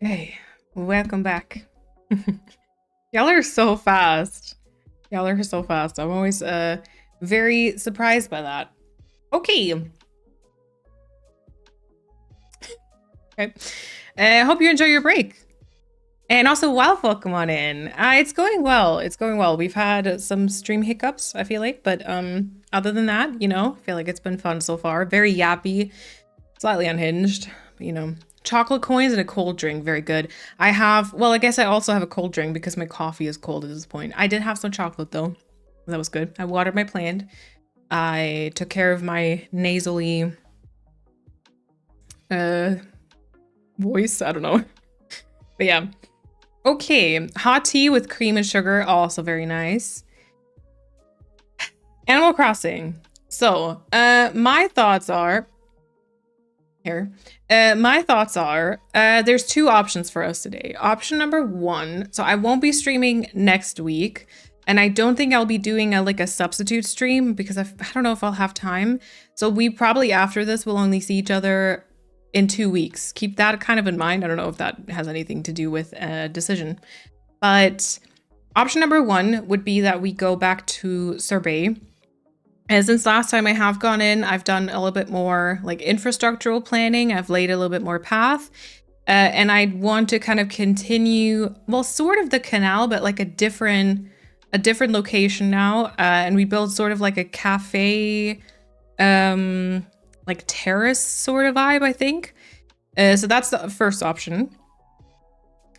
Okay, welcome back. Y'all are so fast. Y'all are so fast. I'm always very surprised by that. Okay. Okay. I hope you enjoy your break. And also, welcome on in. It's going well. It's going well. We've had some stream hiccups, I feel like, but other than that, you know, I feel like it's been fun so far. Very yappy, slightly unhinged, but, you know. Chocolate coins and a cold drink, very good. I guess I also have a cold drink because my coffee is cold at this point. I did have some chocolate though. That was good. I watered my plant. I took care of my nasally voice. I don't know. But yeah. Okay, hot tea with cream and sugar, also very nice. Animal Crossing. So, my thoughts are there's two options for us today. Option number one, so I won't be streaming next week, and I don't think I'll be doing a substitute stream because I don't know if I'll have time. So we probably after this will only see each other in 2 weeks. Keep that kind of in mind. I don't know if that has anything to do with a decision. But option number one would be that we go back to Sorbet. And since last time I have gone in, I've done a little bit more like infrastructural planning. I've laid a little bit more path. And I want to kind of continue, well, sort of the canal, but like a different location now. And we build sort of like a cafe, like terrace sort of vibe, I think. So that's the first option.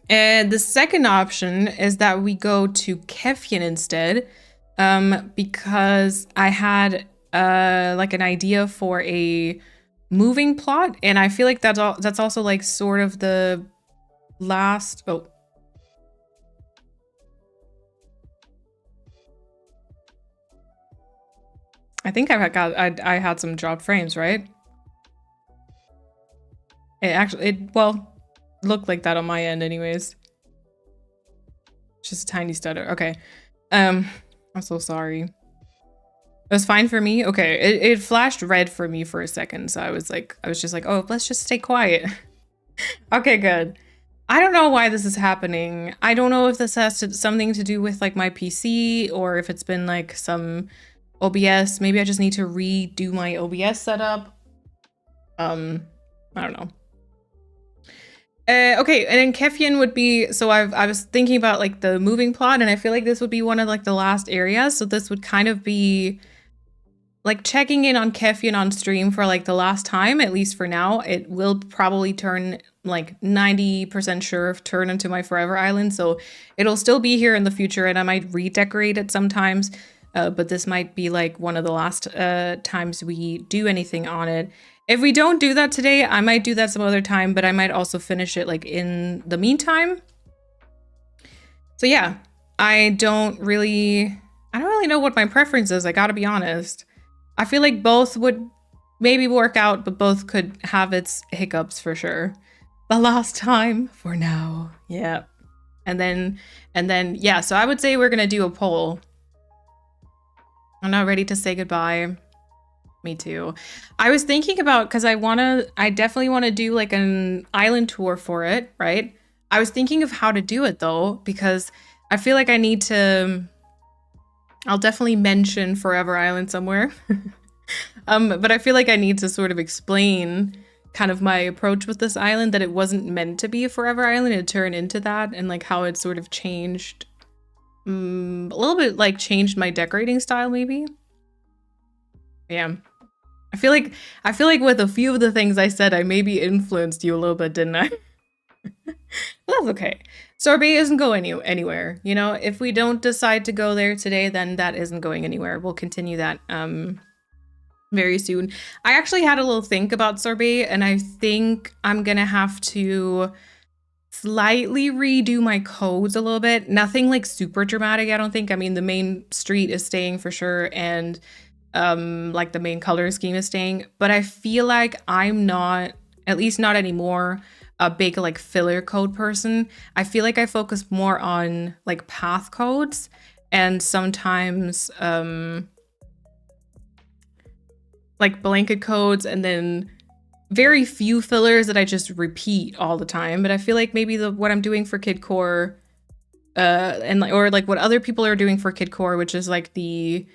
And the second option is that we go to Kefien instead. Because I had like an idea for a moving plot, and I feel like that's also like sort of the last. Oh, I think I had some dropped frames, right? It looked like that on my end, anyways. Just a tiny stutter. Okay. I'm so sorry. It was fine for me. Okay, it flashed red for me for a second, so I was just like, oh, let's just stay quiet. Okay, good. I don't know why this is happening. I don't know if this has something to do with like my PC or if it's been like some OBS. Maybe I just need to redo my OBS setup. I don't know. Okay, and then Kefien would be, so I was thinking about like the moving plot, and I feel like this would be one of like the last areas. So this would kind of be like checking in on Kefien on stream for like the last time, at least for now. It will probably turn like 90% sure turn into my forever island. So it'll still be here in the future, and I might redecorate it sometimes. But this might be like one of the last times we do anything on it. If we don't do that today, I might do that some other time, but I might also finish it like in the meantime. So yeah, I don't really know what my preference is. I gotta be honest. I feel like both would maybe work out, but both could have its hiccups for sure. The last time for now. Yeah. And then yeah, so I would say we're gonna do a poll. I'm not ready to say goodbye. Me too. I was thinking about, because I definitely want to do like an island tour for it, right? I was thinking of how to do it though, because I feel like I need to, I'll definitely mention Forever Island somewhere. But I feel like I need to sort of explain kind of my approach with this island, that it wasn't meant to be a Forever Island, it turned into that, and like how it sort of changed, a little bit like changed my decorating style maybe. Yeah. I feel like with a few of the things I said, I maybe influenced you a little bit, didn't I? Well, that's okay. Sorbet isn't going anywhere. You know, if we don't decide to go there today, then that isn't going anywhere. We'll continue that very soon. I actually had a little think about Sorbet, and I think I'm gonna have to slightly redo my codes a little bit. Nothing like super dramatic, I don't think. I mean, the main street is staying for sure, and like the main color scheme is staying, but I feel like I'm not, at least not anymore, a big like filler code person. I feel like I focus more on like path codes, and sometimes like blanket codes, and then very few fillers that I just repeat all the time, but I feel like maybe what I'm doing for Kidcore, or like what other people are doing for Kidcore, which is like the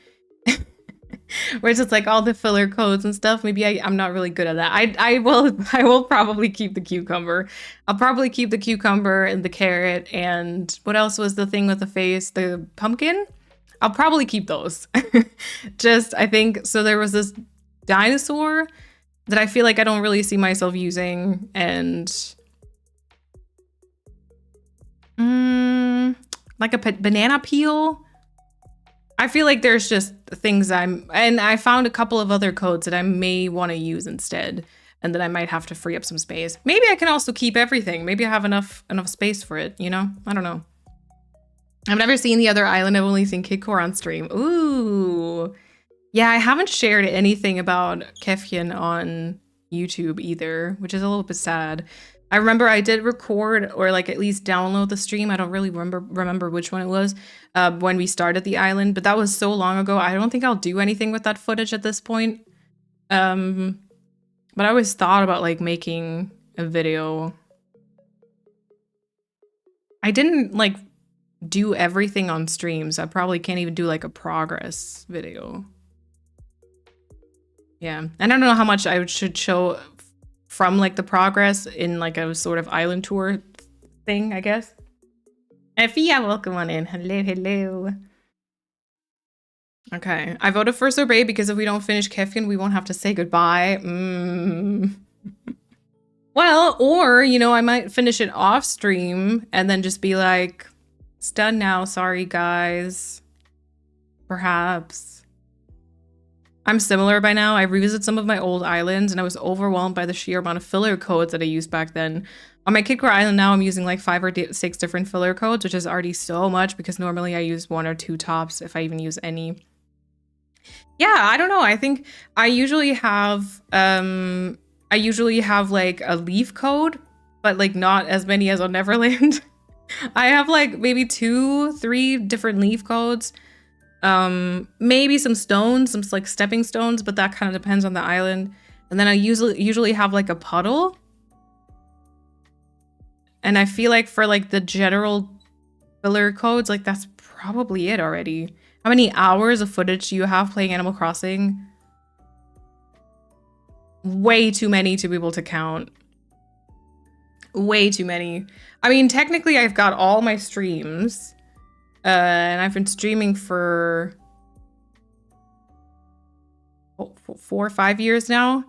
where it's just like all the filler codes and stuff. Maybe I'm not really good at that. I will probably keep the cucumber. I'll probably keep the cucumber and the carrot, and what else was the thing with the face? The pumpkin? I'll probably keep those. Just, I think, so there was this dinosaur that I feel like I don't really see myself using, and like a banana peel. I feel like there's just things and I found a couple of other codes that I may want to use instead, and that I might have to free up some space. Maybe I can also keep everything. Maybe I have enough space for it, you know? I don't know. I've never seen the other island. I've only seen Kidcore on stream. Ooh. Yeah, I haven't shared anything about Kefjen on YouTube either, which is a little bit sad. I remember I did record, or like at least download the stream. I don't really remember which one it was, when we started the island, but that was so long ago. I don't think I'll do anything with that footage at this point. But I always thought about like making a video. I didn't like do everything on streams. I probably can't even do like a progress video. Yeah, I don't know how much I should show from like the progress in like a sort of island tour thing, I guess. Fia, welcome on in. Hello, hello. Okay, I voted for Sorbet because if we don't finish Kefjen, we won't have to say goodbye. Well, or, you know, I might finish it off stream and then just be like, it's done now, sorry guys. Perhaps. I'm similar by now. I revisited some of my old islands and I was overwhelmed by the sheer amount of filler codes that I used back then. On my Kidcore island now, I'm using like 5 or 6 different filler codes, which is already so much because normally I use 1 or 2 tops if I even use any. Yeah, I don't know. I think I usually have like a leaf code, but like not as many as on Neverland. I have like maybe 2-3 different leaf codes. Maybe some stones, some like stepping stones, but that kind of depends on the island. And then I usually have like a puddle. And I feel like for like the general filler codes, like that's probably it already. How many hours of footage do you have playing Animal Crossing? Way too many to be able to count. Way too many. I mean, technically I've got all my streams. And I've been streaming for 4 or 5 years now.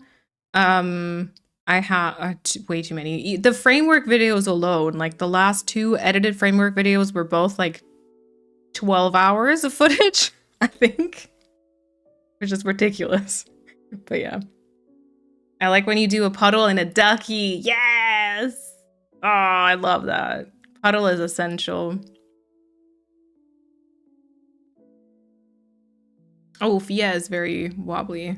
I have way too many. The framework videos alone, like the last 2 edited framework videos were both like 12 hours of footage, I think. Which is ridiculous. But yeah. I like when you do a puddle and a ducky. Yes! Oh, I love that. Puddle is essential. Oh, Fia is very wobbly.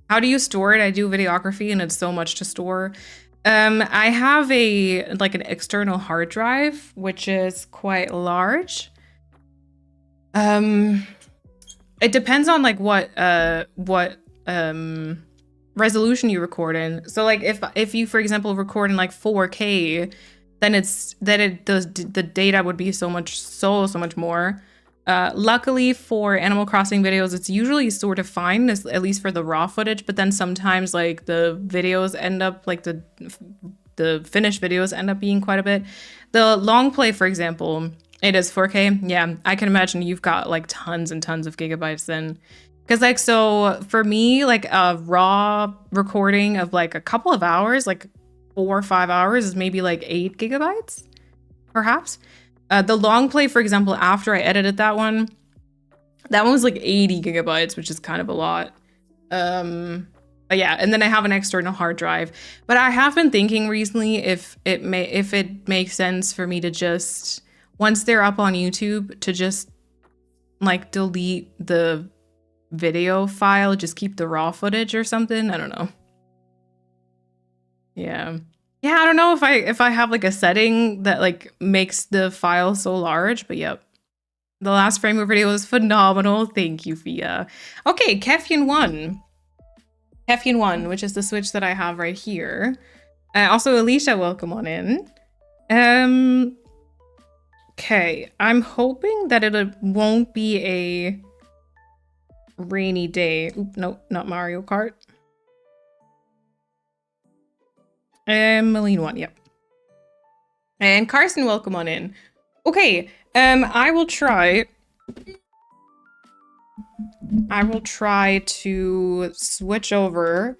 How do you store it? I do videography and it's so much to store. I have an external hard drive, which is quite large. It depends on like what resolution you record in. So like if you, for example, record in like 4K, then the data would be so much more. Luckily for Animal Crossing videos, it's usually sort of fine, at least for the raw footage, but then sometimes like the videos end up, like the finished videos end up being quite a bit. The long play, for example, it is 4K. Yeah, I can imagine you've got like tons and tons of gigabytes then. Because like, so for me, like a raw recording of like a couple of hours, like 4 or 5 hours is maybe like 8 gigabytes, perhaps. The long play, for example, after I edited that one was like 80 gigabytes, which is kind of a lot. But yeah, and then I have an external hard drive. But I have been thinking recently if it makes sense for me to just, once they're up on YouTube, to just like delete the video file, just keep the raw footage or something. I don't know. Yeah. Yeah, I don't know if I have like a setting that like makes the file so large, but yep. The last framework video was phenomenal. Thank you, Fia. Okay, Kefjen 1. Keffian 1, which is the Switch that I have right here. Also, Alicia, welcome on in. Okay, I'm hoping that it won't be a rainy day. Oop, nope, not Mario Kart. Maline 1, yep. And Carson, welcome on in. Okay, I will try to switch over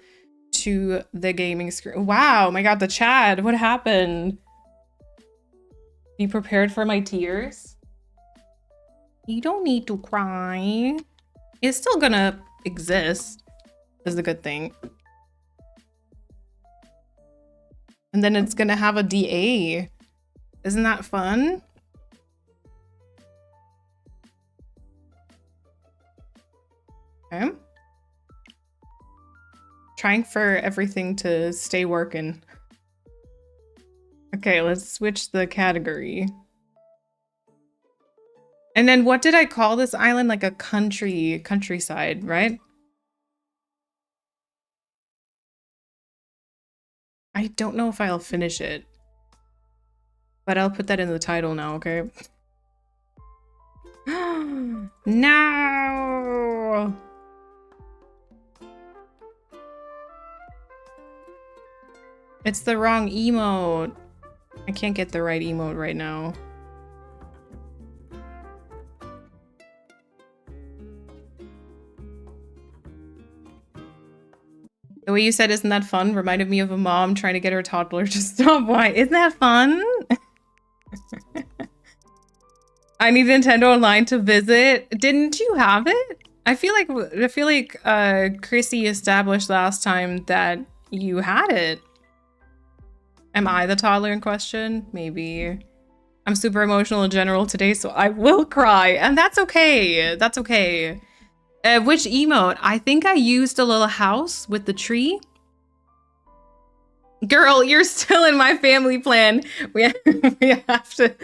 to the gaming screen. Wow, my god, the Chad, what happened? Be prepared for my tears? You don't need to cry. It's still gonna exist. Is a good thing. And then it's gonna have a DA. Isn't that fun? Okay. Trying for everything to stay working. Okay, let's switch the category. And then what did I call this island? Like a countryside, right? I don't know if I'll finish it. But I'll put that in the title now, okay? No! It's the wrong emote. I can't get the right emote right now. The way you said, isn't that fun? Reminded me of a mom trying to get her toddler to stop. Why? Isn't that fun? I need Nintendo Online to visit. Didn't you have it? I feel like Chrissy established last time that you had it. Am I the toddler in question? Maybe. I'm super emotional in general today, so I will cry. And that's okay. That's okay. Which emote? I think I used a little house with the tree. Girl, you're still in my family plan. We have to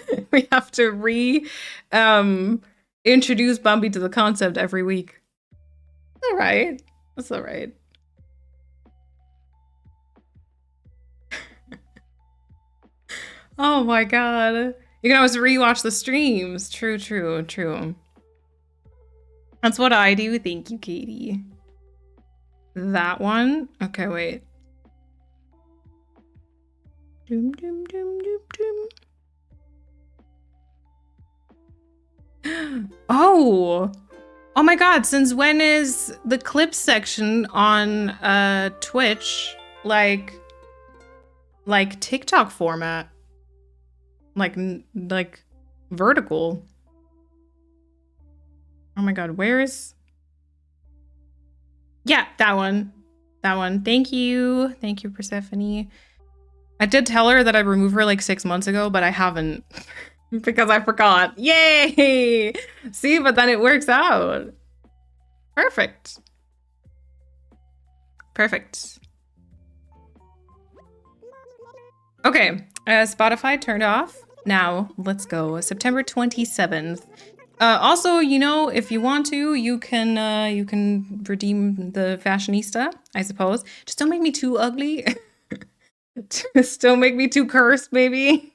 introduce Bumpy to the concept every week. All right. That's all right. Oh my god. You can always rewatch the streams. True, true, true. That's what I do. Thank you, Katie. That one? Okay, wait. Doom, doom, doom, doom, doom. Oh! Oh my god, since when is the clip section on Twitch like TikTok format? Like vertical? Oh my god, where is... Yeah, that one. That one. Thank you. Thank you, Persephone. I did tell her that I removed her like 6 months ago, but I haven't. Because I forgot. Yay! See, but then it works out. Perfect. Perfect. Okay, Spotify turned off. Now, let's go. September 27th. Also, you know, if you want to, you can redeem the fashionista, I suppose. Just don't make me too ugly. Just don't make me too cursed, baby.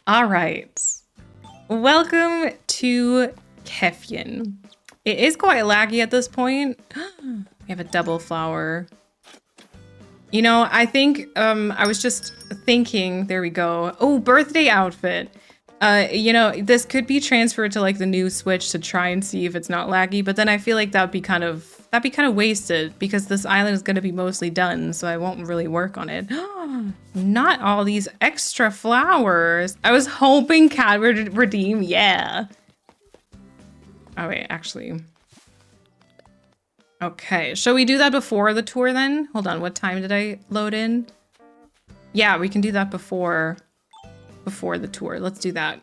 All right. Welcome to Keffian. It is quite laggy at this point. We have a double flower. You know, I think I was just thinking, there we go. Oh, birthday outfit. You know, this could be transferred to like the new Switch to try and see if it's not laggy, but then I feel like that'd be kind of wasted because this island is going to be mostly done, so I won't really work on it. Not all these extra flowers. I was hoping Cat would redeem. Yeah. Oh wait, actually. Okay, shall we do that before the tour then? Hold on, what time did I load in? Yeah, we can do that before the tour. Let's do that.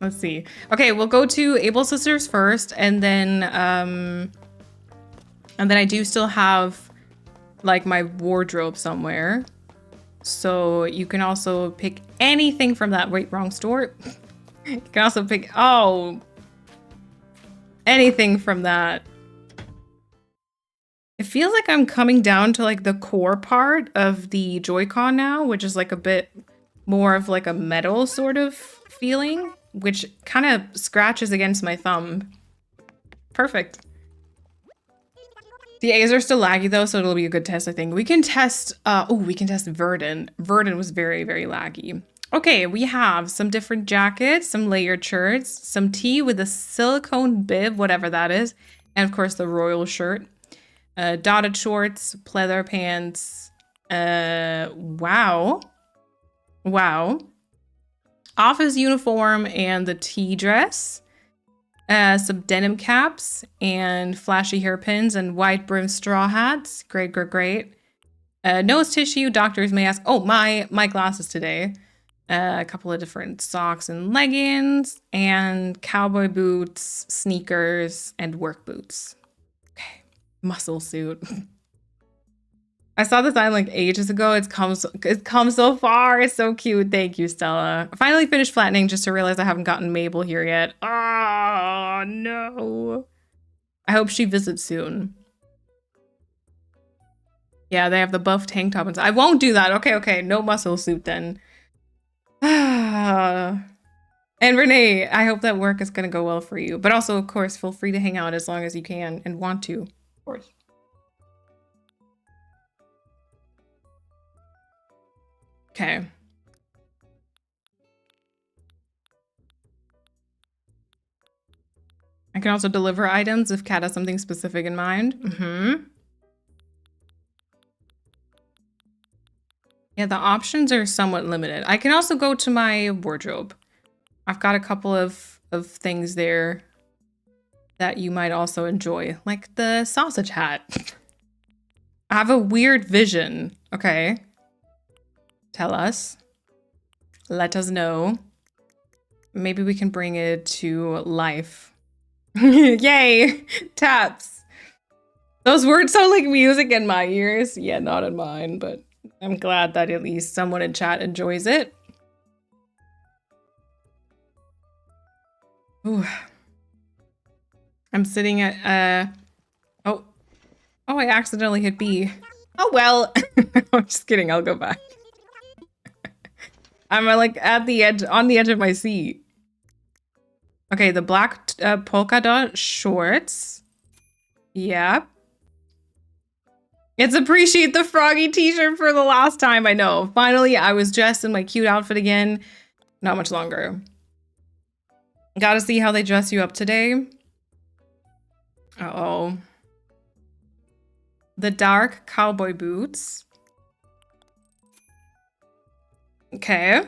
Let's see. Okay, we'll go to Able Sisters first, and then I do still have like my wardrobe somewhere. So you can also pick anything from that. Wait, wrong store. You can also pick, oh. anything from that. It feels like I'm coming down to like the core part of the Joy-Con now, which is like a bit more of like a metal sort of feeling, which kind of scratches against my thumb. Perfect. The A's are still laggy though, so it'll be a good test, I think. We can test, we can test Verdant. Verdant was very, very laggy. Okay, we have some different jackets, some layered shirts, some tee with a silicone bib, whatever that is, and of course the royal shirt. Dotted shorts, pleather pants. Wow. Office uniform and the tea dress. Some denim caps and flashy hairpins and white brim straw hats. Great. Nose tissue, doctor's mask. Oh, my glasses today. A couple of different socks and leggings and cowboy boots, sneakers, and work boots. Okay, muscle suit. I saw this sign like ages ago. It's come so far. It's so cute. Thank you, Stella. I finally finished flattening just to realize I haven't gotten Mabel here yet. Oh, no. I hope she visits soon. Yeah, they have the buff tank top. I won't do that. Okay. No muscle suit then. And Renee, I hope that work is going to go well for you. But also, of course, feel free to hang out as long as you can and want to, of course. Okay. I can also deliver items if Kat has something specific in mind. Yeah, the options are somewhat limited. I can also go to my wardrobe. I've got a couple of things there that you might also enjoy, like the sausage hat. I have a weird vision. Okay. Tell us. Let us know. Maybe we can bring it to life. Yay! Taps. Those words sound like music in my ears. Yeah, not in mine, but I'm glad that at least someone in chat enjoys it. Ooh. I'm sitting at, oh, I accidentally hit B. Oh, well. I'm just kidding. I'll go back. I'm like at the edge, on the edge of my seat. Okay, the black polka dot shorts. Yep. It's appreciate the froggy t-shirt for the last time, I know. Finally, I was dressed in my cute outfit again. Not much longer. Gotta see how they dress you up today. Uh-oh. The dark cowboy boots. Okay.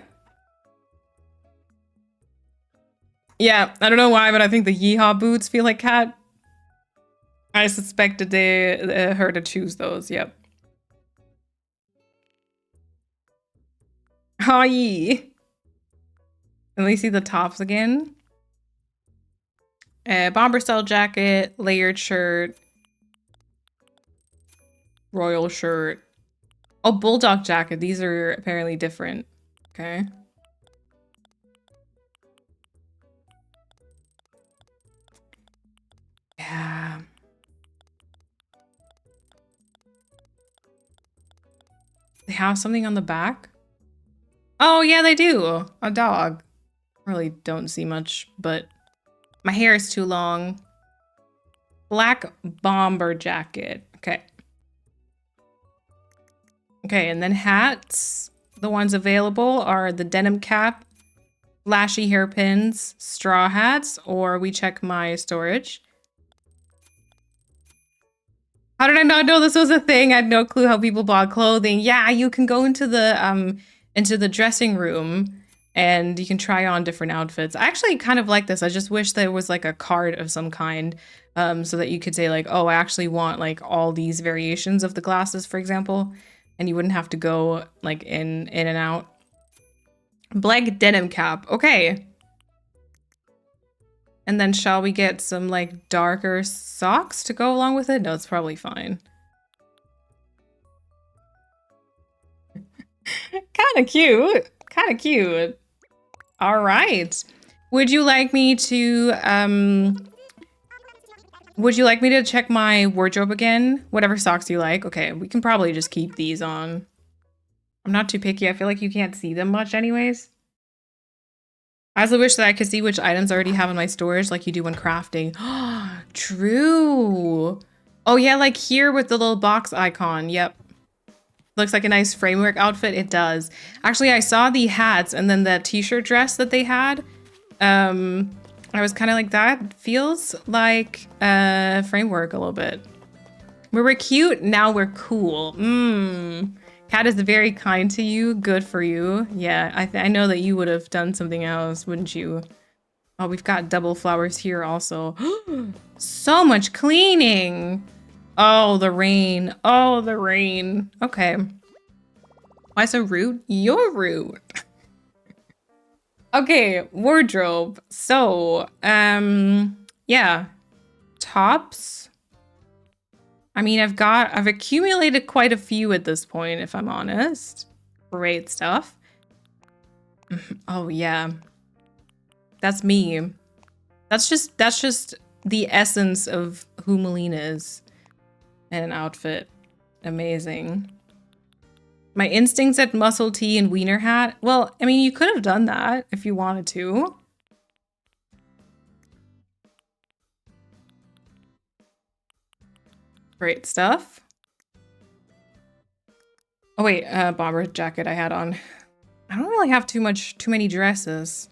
Yeah, I don't know why, but I think the yeehaw boots feel like Cat. I suspected her to choose those, yep. Oh, yee. Let me see the tops again. Bomber style jacket, layered shirt, royal shirt. Oh, bulldog jacket. These are apparently different. Okay. Yeah. They have something on the back? Oh, yeah, they do. A dog. Really don't see much, but my hair is too long. Black bomber jacket. Okay. Okay, and then hats. The ones available are the denim cap, flashy hairpins, straw hats, or we check my storage. How did I not know this was a thing? I had no clue how people bought clothing. Yeah, you can go into the dressing room and you can try on different outfits. I actually kind of like this. I just wish there was like a card of some kind so that you could say like, oh, I actually want like all these variations of the glasses, for example, and you wouldn't have to go like in and out. Black denim cap. Okay. And then shall we get some like darker socks to go along with it? No, it's probably fine. Kind of cute. Kind of cute. All right. Would you like me to Would you like me to check my wardrobe again? Whatever socks you like. Okay, we can probably just keep these on. I'm not too picky. I feel like you can't see them much anyways. I also wish that I could see which items I already have in my storage like you do when crafting. True. Oh yeah, like here with the little box icon. Yep. Looks like a nice framework outfit. It does. Actually, I saw the hats and then the t-shirt dress that they had. I was kind of like, that feels like framework a little bit. We were cute, now we're cool. Cat is very kind to you. Good for you. Yeah, I know that you would have done something else, wouldn't you? Oh, we've got double flowers here also. So much cleaning. Oh, the rain. Oh, the rain. Okay. Why so rude? You're rude. Okay, wardrobe. So, yeah. Tops. I mean, I've accumulated quite a few at this point, if I'm honest. Great stuff. Oh yeah. That's me. That's just the essence of who Melina is. And an outfit. Amazing. My instincts at muscle tee and wiener hat. Well, I mean, you could have done that if you wanted to. Great stuff. Oh wait, bomber jacket I had on. I don't really have too many dresses.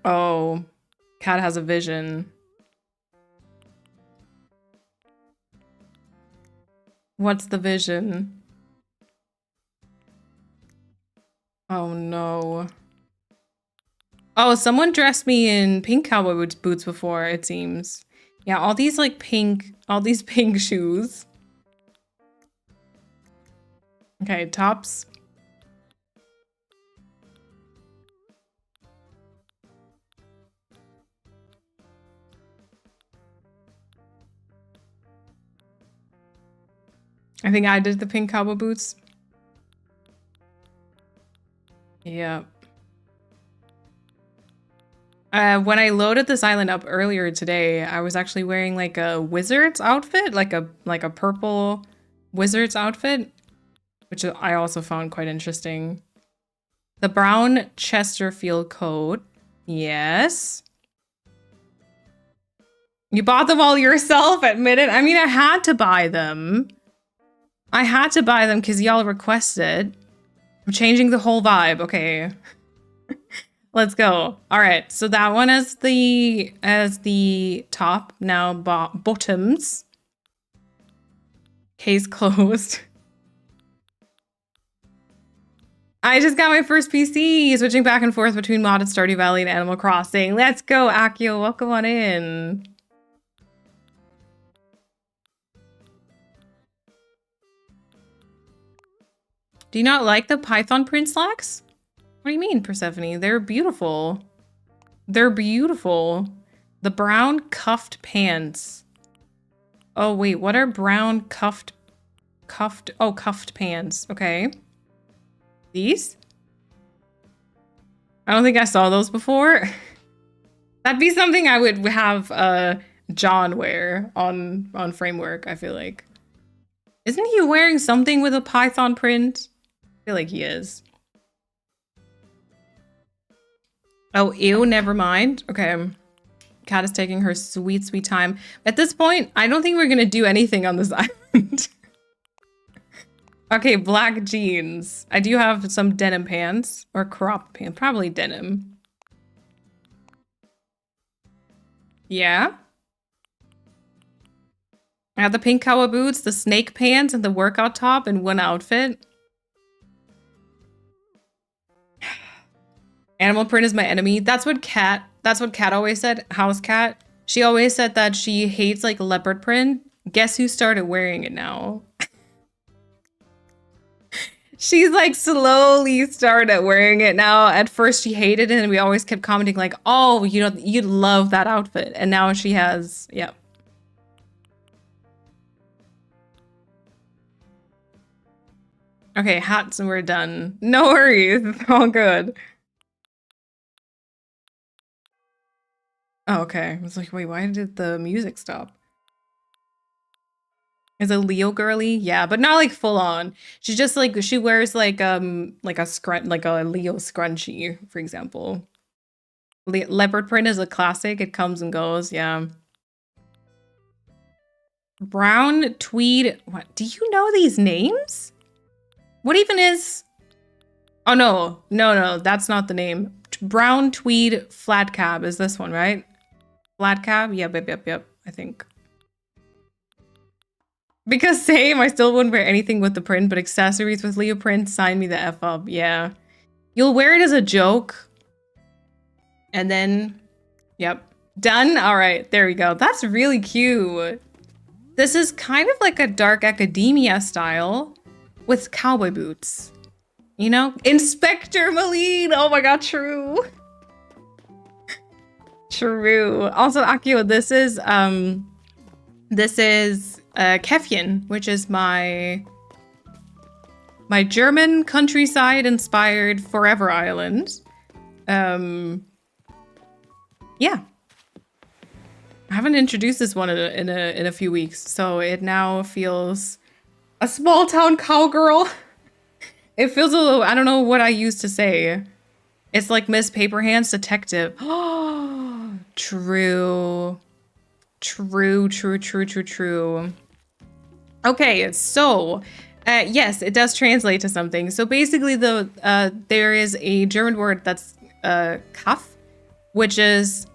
Oh, Cat has a vision. What's the vision? Oh no. Oh, someone dressed me in pink cowboy boots before, it seems. Yeah, all these pink shoes. Okay, tops. I think I did the pink cowboy boots. Yeah. When I loaded this island up earlier today, I was actually wearing like a wizard's outfit, like a purple wizard's outfit, which I also found quite interesting. The brown Chesterfield coat. Yes. You bought them all yourself, admit it. I mean, I had to buy them. I had to buy them because y'all requested. I'm changing the whole vibe. Okay. Let's go. All right. So that one as the top. Now bottoms. Case closed. I just got my first PC, switching back and forth between modded Stardew Valley and Animal Crossing. Let's go, Akio. Welcome on in. Do you not like the Python print slacks? What do you mean, Persephone? They're beautiful. They're beautiful. The brown cuffed pants. Oh, wait. What are brown cuffed pants. Okay. These? I don't think I saw those before. That'd be something I would have John wear on Framework, I feel like. Isn't he wearing something with a Python print? I feel like he is. Oh, ew, never mind. Okay. Kat is taking her sweet, sweet time. At this point, I don't think we're gonna do anything on this island. Okay, black jeans. I do have some denim pants or crop pants, probably denim. Yeah. I have the pink cowboy boots, the snake pants, and the workout top in one outfit. Animal print is my enemy. That's what Kat always said. House Cat. She always said that she hates like leopard print. Guess who started wearing it now? She's like slowly started wearing it now. At first she hated it and we always kept commenting like, oh, you know, you'd love that outfit. And now she has, yeah. Okay, hats and we're done. No worries, it's all good. Oh, okay. I was like, wait, why did the music stop? Is a Leo girly? Yeah, but not like full on. She's just like she wears like a Leo scrunchie, for example. Leopard print is a classic. It comes and goes. Yeah. Brown tweed. What? Do you know these names? What even is? Oh no, that's not the name. Brown tweed flat cab is this one, right? Flat cab? Yep. I think. Because same, I still wouldn't wear anything with the print, but accessories with Leo print, sign me the F up. Yeah. You'll wear it as a joke. And then, yep. Done? All right, there we go. That's really cute. This is kind of like a dark academia style with cowboy boots. You know? Inspector Maline! Oh my god, true. True. Also, Akio, this is Kefjen, which is my German countryside inspired forever island. Yeah. I haven't introduced this one in a few weeks, so it now feels a small town cowgirl. It feels a little, I don't know what I used to say. It's like Miss Paperhand's detective. Oh, true. True. Okay, so yes, it does translate to something. So basically, there is a German word that's Kaff, which is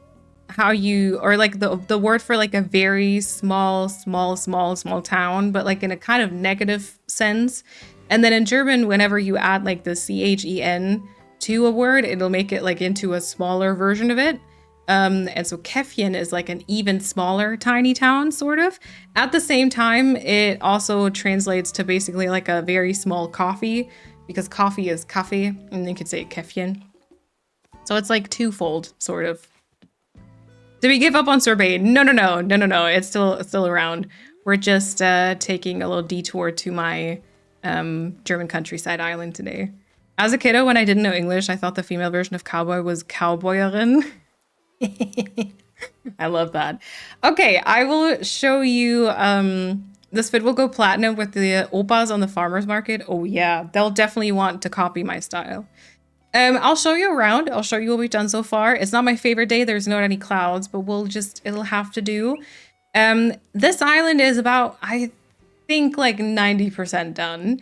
how you, or like the word for like a very small town, but like in a kind of negative sense. And then in German, whenever you add like the CHEN to a word, it'll make it like into a smaller version of it. And so Kefjen is like an even smaller tiny town, sort of. At the same time, it also translates to basically like a very small coffee, because coffee is Kaffee, and you could say Kefjen. So it's like twofold, sort of. Did we give up on sorbet? No. It's still around. We're just taking a little detour to my German countryside island today. As a kiddo, when I didn't know English, I thought the female version of cowboy was cowboyerin. I love that. Okay, I will show you, this vid will go platinum with the opas on the farmer's market. Oh yeah, they'll definitely want to copy my style. I'll show you around. I'll show you what we've done so far. It's not my favorite day. There's not any clouds, but it'll have to do. This island is about, I think, like 90% done.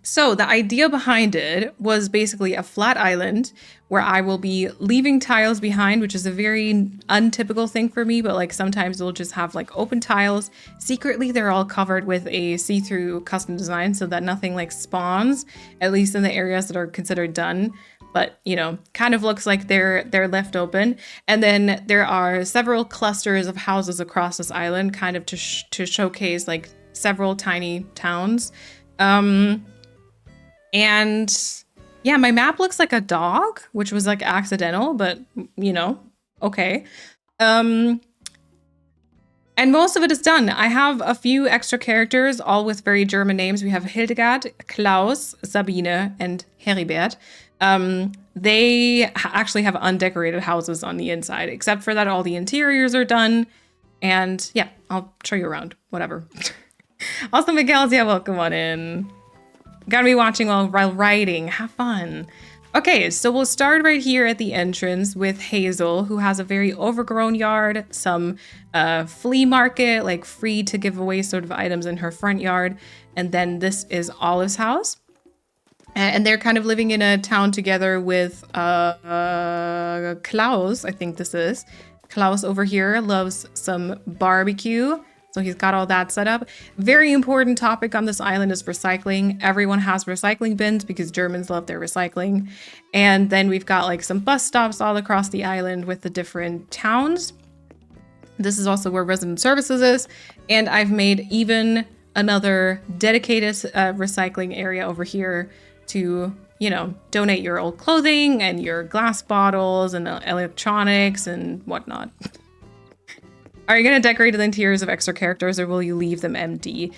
So the idea behind it was basically a flat island where I will be leaving tiles behind, which is a very untypical thing for me, but like sometimes we'll just have like open tiles. Secretly, they're all covered with a see-through custom design so that nothing like spawns, at least in the areas that are considered done. But, you know, kind of looks like they're left open. And then there are several clusters of houses across this island, kind of to showcase like several tiny towns. And yeah, my map looks like a dog, which was like accidental, but you know, okay. And most of it is done. I have a few extra characters, all with very German names. We have Hildegard, Klaus, Sabine, and Heribert. They actually have undecorated houses on the inside. Except for that, all the interiors are done. And yeah, I'll show you around, whatever. Also, Miguel's, yeah, welcome on in. Gotta be watching while writing. Have fun. Okay, so we'll start right here at the entrance with Hazel, who has a very overgrown yard, some flea market, like free to give away sort of items in her front yard. And then this is Olive's house. And they're kind of living in a town together with Klaus, I think this is. Klaus over here loves some barbecue. So he's got all that set up. Very important topic on this island is recycling. Everyone has recycling bins because Germans love their recycling. And then we've got like some bus stops all across the island with the different towns. This is also where resident services is. And I've made even another dedicated recycling area over here to, you know, donate your old clothing and your glass bottles and electronics and whatnot. Are you going to decorate the interiors of extra characters or will you leave them empty?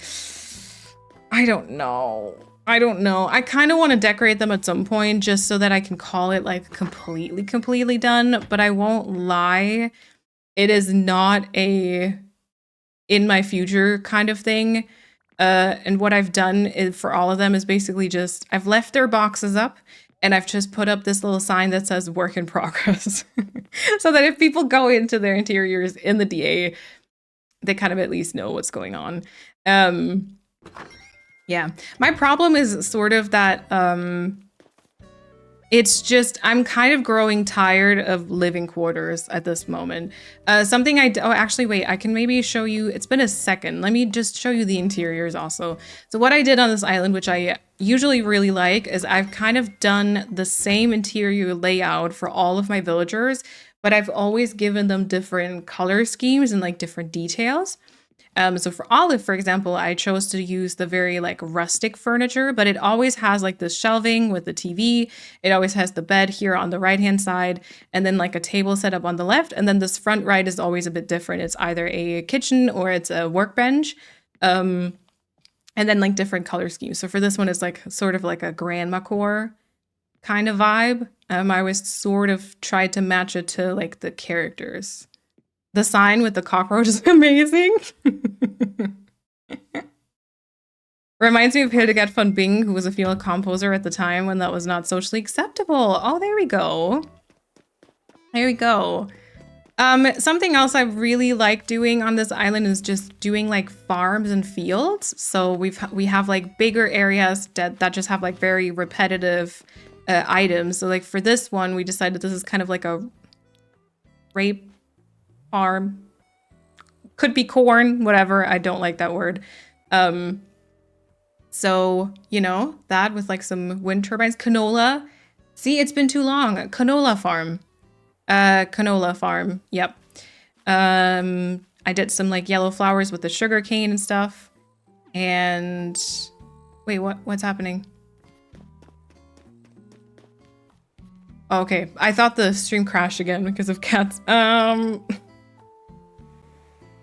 I don't know. I don't know. I kind of want to decorate them at some point just so that I can call it like completely done. But I won't lie, it is not a in my future kind of thing. And what I've done is, for all of them is basically just I've left their boxes up and I've just put up this little sign that says work in progress. So that if people go into their interiors in the DA, they kind of at least know what's going on. Yeah, my problem is sort of that it's just I'm kind of growing tired of living quarters at this moment. Something oh, actually, wait, I can maybe show you. It's been a second. Let me just show you the interiors also. So what I did on this island, which I usually really like, is I've kind of done the same interior layout for all of my villagers, but I've always given them different color schemes and like different details. So for Olive, for example, I chose to use the very like rustic furniture, but it always has like the shelving with the TV. It always has the bed here on the right-hand side, and then like a table set up on the left. And then this front right is always a bit different. It's either a kitchen or it's a workbench. And then like different color schemes. So for this one, it's like sort of like a grandma core kind of vibe. I always sort of tried to match it to like the characters. The sign with the cockroach is amazing. Reminds me of Hildegard von Bingen, who was a female composer at the time when that was not socially acceptable. Oh, there we go. There we go. Something else I really like doing on this island is just doing like farms and fields. So we have like bigger areas that just have like very repetitive items. So like for this one, we decided this is kind of like a rape farm. Could be corn, whatever. I don't like that word. So, you know, that with like some wind turbines. Canola. See, it's been too long. Canola farm. Canola farm. Yep. I did some like yellow flowers with the sugar cane and stuff. And wait, what's happening? Okay, I thought the stream crashed again because of cats.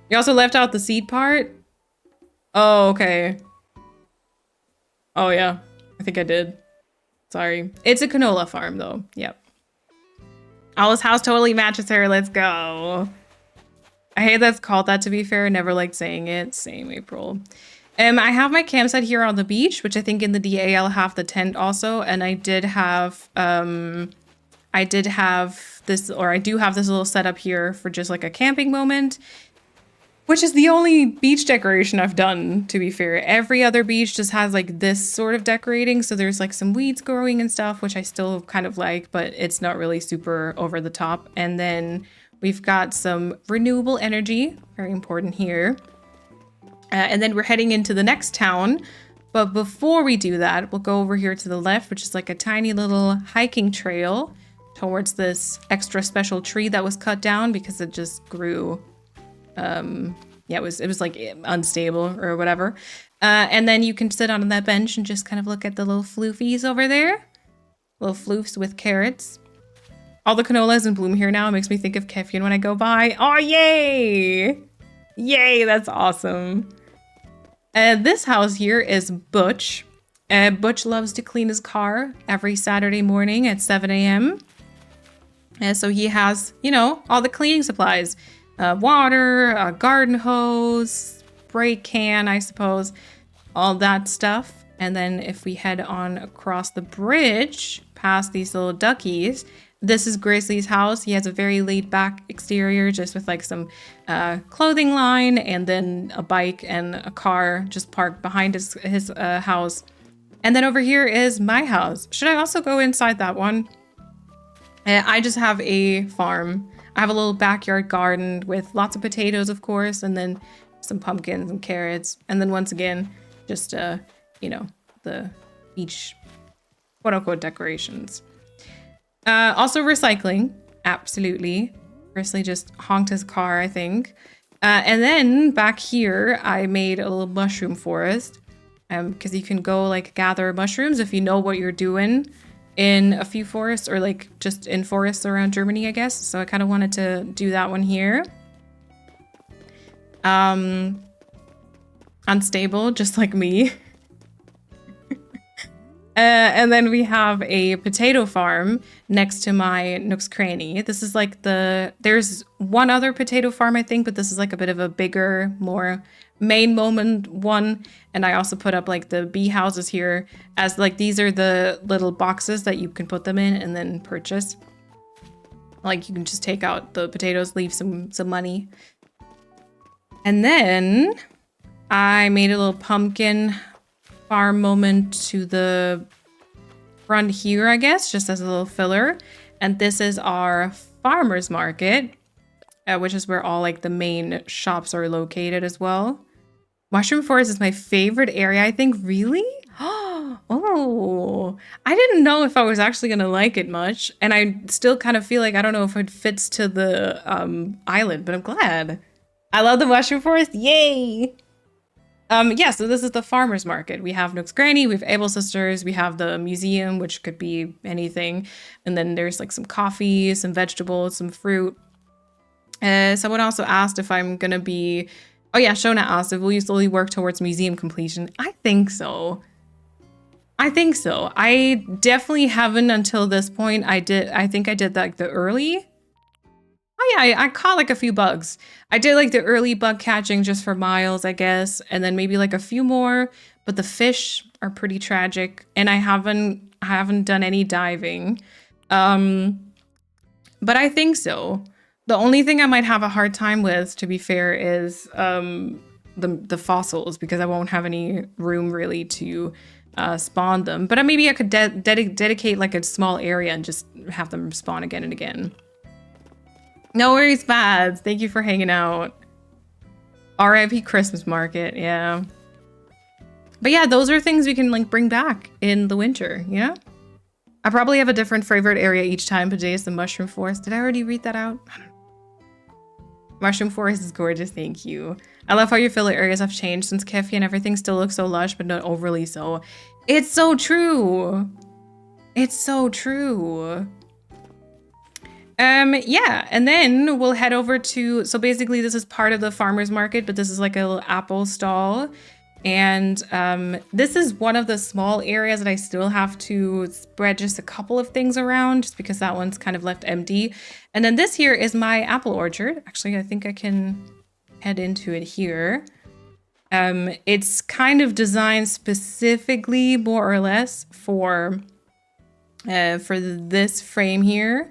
You also left out the seed part? Oh, okay. Oh, yeah. I think I did. Sorry. It's a canola farm, though. Yep. Alice's house totally matches her. Let's go. I hate that's called that, to be fair. Never liked saying it. Same, April. I have my campsite here on the beach, which I think in the DA I'll have the tent also. And I did have this, or I do have this little setup here for just like a camping moment. Which is the only beach decoration I've done, to be fair. Every other beach just has like this sort of decorating. So there's like some weeds growing and stuff, which I still kind of like, but it's not really super over the top. And then we've got some renewable energy, very important here. And then we're heading into the next town. But before we do that, we'll go over here to the left, which is like a tiny little hiking trail towards this extra special tree that was cut down because it just grew. Yeah, it was like unstable or whatever. And then you can sit on that bench and just kind of look at the little floofies over there. Little floofs with carrots. All the canola is in bloom here now. It makes me think of Kefian when I go by. Oh, yay! Yay, that's awesome. This house here is Butch. Butch loves to clean his car every Saturday morning at 7 a.m. So he has, you know, all the cleaning supplies. Water, a garden hose, spray can, I suppose, all that stuff. And then if we head on across the bridge past these little duckies, this is Grizzly's house. He has a very laid back exterior, just with like some clothing line and then a bike and a car just parked behind his house. And then over here is my house. Should I also go inside that one? I just have a farm. I have a little backyard garden with lots of potatoes, of course, and then some pumpkins and carrots. And then once again, just, you know, the beach, quote unquote, decorations. Also recycling, absolutely. Grizzly just honked his car, I think. And then back here, I made a little mushroom forest because you can go like gather mushrooms if you know what you're doing in a few forests, or like just in forests around Germany, I guess. So I kind of wanted to do that one here. Unstable, just like me. And then we have a potato farm next to my Nook's Cranny. This is like there's one other potato farm, I think, but this is like a bit of a bigger, more main moment one. And I also put up like the bee houses here as like, these are the little boxes that you can put them in and then purchase. Like you can just take out the potatoes, leave some money. And then I made a little pumpkin farm moment to the front here, I guess, just as a little filler. And this is our farmer's market, which is where all like the main shops are located as well. Mushroom Forest is my favorite area, I think. Really? Oh, I didn't know if I was actually gonna like it much, and I still kind of feel like I don't know if it fits to the island, but I'm glad. I love the Mushroom Forest. Yay! Yeah, so this is the farmer's market. We have Nook's Granny, we have Able Sisters, we have the museum, which could be anything. And then there's like some coffee, some vegetables, some fruit. Someone also asked if I'm gonna be, oh yeah, Shona asked if will you slowly work towards museum completion. I think so. I think so. I definitely haven't until this point. I think I did like the early. Oh yeah, I caught like a few bugs. I did like the early bug catching just for Miles, I guess, and then maybe like a few more, but the fish are pretty tragic, and I haven't done any diving. But I think so. The only thing I might have a hard time with, to be fair, is the fossils, because I won't have any room really to spawn them. But maybe I could dedicate like a small area and just have them spawn again and again. No worries, Bads. Thank you for hanging out. R.I.P. Christmas market, yeah. But yeah, those are things we can like bring back in the winter, you know? I probably have a different favorite area each time, but today is the Mushroom Forest. Did I already read that out? I don't know. Mushroom Forest is gorgeous, thank you. I love how your filler areas have changed since Kefi and everything still looks so lush, but not overly so. It's so true. It's so true. Yeah, and then we'll head over to, so basically this is part of the farmer's market, but this is like a little apple stall. And this is one of the small areas that I still have to spread just a couple of things around, just because that one's kind of left empty. And then this here is my apple orchard. Actually, I think I can head into it here. It's kind of designed specifically, more or less, for this frame here.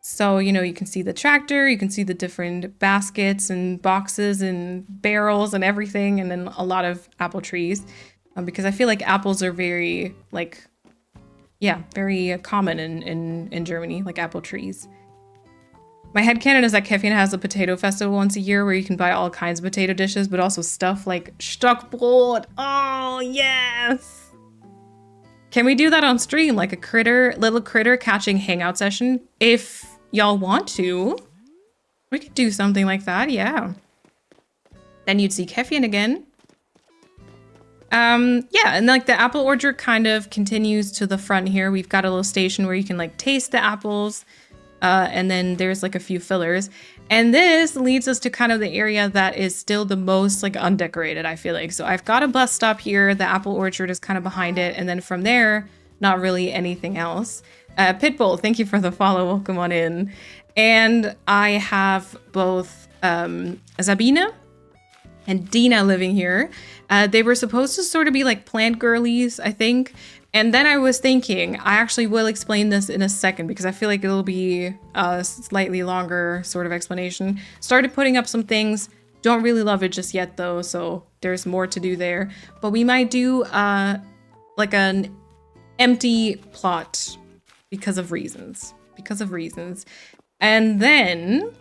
So, you know, you can see the tractor, you can see the different baskets and boxes and barrels and everything, and then a lot of apple trees, because I feel like apples are very, like, yeah, very common in Germany, like apple trees. My headcanon is that Kefien has a potato festival once a year where you can buy all kinds of potato dishes, but also stuff like Stockbrot. Oh, yes! Can we do that on stream, like a little critter catching hangout session? If y'all want to, we could do something like that, yeah. Then you'd see Kefien again. Yeah, and like the apple orchard kind of continues to the front here. We've got a little station where you can like taste the apples, and then there's like a few fillers. And this leads us to kind of the area that is still the most like undecorated, I feel like. So I've got a bus stop here. The apple orchard is kind of behind it. And then from there, not really anything else. Pitbull, thank you for the follow. Welcome on in. And I have both Sabina and Dina living here. They were supposed to sort of be like plant girlies, I think. And then I was thinking, I actually will explain this in a second because I feel like it'll be a slightly longer sort of explanation. Started putting up some things. Don't really love it just yet though, so there's more to do there. But we might do like an empty plot because of reasons. And then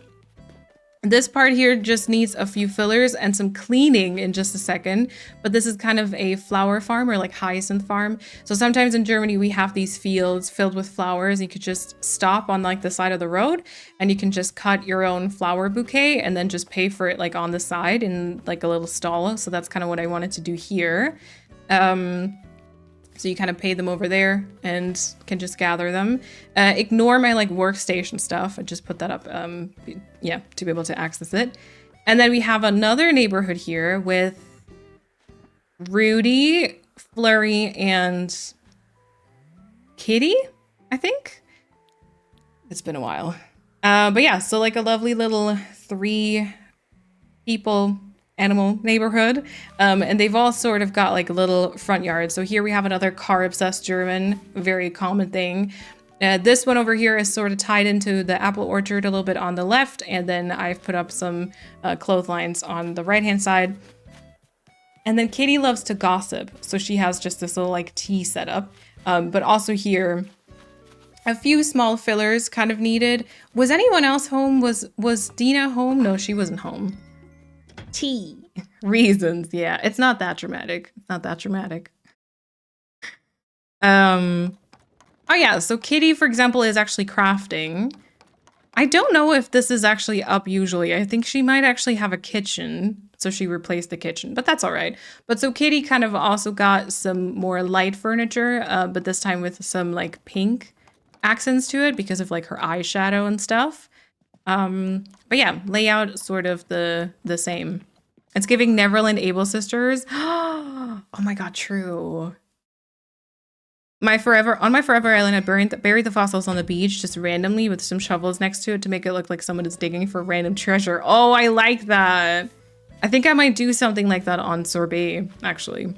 this part here just needs a few fillers and some cleaning in just a second, but this is kind of a flower farm or like hyacinth farm. So sometimes in Germany we have these fields filled with flowers. You could just stop on like the side of the road and you can just cut your own flower bouquet and then just pay for it like on the side in like a little stall. So that's kind of what I wanted to do here. So you kind of pay them over there and can just gather them. Ignore my like workstation stuff. I just put that up, yeah, to be able to access it. And then we have another neighborhood here with Rudy, Flurry, and Kitty, I think. It's been a while. But yeah, so like a lovely little 3 people animal neighborhood. And they've all sort of got like a little front yard. So here we have another car obsessed German, very common thing. This one over here is sort of tied into the apple orchard a little bit on the left. And then I've put up some clotheslines on the right hand side. And then Kitty loves to gossip. So she has just this little like tea setup. But also here, a few small fillers kind of needed. Was anyone else home? Was Dina home? No, she wasn't home. Tea. Reasons. Yeah, it's not that dramatic. It's not that dramatic. Oh yeah, so Kitty, for example, is actually crafting. I don't know if this is actually up usually. I think she might actually have a kitchen. So she replaced the kitchen, but that's all right. But so Kitty kind of also got some more light furniture, but this time with some like pink accents to it because of like her eyeshadow and stuff. But yeah, layout sort of the same. It's giving Neverland Able Sisters. Oh my god, true. On my forever island, I buried the fossils on the beach just randomly with some shovels next to it to make it look like someone is digging for random treasure. Oh, I like that. I think I might do something like that on Sorbet, actually.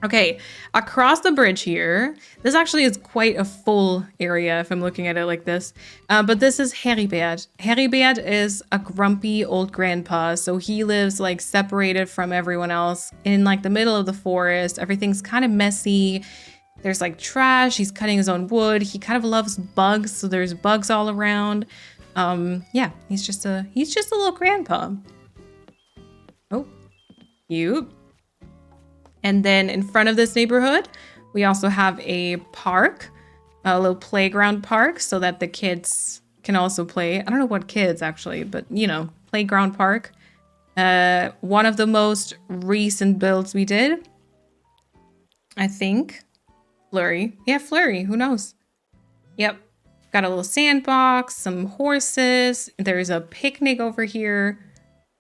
Okay, across the bridge here, this actually is quite a full area if I'm looking at it like this. But this is Heribert. Heribert is a grumpy old grandpa, so he lives like separated from everyone else in like the middle of the forest. Everything's kind of messy. There's like trash. He's cutting his own wood. He kind of loves bugs, so there's bugs all around. Yeah, he's just a little grandpa. Oh, cute. And then in front of this neighborhood, we also have a park, a little playground park so that the kids can also play. I don't know what kids actually, but you know, playground park. One of the most recent builds we did, I think. Flurry. Yeah, Flurry. Who knows? Yep. Got a little sandbox, some horses. There's a picnic over here,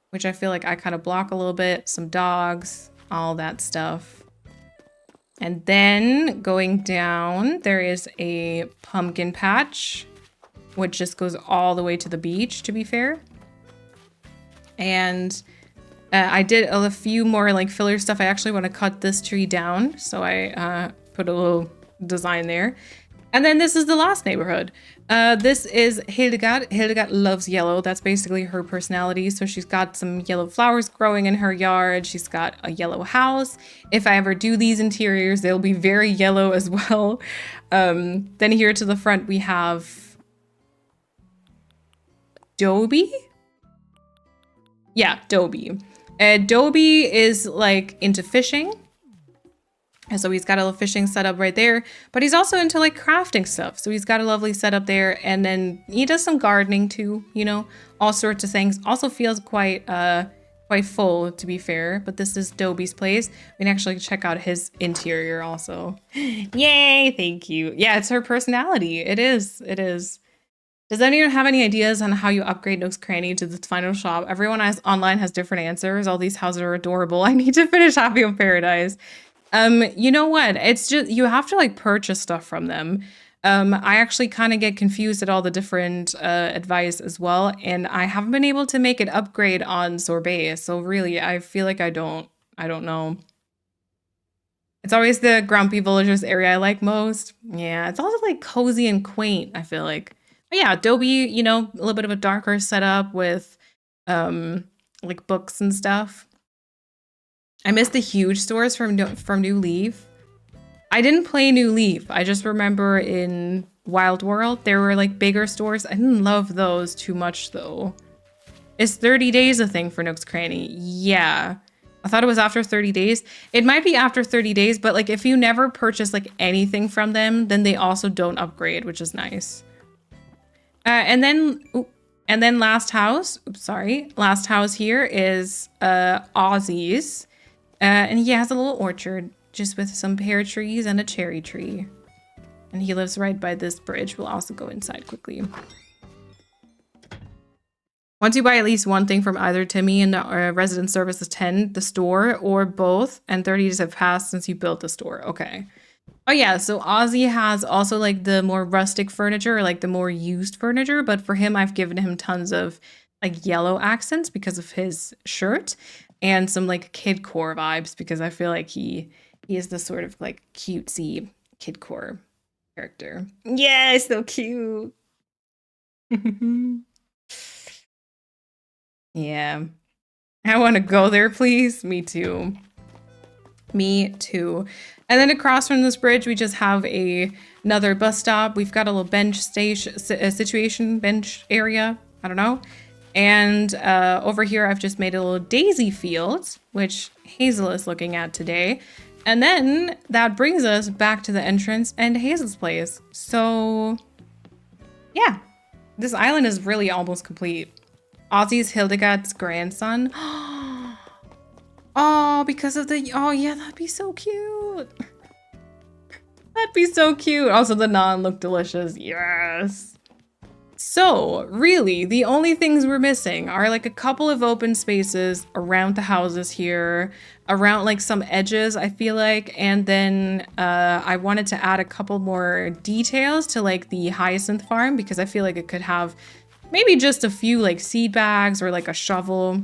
which I feel like I kind of block a little bit. Some dogs, all that stuff. And then going down, there is a pumpkin patch, which just goes all the way to the beach, to be fair. And I did a few more like filler stuff. I actually want to cut this tree down, so I put a little design there. And then this is the last neighborhood. This is Hildegard. Hildegard loves yellow. That's basically her personality. So she's got some yellow flowers growing in her yard. She's got a yellow house. If I ever do these interiors, they'll be very yellow as well. Then here to the front, we have Dobie. Yeah, Dobie. Dobie is like into fishing. And so he's got a little fishing setup right there, but he's also into like crafting stuff. So he's got a lovely setup there. And then he does some gardening too, you know, all sorts of things. Also feels quite full, to be fair, but this is Dobie's place. We can actually check out his interior also. Yay, thank you. Yeah, it's her personality. It is. Does anyone have any ideas on how you upgrade Nook's Cranny to the final shop? Everyone online has different answers. All these houses are adorable. I need to finish Happy Home Paradise. You know what? It's just, you have to like purchase stuff from them. I actually kind of get confused at all the different advice as well. And I haven't been able to make it upgrade on Sorbet. So really, I feel like I don't know. It's always the grumpy villagers area I like most. Yeah, it's also like cozy and quaint, I feel like. But yeah, Adobe, you know, a little bit of a darker setup with like books and stuff. I missed the huge stores from New Leaf. I didn't play New Leaf. I just remember in Wild World, there were like bigger stores. I didn't love those too much though. Is 30 days a thing for Nook's Cranny? Yeah. I thought it was after 30 days. It might be after 30 days, but like if you never purchase like anything from them, then they also don't upgrade, which is nice. And then last house here is Ozzy's. And he has a little orchard just with some pear trees and a cherry tree. And he lives right by this bridge. We'll also go inside quickly. Once you buy at least one thing from either Timmy and the resident service is 10, the store, or both, and 30 days have passed since you built the store. Okay. Oh yeah, so Ozzy has also like the more rustic furniture, like the more used furniture, but for him I've given him tons of like yellow accents because of his shirt and some like kidcore vibes because I feel like he is the sort of like cutesy kidcore character. Yeah, so cute. Yeah. I want to go there, please. Me too. Me too. And then across from this bridge, we just have another bus stop. We've got a little bench station situation, bench area. I don't know. And over here, I've just made a little daisy field, which Hazel is looking at today. And then that brings us back to the entrance and Hazel's place. So yeah, this island is really almost complete. Ozzy's Hildegard's grandson. Oh, because of the, oh yeah, that'd be so cute. That'd be so cute. Also, the naan look delicious. Yes. So, really, the only things we're missing are like a couple of open spaces around the houses here, around like some edges, I feel like, and then I wanted to add a couple more details to like the hyacinth farm because I feel like it could have maybe just a few like seed bags or like a shovel,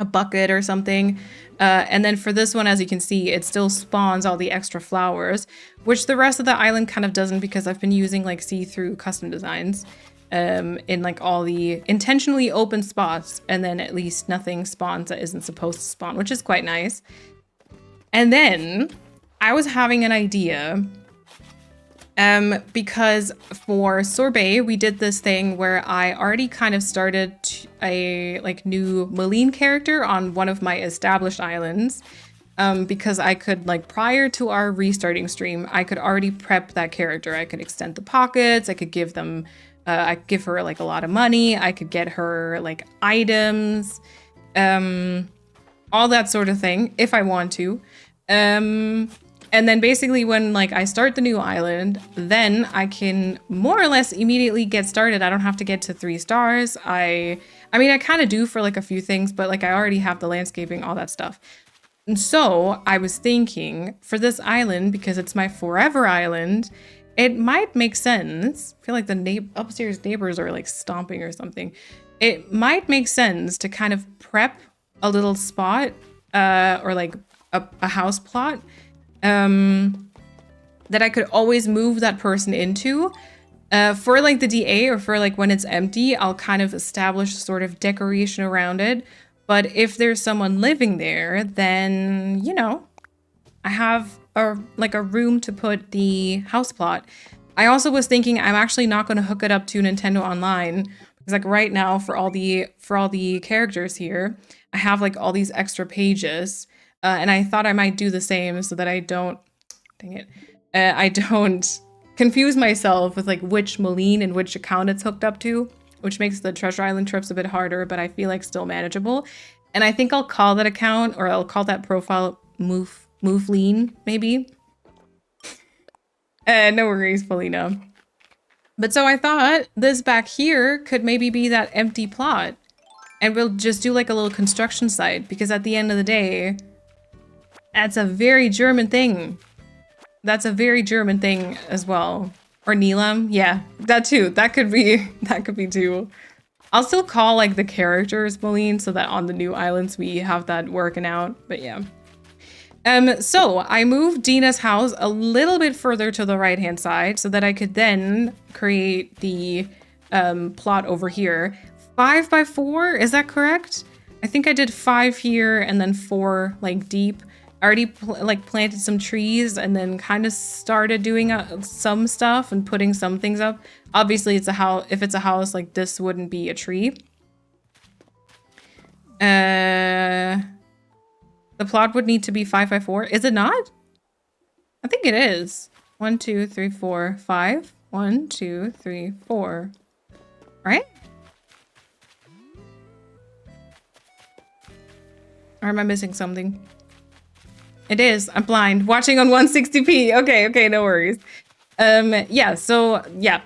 a bucket or something. And then for this one, as you can see, it still spawns all the extra flowers, which the rest of the island kind of doesn't because I've been using like see-through custom designs in like all the intentionally open spots, and then at least nothing spawns that isn't supposed to spawn, which is quite nice. And then I was having an idea because for sorbet, we did this thing where I already kind of started a like new Maline character on one of my established islands. Because I could like prior to our restarting stream, I could already prep that character. I could extend the pockets. I could give them, I could give her like a lot of money. I could get her like items, all that sort of thing if I want to. And then basically when like I start the new island, then I can more or less immediately get started. I don't have to get to 3 stars. I mean, I kind of do for like a few things, but like I already have the landscaping, all that stuff. And so I was thinking for this island, because it's my forever island, it might make sense. I feel like the upstairs neighbors are like stomping or something. It might make sense to kind of prep a little spot or like a house plot that I could always move that person into. For like the DA or for like when it's empty, I'll kind of establish sort of decoration around it. But if there's someone living there, then, you know, I have a room to put the house plot. I also was thinking I'm actually not going to hook it up to Nintendo Online because like right now for all the characters here, I have like all these extra pages. And I thought I might do the same so that I don't, dang it, I don't confuse myself with like which Maline and which account it's hooked up to, which makes the Treasure Island trips a bit harder, but I feel like still manageable. And I think I'll call that account, or I'll call that profile Moveline, maybe. No worries, Felina. But so I thought this back here could maybe be that empty plot. And we'll just do like a little construction site, because at the end of the day, that's a very German thing. That's a very German thing as well. Or Neelam, yeah, that too. That could be too. I'll still call like the characters Moline so that on the new islands we have that working out. But yeah. So I moved Dina's house a little bit further to the right hand side so that I could then create the plot over here. 5 by 4, is that correct? I think I did 5 here and then 4 like deep. I already planted some trees and then kind of started doing some stuff and putting some things up. Obviously, it's a house. If it's a house, like this wouldn't be a tree. The plot would need to be 5 by 4. Is it not? I think it is. 1, 2, 3, 4, 5. 1, 2, 3, 4. Right? Or am I missing something? It is. I'm blind. Watching on 160p. Okay, no worries. Yeah, so yeah.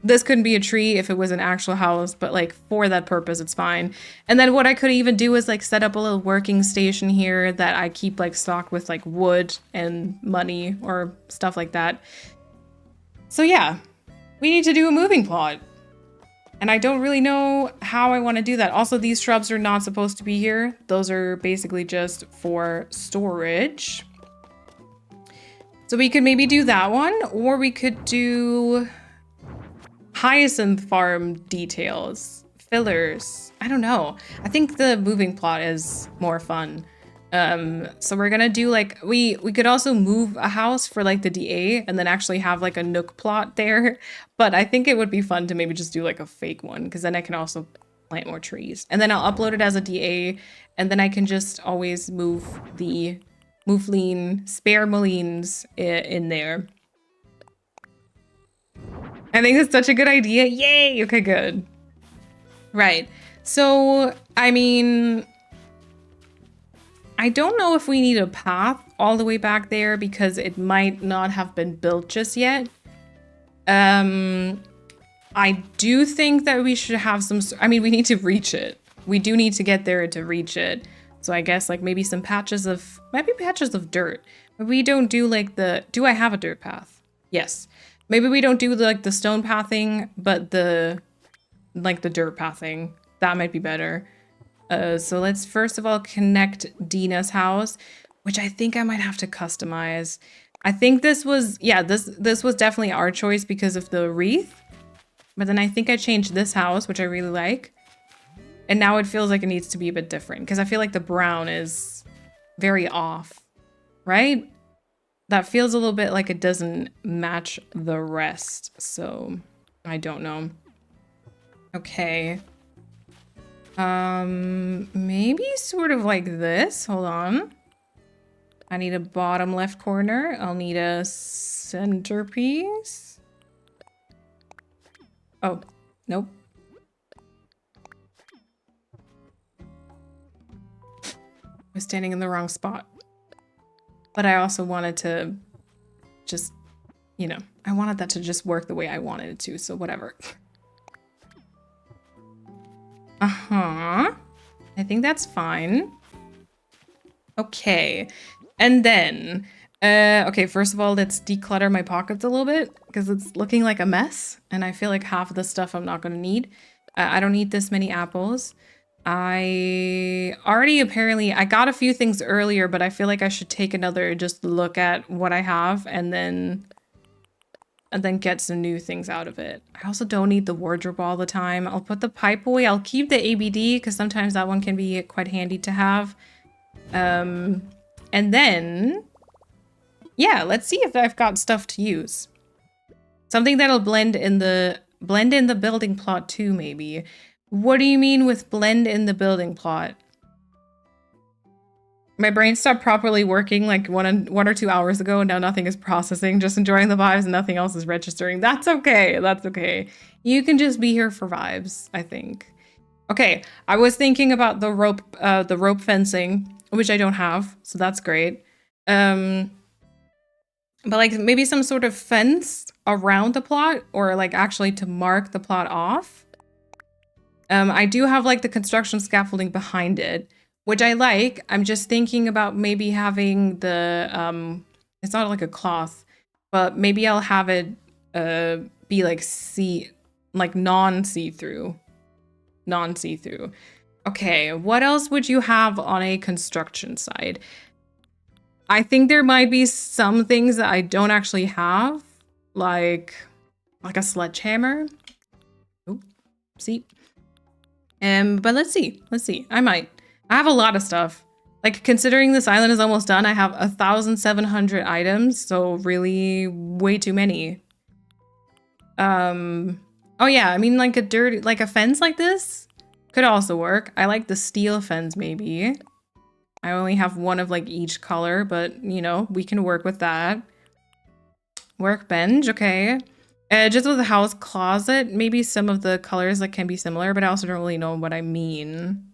this couldn't be a tree if it was an actual house, but like for that purpose, it's fine. And then what I could even do is like set up a little working station here that I keep like stocked with like wood and money or stuff like that. So yeah, we need to do a moving plot. And I don't really know how I want to do that. Also, these shrubs are not supposed to be here. Those are basically just for storage. So we could maybe do that one, or we could do hyacinth farm details, fillers. I don't know. I think the moving plot is more fun. So we're gonna do like, we could also move a house for like the DA and then actually have like a nook plot there. But I think it would be fun to maybe just do like a fake one, because then I can also plant more trees. And then I'll upload it as a DA, and then I can just always move the spare Molines in there. I think it's such a good idea. Yay! Okay, good. Right. So, I mean, I don't know if we need a path all the way back there because it might not have been built just yet. I do think that we should have some, I mean, we need to reach it. We do need to get there to reach it. So I guess like maybe some patches of, maybe patches of dirt. But we don't do like the, do I have a dirt path? Yes. Maybe we don't do like the stone pathing, but the, like the dirt pathing. That might be better. So let's first of all connect Dina's house, which I think I might have to customize. I think this was, yeah, this was definitely our choice because of the wreath. But then I think I changed this house, which I really like. And now it feels like it needs to be a bit different because I feel like the brown is very off, right? That feels a little bit like it doesn't match the rest. So I don't know. Okay. Maybe sort of like this. Hold on. I need a bottom left corner. I'll need a centerpiece. Oh, nope. I was standing in the wrong spot. But I also wanted to just, you know, I wanted that to just work the way I wanted it to, so whatever. Uh-huh. I think that's fine. Okay. And then, okay, first of all, let's declutter my pockets a little bit because it's looking like a mess. And I feel like half of the stuff I'm not going to need. I don't need this many apples. I already apparently, I got a few things earlier, but I feel like I should take another just look at what I have and then get some new things out of it. I also don't need the wardrobe all the time. I'll put the pipe away. I'll keep the ABD because sometimes that one can be quite handy to have. And then, yeah, let's see if I've got stuff to use. Something that'll blend in the building plot too, maybe. What do you mean with blend in the building plot? My brain stopped properly working like 1 or 2 hours ago, and now nothing is processing, just enjoying the vibes and nothing else is registering. That's okay. That's okay. You can just be here for vibes, I think. Okay, I was thinking about the rope fencing, which I don't have, so that's great. But like maybe some sort of fence around the plot, or like actually to mark the plot off. I do have like the construction scaffolding behind it, which I like. I'm just thinking about maybe having the, it's not like a cloth, but maybe I'll have it be like non-see-through. Non-see-through. Okay, what else would you have on a construction side? I think there might be some things that I don't actually have, like a sledgehammer. Oh, see. But let's see. I have a lot of stuff. Like, considering this island is almost done, I have 1,700 items, so really way too many. Oh yeah, I mean like a fence like this could also work. I like the steel fence maybe. I only have one of like each color, but you know, we can work with that. Workbench, okay. Just with the house closet, maybe some of the colors that can be similar, but I also don't really know what I mean.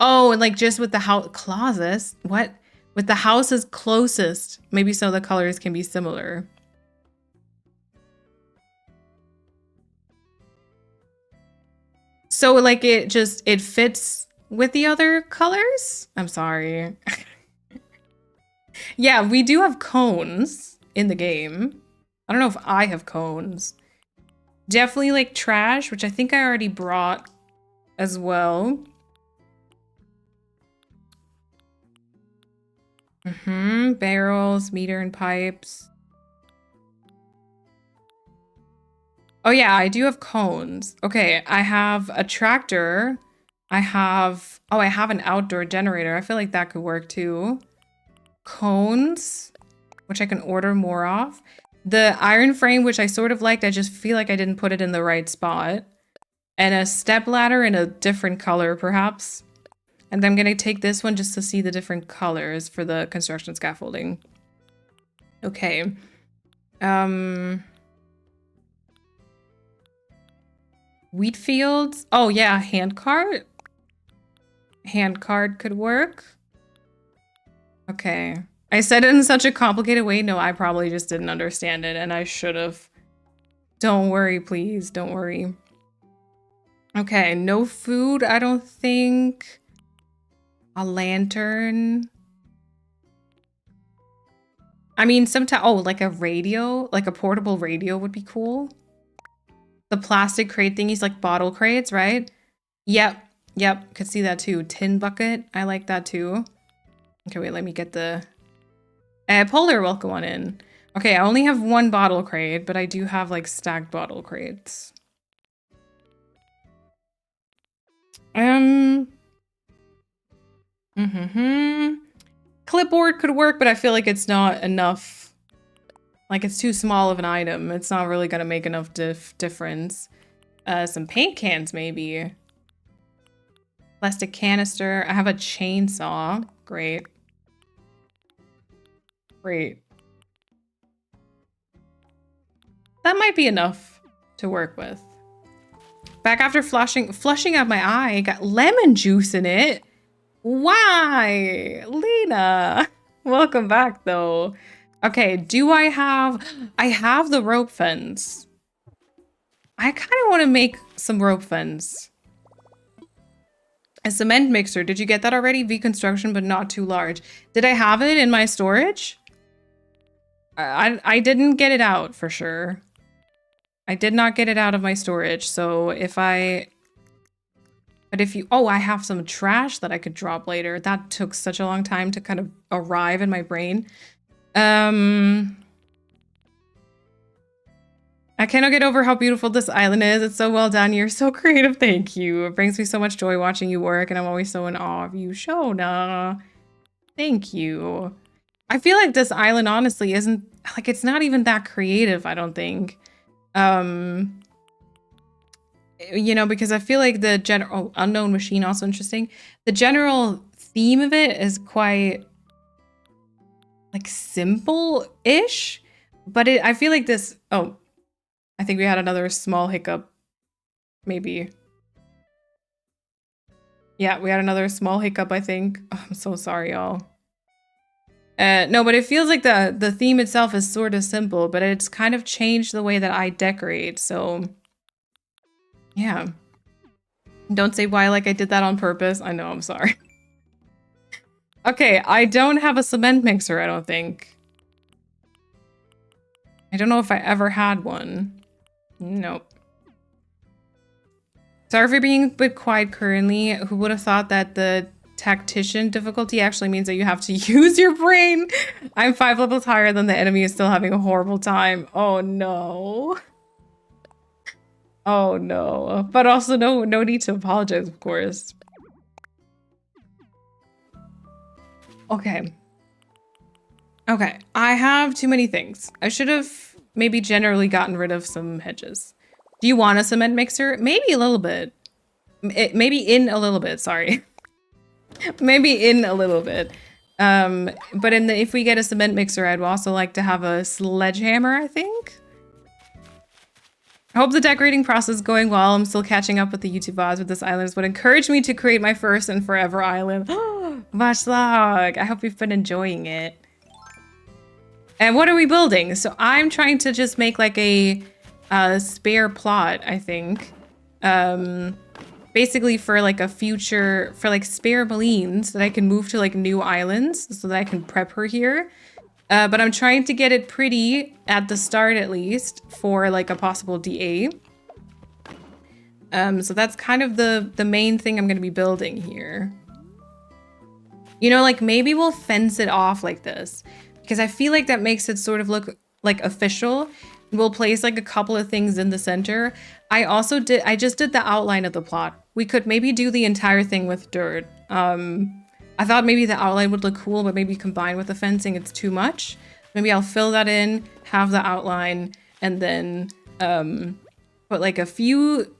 Oh, and like just with the house closets, what? With the houses closest, maybe some of the colors can be similar. So like it fits with the other colors? I'm sorry. Yeah, we do have cones in the game. I don't know if I have cones. Definitely like trash, which I think I already brought as well. Barrels, meter, and pipes. Oh yeah, I do have cones. Okay, I have a tractor. I have an outdoor generator. I feel like that could work too. Cones, which I can order more of. The iron frame, which I sort of liked, I just feel like I didn't put it in the right spot. And a step ladder in a different color, perhaps. And then I'm gonna take this one just to see the different colors for the construction scaffolding. Okay. Wheat fields. Oh yeah, hand cart. Hand cart could work. Okay. I said it in such a complicated way. No, I probably just didn't understand it and I should have. Don't worry, please. Don't worry. Okay, no food, I don't think. A lantern. I mean, sometimes, oh, like a radio, like a portable radio would be cool. The plastic crate thingies, like bottle crates, right? Yep, could see that too. Tin bucket, I like that too. Okay, wait, let me get the... Polar, welcome on in. Okay, I only have one bottle crate, but I do have like stacked bottle crates. Clipboard could work, but I feel like it's not enough. Like it's too small of an item. It's not really gonna make enough difference. Some paint cans maybe. Plastic canister. I have a chainsaw. Great. Great. That might be enough to work with. Back after flushing out my eye, got lemon juice in it. Why? Lena. Welcome back though. Okay, do I have the rope fence. I kind of want to make some rope fence. A cement mixer. Did you get that already? V-construction, but not too large. Did I have it in my storage? I didn't get it out for sure. I did not get it out of my storage. So if I... But if you... Oh, I have some trash that I could drop later. That took such a long time to kind of arrive in my brain. I cannot get over how beautiful this island is. It's so well done. You're so creative. Thank you. It brings me so much joy watching you work, and I'm always so in awe of you, Shona. Thank you. I feel like this island honestly isn't... Like, it's not even that creative, I don't think. You know, because I feel like the general... Oh, unknown machine, also interesting. The general theme of it is quite... like simple-ish, but I feel like this... Oh, I think we had another small hiccup. Maybe. Yeah, we had another small hiccup, I think. Oh, I'm so sorry, y'all. No, but it feels like the theme itself is sort of simple, but it's kind of changed the way that I decorate, so... Yeah. Don't say why like I did that on purpose. I know, I'm sorry. Okay, I don't have a cement mixer, I don't think. I don't know if I ever had one. Nope. Sorry for being a bit quiet currently. Who would have thought that the tactician difficulty actually means that you have to use your brain? I'm 5 levels higher than the enemy is still having a horrible time. Oh no. Oh no. But also no need to apologize, of course. Okay. Okay, I have too many things. I should have maybe generally gotten rid of some hedges. Do you want a cement mixer? Maybe a little bit. Maybe in a little bit, sorry. Maybe in a little bit. But if we get a cement mixer, I'd also like to have a sledgehammer, I think. I hope the decorating process is going well. I'm still catching up with the YouTube VODs with this island is what encouraged me to create my first and forever island. Much luck. I hope you've been enjoying it. And what are we building? So I'm trying to just make like a spare plot, I think. basically for like a future, for like spare Malines that I can move to like new islands so that I can prep her here. But I'm trying to get it pretty at the start at least for like a possible DA. So that's kind of the main thing I'm going to be building here. You know, like maybe we'll fence it off like this because I feel like that makes it sort of look like official. We'll place like a couple of things in the center. I just did the outline of the plot. We could maybe do the entire thing with dirt. I thought maybe the outline would look cool, but maybe combined with the fencing, it's too much. Maybe I'll fill that in, have the outline, and then put like a few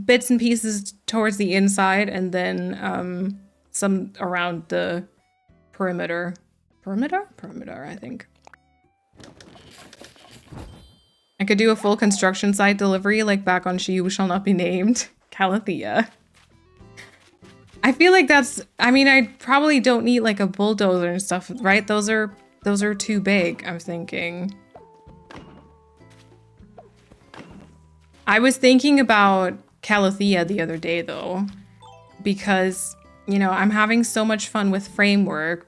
bits and pieces towards the inside, and then some around the perimeter. Perimeter, I think. I could do a full construction site delivery like back on She Who Shall Not Be Named, Calathea. I feel like that's, I mean, I probably don't need like a bulldozer and stuff, right? Those are too big, I'm thinking. I was thinking about Calathea the other day though, because, you know, I'm having so much fun with framework,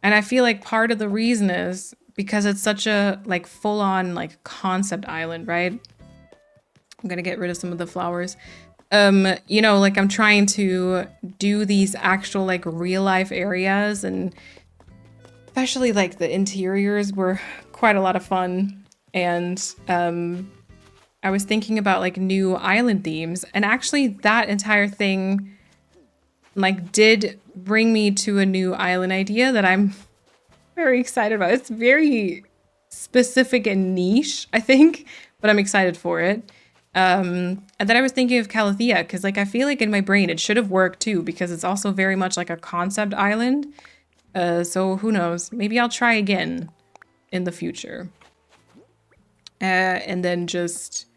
and I feel like part of the reason is because it's such a like full-on like concept island, right? I'm gonna get rid of some of the flowers. You know, like I'm trying to do these actual like real life areas, and especially like the interiors were quite a lot of fun. And I was thinking about like new island themes, and actually that entire thing like did bring me to a new island idea that I'm very excited about. It's very specific and niche, I think, but I'm excited for it. And then I was thinking of Calathea because like I feel like in my brain it should have worked too, because it's also very much like a concept island. So who knows? Maybe I'll try again in the future. And then just,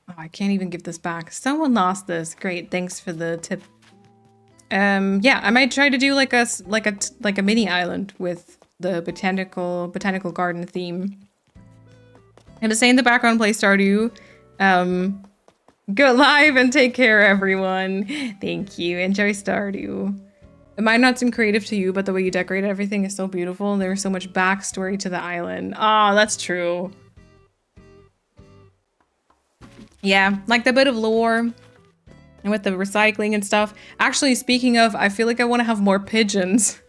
oh, I can't even give this back. Someone lost this. Great, thanks for the tip. Yeah, I might try to do like a mini island with the botanical garden theme. And to say in the background, play Stardew. Go live and take care, everyone. Thank you. Enjoy Stardew. It might not seem creative to you, but the way you decorate everything is so beautiful. And there's so much backstory to the island. Ah, that's true. Yeah, like the bit of lore. And with the recycling and stuff. Actually, speaking of, I feel like I want to have more pigeons.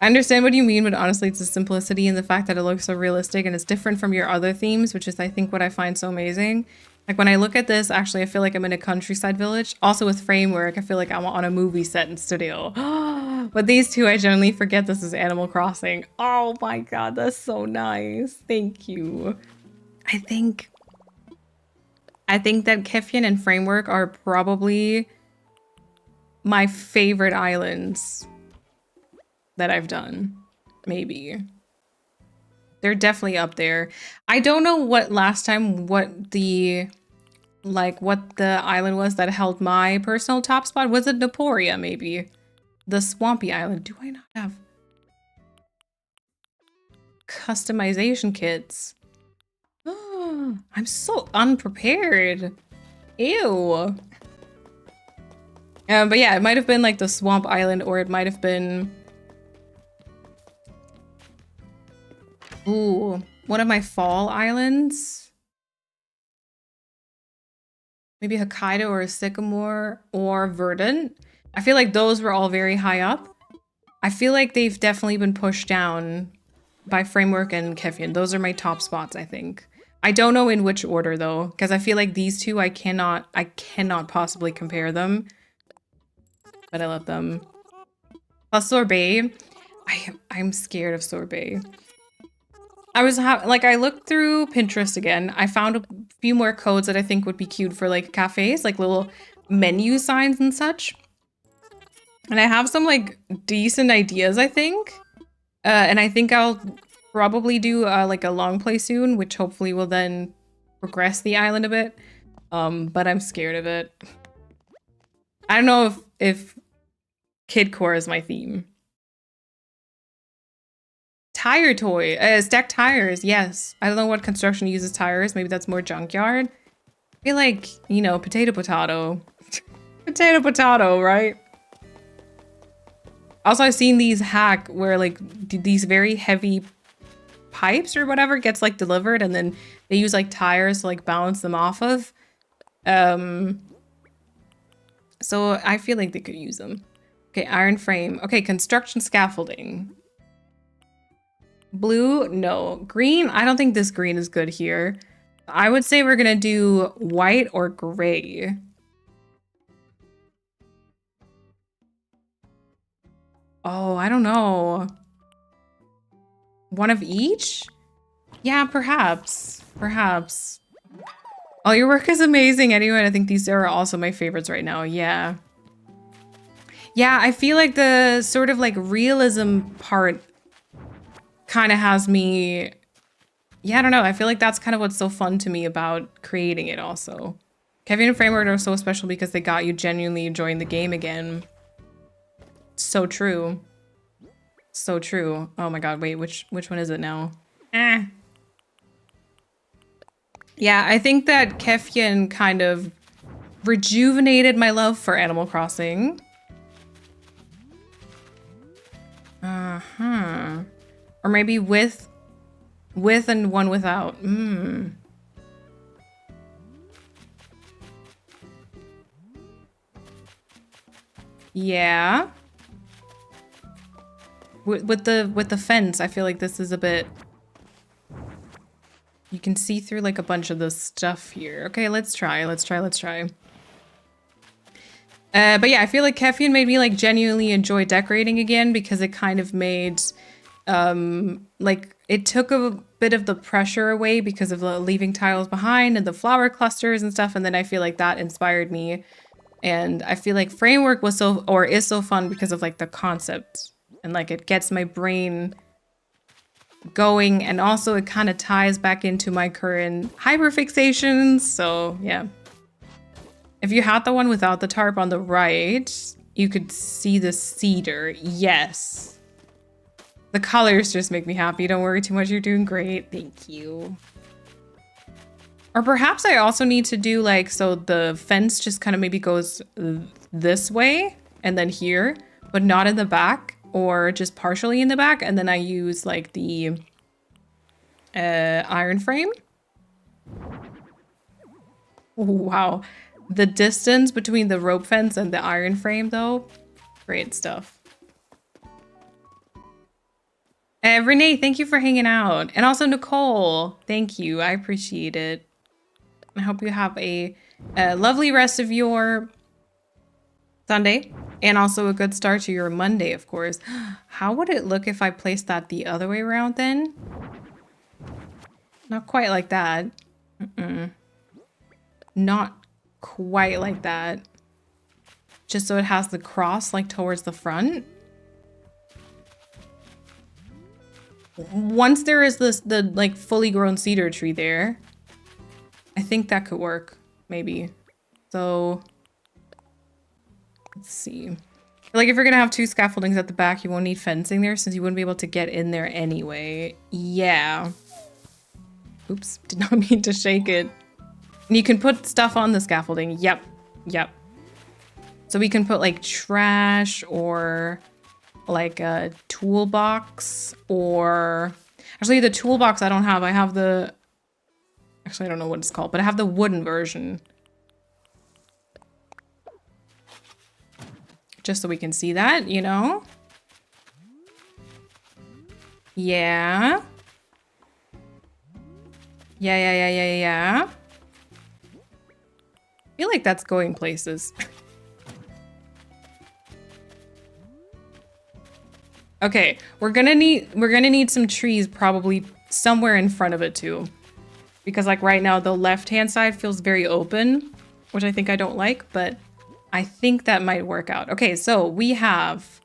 I understand what you mean, but honestly, it's the simplicity and the fact that it looks so realistic and it's different from your other themes, which is, I think, what I find so amazing. Like, when I look at this, actually, I feel like I'm in a countryside village. Also, with framework, I feel like I'm on a movie set in studio. But these two, I generally forget this is Animal Crossing. Oh my god, that's so nice. Thank you. I think that Kefien and Framework are probably my favorite islands that I've done. Maybe. They're definitely up there. I don't know what the island was that held my personal top spot. Was it Naporia, maybe? The swampy island. Do I not have customization kits? I'm so unprepared. Ew. But yeah, it might have been like the swamp island, or it might have been, ooh, one of my fall islands. Maybe Hokkaido or Sycamore or Verdant. I feel like those were all very high up. I feel like they've definitely been pushed down by Framework and Kefien. Those are my top spots, I think. I don't know in which order though, because I feel like these two I cannot possibly compare them. But I love them. Plus Sorbet. I'm scared of Sorbet. I looked through Pinterest again. I found a few more codes that I think would be cute for like cafes, like little menu signs and such. And I have some like decent ideas, I think. And I think I'll probably do like a long play soon, which hopefully will then progress the island a bit. But I'm scared of it. I don't know if Kidcore is my theme. Tire toy, stacked tires, yes. I don't know what construction uses tires. Maybe that's more junkyard. I feel like, you know, potato. Potato, potato, right? Also, I've seen these hack where like these very heavy pipes or whatever gets like delivered, and then they use like tires to like balance them off of. So I feel like they could use them. Okay, iron frame. Okay, construction scaffolding. Blue, no. Green, I don't think this green is good here. I would say we're gonna do white or gray. Oh, I don't know. One of each? Yeah, perhaps. Perhaps. Oh, your work is amazing anyway. I think these are also my favorites right now. Yeah. Yeah, I feel like the sort of like realism part kind of has me... Yeah, I don't know. I feel like that's kind of what's so fun to me about creating it also. Kevin and Framework are so special because they got you genuinely enjoying the game again. So true. So true. Oh my god, wait, which one is it now? Yeah, I think that Kefien kind of rejuvenated my love for Animal Crossing. Uh-huh. Or maybe with and one without. Yeah. With the fence, I feel like this is a bit... You can see through like a bunch of the stuff here. Okay, let's try. But yeah, I feel like Kefien made me like genuinely enjoy decorating again because it kind of made like it took a bit of the pressure away because of the leaving tiles behind and the flower clusters and stuff, and then I feel like that inspired me. And I feel like Framework was is so fun because of like the concept, and like it gets my brain going, and also it kind of ties back into my current hyperfixations. So yeah, if you had the one without the tarp on the right, you could see the cedar. Yes, the colors just make me happy. Don't worry too much, you're doing great. Thank you. Or perhaps I also need to do like, so the fence just kind of maybe goes this way and then here, but not in the back, or just partially in the back, and then I use like the iron frame. Ooh, wow. The distance between the rope fence and the iron frame though, great stuff. Renee, thank you for hanging out. And also Nicole, thank you, I appreciate it. I hope you have a lovely rest of your Sunday, and also a good start to your Monday, of course. How would it look if I placed that the other way around then? Not quite like that. Not quite like that. Just so it has the cross like towards the front. Once there is the like fully grown cedar tree there, I think that could work, maybe. So let's see. Like if you're gonna have two scaffoldings at the back, you won't need fencing there since you wouldn't be able to get in there anyway. Yeah. Oops, did not mean to shake it. And you can put stuff on the scaffolding. Yep. So we can put like trash or like a toolbox, or actually the toolbox I don't have. I have the, actually I don't know what it's called, but I have the wooden version. Just so we can see that, you know? Yeah. Yeah. I feel like that's going places. Okay, we're gonna need some trees probably somewhere in front of it too. Because like right now the left-hand side feels very open, which I think I don't like, but I think that might work out. Okay, so we have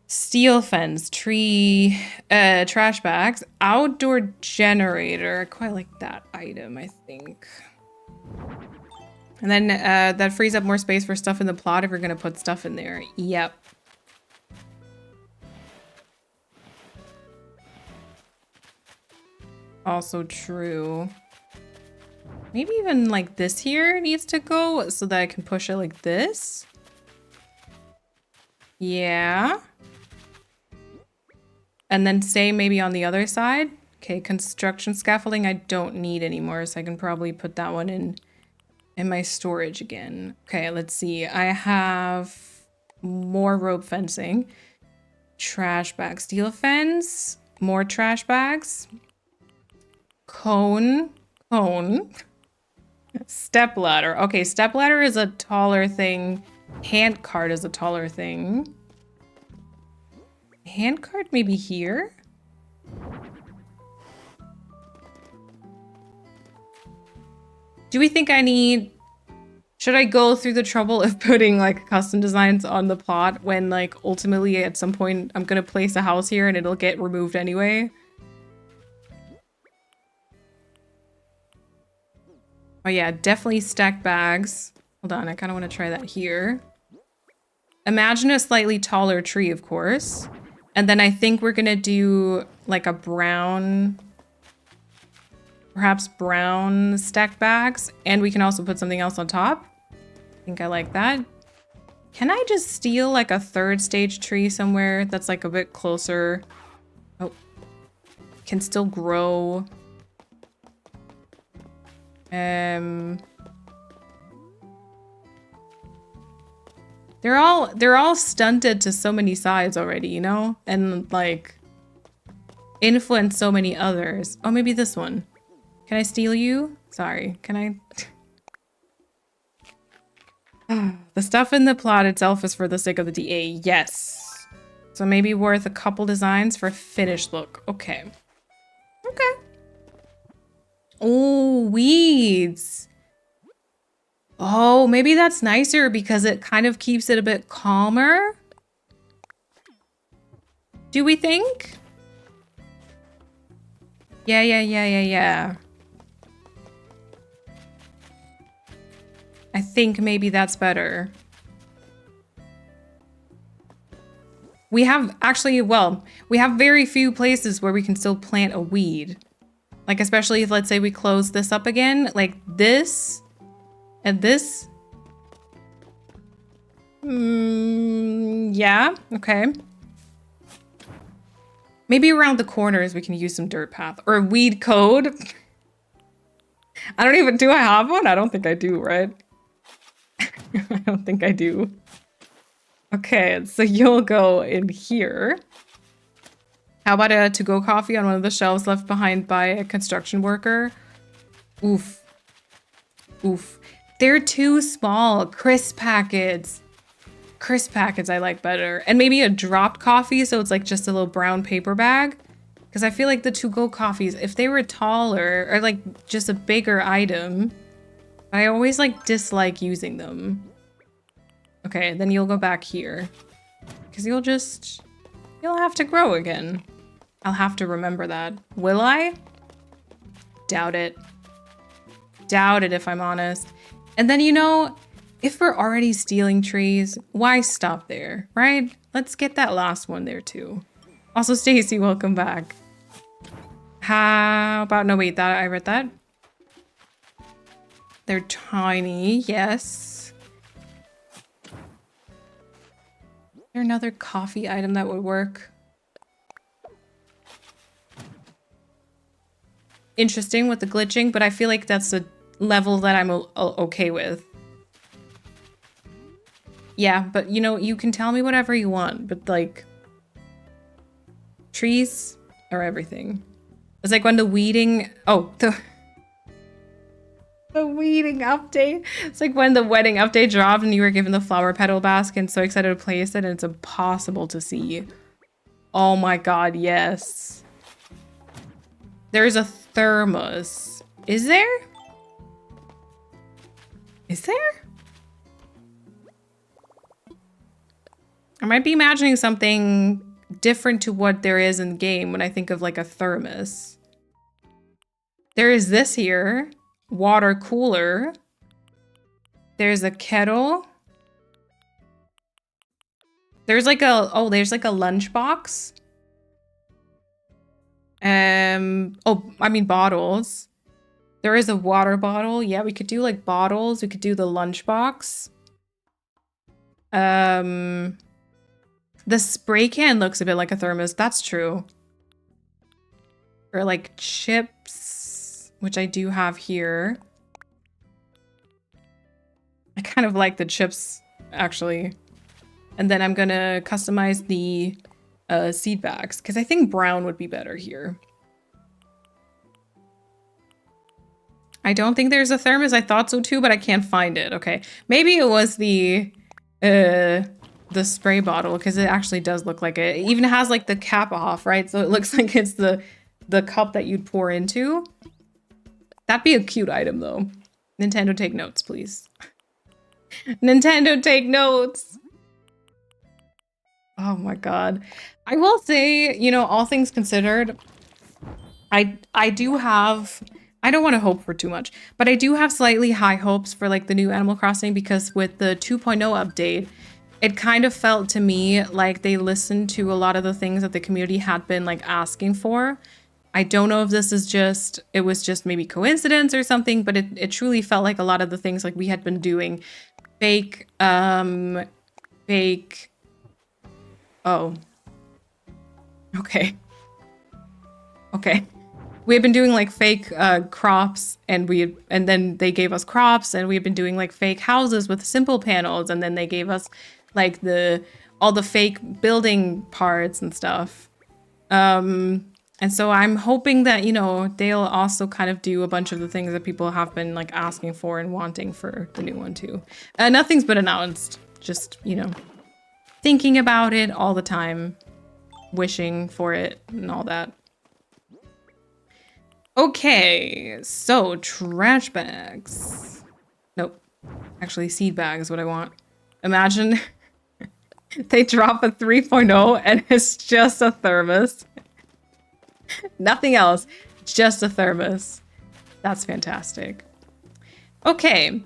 steel fence, tree, trash bags, outdoor generator. I quite like that item, I think. And then that frees up more space for stuff in the plot if you're gonna put stuff in there. Yep. Also true. Maybe even like this here needs to go so that I can push it like this. Yeah. And then same maybe on the other side. Okay, construction scaffolding I don't need anymore, so I can probably put that one in my storage again. Okay, let's see. I have more rope fencing. Trash bag. Steel fence. More trash bags. Cone. Cone. Step ladder. Okay, step ladder is a taller thing. Hand cart is a taller thing. Hand cart maybe here? Do we think I need... Should I go through the trouble of putting like custom designs on the plot when like ultimately at some point I'm gonna place a house here and it'll get removed anyway? Oh yeah, definitely stack bags. Hold on, I kind of want to try that here. Imagine a slightly taller tree, of course. And then I think we're gonna do like a brown... Perhaps brown stack bags. And we can also put something else on top. I think I like that. Can I just steal like a third stage tree somewhere that's like a bit closer? Oh. Can still grow. They're all stunted to so many sides already, you know? And like influence so many others. Oh, maybe this one. Can I steal you? Sorry, can I? The stuff in the plot itself is for the sake of the DA. Yes. So maybe worth a couple designs for finished look. Okay. Okay. Oh, weeds. Oh, maybe that's nicer because it kind of keeps it a bit calmer. Do we think? Yeah. I think maybe that's better. We have actually, well, we have very few places where we can still plant a weed. Like, especially if, let's say, we close this up again, like this and this. Yeah, okay. Maybe around the corners we can use some dirt path or a weed code. I don't even, do I have one? I don't think I do, right? I don't think I do. Okay, so you'll go in here. How about a to-go coffee on one of the shelves left behind by a construction worker? Oof. Oof. They're too small. Crisp packets. Crisp packets I like better. And maybe a dropped coffee, so it's like just a little brown paper bag. Because I feel like the to-go coffees, if they were taller, or like just a bigger item, I always like dislike using them. Okay, then you'll go back here. Because you'll have to grow again. I'll have to remember that. Will I? Doubt it. Doubt it if I'm honest. And then, you know, if we're already stealing trees, why stop there, right? Let's get that last one there too. Also, Stacy, welcome back. How about, no wait, that I read that. They're tiny, yes. Is there another coffee item that would work? Interesting with the glitching, but I feel like that's a level that I'm okay with. Yeah, but you know, you can tell me whatever you want, but like, trees are everything. It's like when the weeding, the weeding update. It's like when the wedding update dropped and you were given the flower petal basket and so excited to place it and it's impossible to see. Oh my god, yes. There's a thermos. Is there? Is there? I might be imagining something different to what there is in the game when I think of like a thermos. There is this here. Water cooler. There's a kettle. There's like a, oh, there's like a lunchbox. I mean bottles. There is a water bottle. Yeah, we could do like bottles. We could do the lunchbox. The spray can looks a bit like a thermos. That's true. Or like chips, which I do have here. I kind of like the chips, actually. And then I'm gonna customize the seed bags, because I think brown would be better here. I don't think there's a thermos. I thought so too, but I can't find it. Okay, maybe it was the spray bottle, because it actually does look like it. It even has like the cap off, right? So it looks like it's the cup that you'd pour into. That'd be a cute item though. Nintendo, take notes, please. Nintendo, take notes. Oh my god. I will say, you know, all things considered, I do have, I don't want to hope for too much, but I do have slightly high hopes for like the new Animal Crossing, because with the 2.0 update, it kind of felt to me like they listened to a lot of the things that the community had been like asking for. I don't know if this is just, it was just maybe coincidence or something, but it truly felt like a lot of the things like we had been doing. Fake, oh. Okay. Okay. We had been doing like fake crops, and then they gave us crops, and we had been doing like fake houses with simple panels, and then they gave us like all the fake building parts and stuff. And so I'm hoping that, you know, they'll also kind of do a bunch of the things that people have been like asking for and wanting for the new one too. Nothing's been announced, just, you know, thinking about it all the time, wishing for it and all that. Okay, so trash bags. Nope. Actually, seed bag is what I want. Imagine they drop a 3.0 and it's just a thermos. Nothing else, just a thermos. That's fantastic. Okay.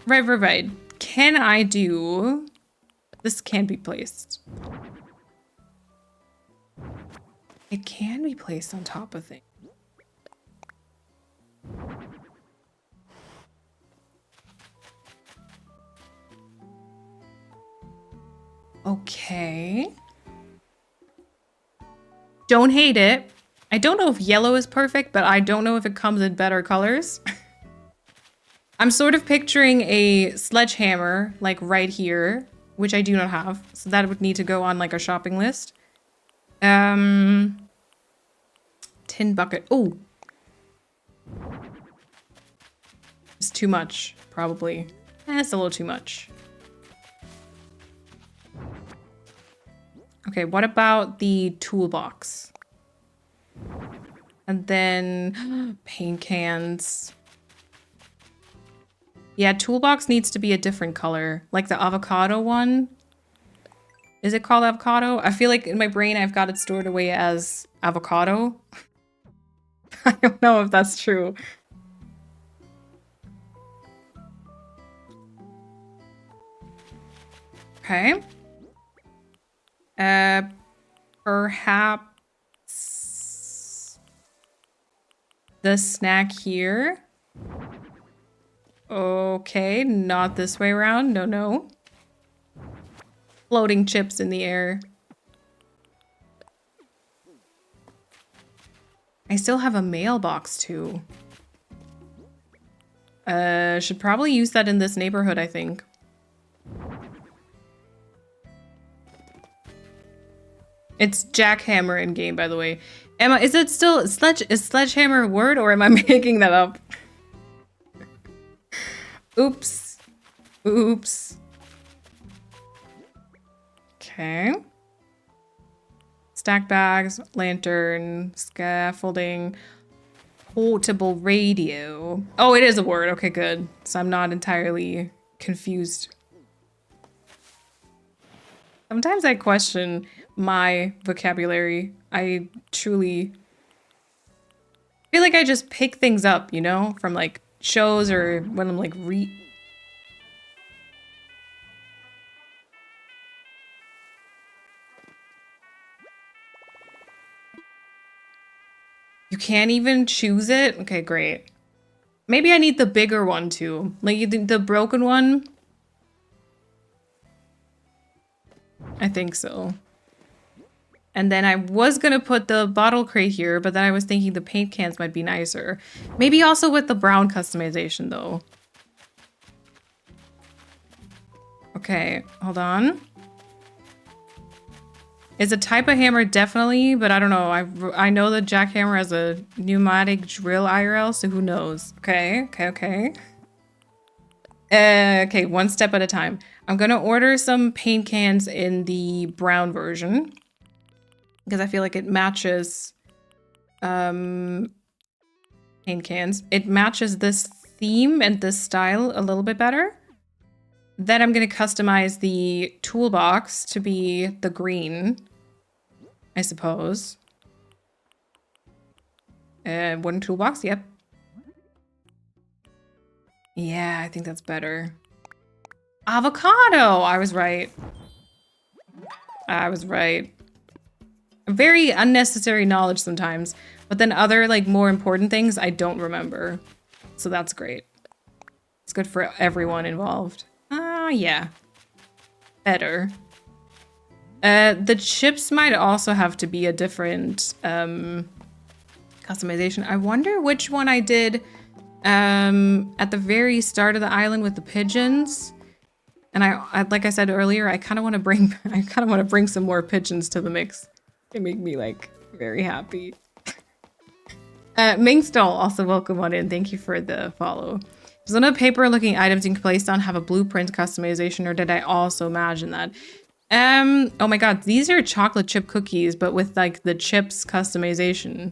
Right. Can I do... This can be placed. It can be placed on top of things. Okay. Don't hate it. I don't know if yellow is perfect, but I don't know if it comes in better colors. I'm sort of picturing a sledgehammer, like right here, which I do not have. So that would need to go on like a shopping list. Tin bucket. Oh. It's too much, probably. It's a little too much. Okay, what about the toolbox? And then paint cans. Yeah, toolbox needs to be a different color. Like the avocado one. Is it called avocado? I feel like in my brain I've got it stored away as avocado. I don't know if that's true. Okay. Perhaps the snack here. Okay, not this way around. No. Floating chips in the air. I still have a mailbox too. Should probably use that in this neighborhood, I think. It's jackhammer in game, by the way. Emma, is it still is sledgehammer a word, or am I making that up? Oops. Okay. Stack bags, lantern, scaffolding, portable radio. Oh, it is a word. Okay, good. So I'm not entirely confused. Sometimes I question my vocabulary. I truly feel like I just pick things up, you know, from like shows or when I'm like You You can't even choose it? Okay, great. Maybe I need the bigger one too. Like the broken one? I think so. And then I was gonna put the bottle crate here, but then I was thinking the paint cans might be nicer. Maybe also with the brown customization though. Okay, hold on. It's a type of hammer, definitely, but I don't know. I know the jackhammer has a pneumatic drill IRL, so who knows? Okay. Okay, one step at a time. I'm gonna order some paint cans in the brown version because I feel like it matches paint cans. It matches this theme and this style a little bit better. Then I'm gonna customize the toolbox to be the green, I suppose. Wooden toolbox, yep. Yeah, I think that's better. Avocado! I was right. I was right. Very unnecessary knowledge sometimes, but then other, like, more important things I don't remember. So that's great. It's good for everyone involved. Yeah. Better. The chips might also have to be a different customization. I wonder which one I did at the very start of the island with the pigeons. And I like I said earlier, I kind of want to bring some more pigeons to the mix. They make me like very happy. Mingstall, also welcome on in. Thank you for the follow. Does one of the paper looking items you can place down have a blueprint customization, or did I also imagine that? Oh my god, these are chocolate chip cookies, but with like the chips customization.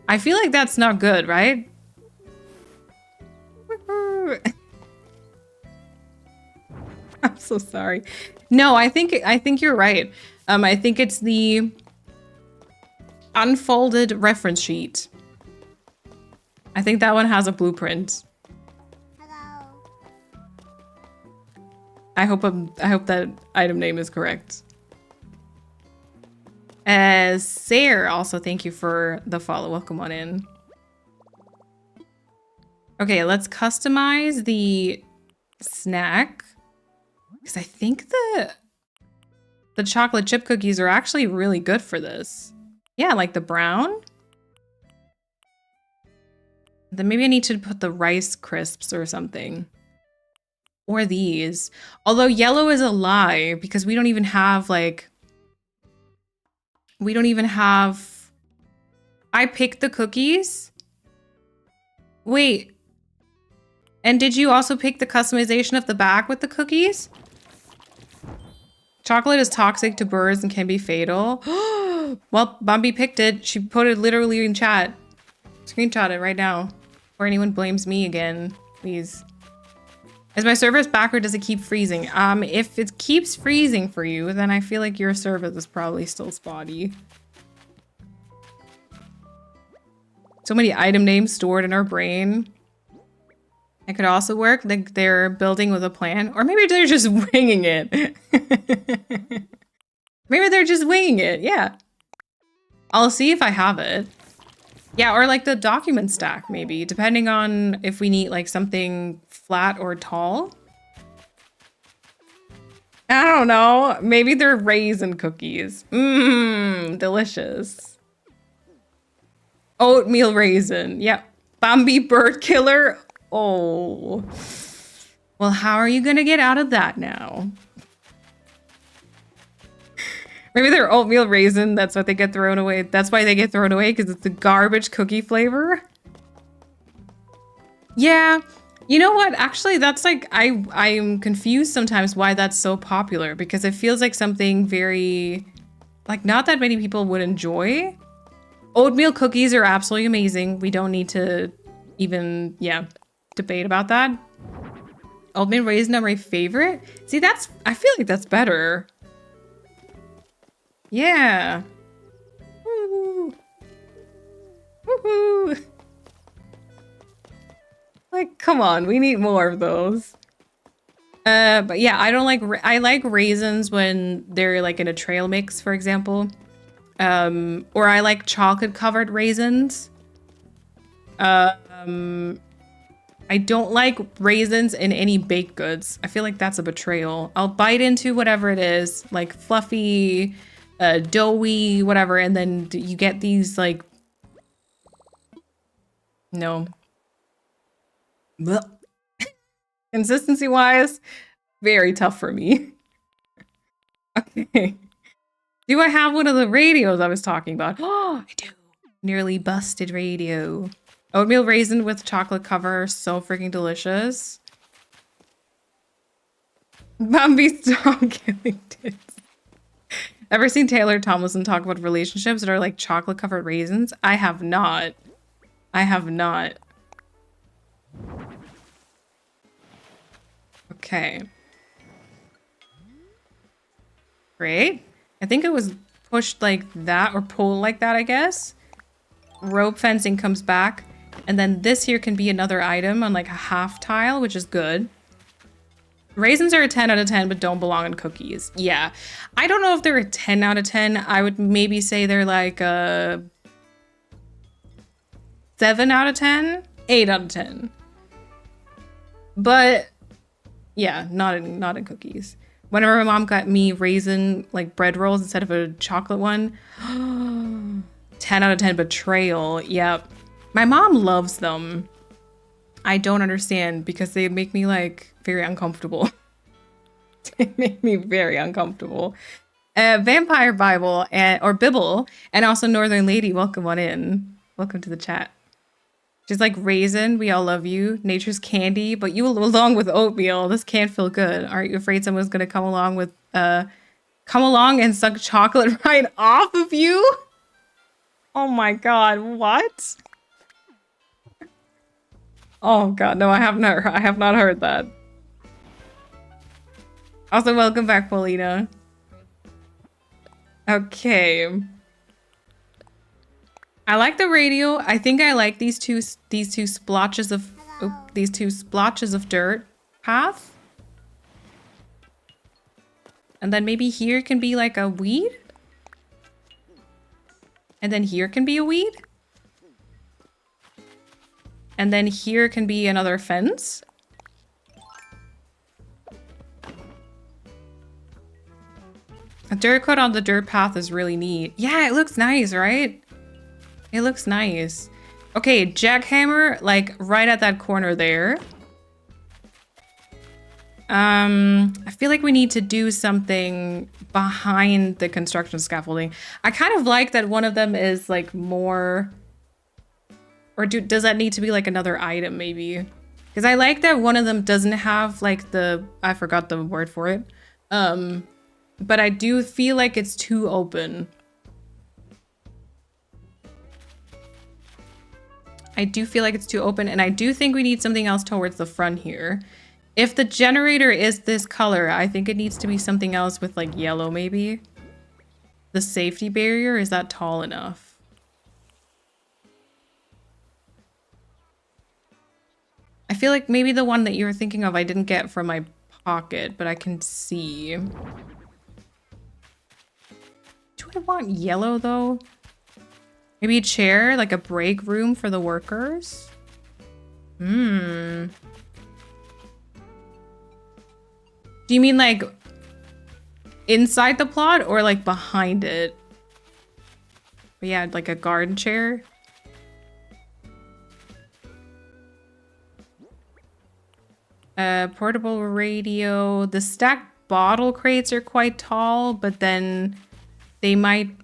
I feel like that's not good, right? I'm so sorry. No, I think you're right. I think it's the unfolded reference sheet. I think that one has a blueprint. Hello. I hope that item name is correct. Sayer, also thank you for the follow. Welcome on in. Okay, let's customize the snack. Because I think the chocolate chip cookies are actually really good for this. Yeah, like the brown. Then maybe I need to put the rice crisps or something. Or these. Although yellow is a lie because we don't even have like... We don't even have... I picked the cookies? Wait. And did you also pick the customization of the back with the cookies? Chocolate is toxic to birds and can be fatal. Well, Bambi picked it. She put it literally in chat. Screenshot it right now. Or anyone blames me again, please. Is my service back or does it keep freezing? If it keeps freezing for you, then I feel like your service is probably still spotty. So many item names stored in our brain. It could also work, like they're building with a plan. Or maybe they're just winging it. Maybe they're just winging it, yeah. I'll see if I have it. Yeah, or like the document stack, maybe, depending on if we need like something flat or tall. I don't know. Maybe they're raisin cookies. Mmm, delicious. Oatmeal raisin. Yep. Bambi bird killer. Oh. Well, how are you gonna get out of that now? Maybe they're oatmeal raisin. That's what they get thrown away. That's why they get thrown away, because it's a garbage cookie flavor. Yeah. You know what? Actually, that's like, I'm confused sometimes why that's so popular, because it feels like something very, like, not that many people would enjoy. Oatmeal cookies are absolutely amazing. We don't need to even, yeah, debate about that. Oatmeal raisin are my favorite. See, I feel like that's better. Yeah. Woo. Woohoo. Like, come on, we need more of those. But yeah, I don't like, I like raisins when they're like in a trail mix, for example. Or I like chocolate covered raisins. I don't like raisins in any baked goods. I feel like that's a betrayal. I'll bite into whatever it is, like fluffy, doughy, whatever, and then you get these like, no. Blech. Consistency wise, very tough for me. Okay. Do I have one of the radios I was talking about? Oh, I do. Nearly busted radio. Oatmeal raisin with chocolate cover. So freaking delicious. Bambi stop killing tits. Ever seen Taylor Tomlinson talk about relationships that are like chocolate covered raisins? I have not. I have not. Okay. Great. I think it was pushed like that or pulled like that, I guess. Rope fencing comes back. And then this here can be another item on like a half tile, which is good. Raisins are a 10 out of 10, but don't belong in cookies. Yeah. I don't know if they're a 10 out of 10. I would maybe say they're like a 7 out of 10, 8 out of 10. But yeah, not in cookies. Whenever my mom got me raisin like bread rolls instead of a chocolate one, 10 out of 10 betrayal. Yep. My mom loves them. I don't understand because they make me like very uncomfortable. They make me very uncomfortable. Vampire Bible or Bibble and also Northern Lady, welcome on in. Welcome to the chat. She's like, raisin, we all love you. Nature's candy, but you along with oatmeal. This can't feel good. Aren't you afraid someone's gonna come along and suck chocolate right off of you? Oh my god, what? Oh god, no, I have not heard that. Also, welcome back, Paulina. Okay. I like the radio. I think I like these two splotches of dirt path. And then maybe here can be like a weed. And then here can be a weed. And then here can be another fence. A dirt coat on the dirt path is really neat. Yeah, it looks nice, right? It looks nice. Okay, jackhammer, like right at that corner there. I feel like we need to do something behind the construction scaffolding. I kind of like that one of them is like more, or does that need to be like another item maybe? Because I like that one of them doesn't have like I forgot the word for it. But I do feel like it's too open. I do feel like it's too open, and I do think we need something else towards the front here. If the generator is this color, I think it needs to be something else with like yellow maybe. The safety barrier, is that tall enough? I feel like maybe the one that you were thinking of I didn't get from my pocket, but I can see. Do I want yellow though? Maybe a chair, like a break room for the workers? Do you mean like inside the plot or like behind it? But yeah, like a garden chair. Portable radio. The stacked bottle crates are quite tall, but then they might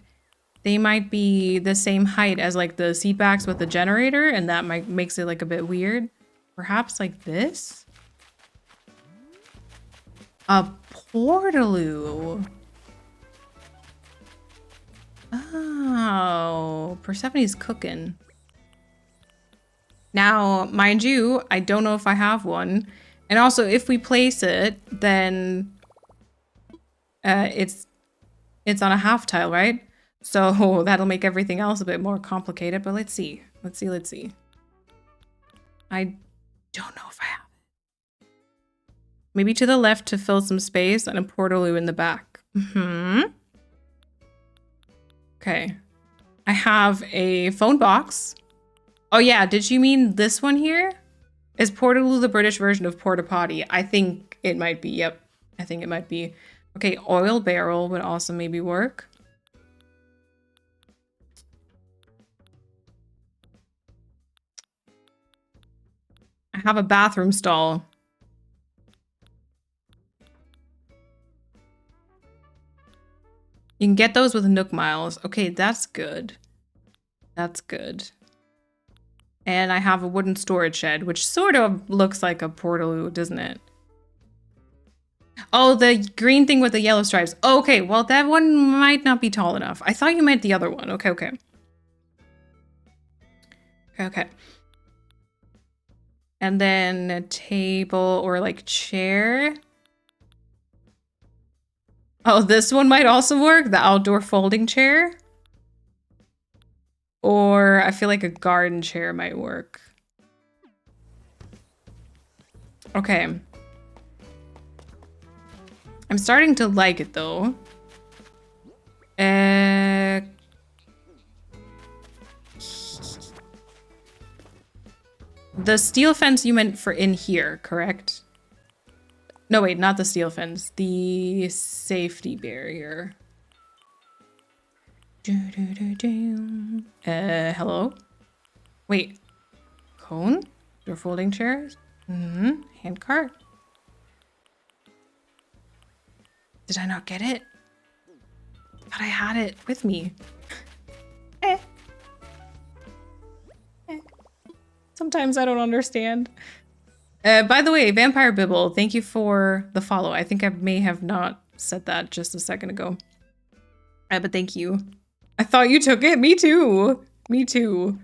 be the same height as like the seat backs with the generator, and that makes it like a bit weird. Perhaps like this? A portaloo. Oh, Persephone's cooking. Now, mind you, I don't know if I have one. And also, if we place it, then it's on a half tile, right? So that'll make everything else a bit more complicated, but let's see. Let's see. I don't know if I have it. Maybe to the left to fill some space and a portaloo in the back. Okay. I have a phone box. Oh yeah, did you mean this one here? Is Portaloo the British version of porta potty? I think it might be. Yep, I think it might be. Okay, oil barrel would also maybe work. I have a bathroom stall. You can get those with Nook Miles. Okay, that's good. That's good. And I have a wooden storage shed, which sort of looks like a Portaloo, doesn't it? Oh, the green thing with the yellow stripes. Okay, well, that one might not be tall enough. I thought you meant the other one. Okay, okay. Okay. And then a table or like chair. Oh, this one might also work. The outdoor folding chair. Or I feel like a garden chair might work. Okay. I'm starting to like it though. The steel fence you meant for in here, correct? No, wait, not the steel fence. The safety barrier. Hello? Wait. Cone? Door folding chairs? Mm-hmm. Handcart? Did I not get it? Thought I had it with me. Sometimes I don't understand. By the way, Vampire Bibble, thank you for the follow. I think I may have not said that just a second ago. But thank you. I thought you took it. Me too. Me too.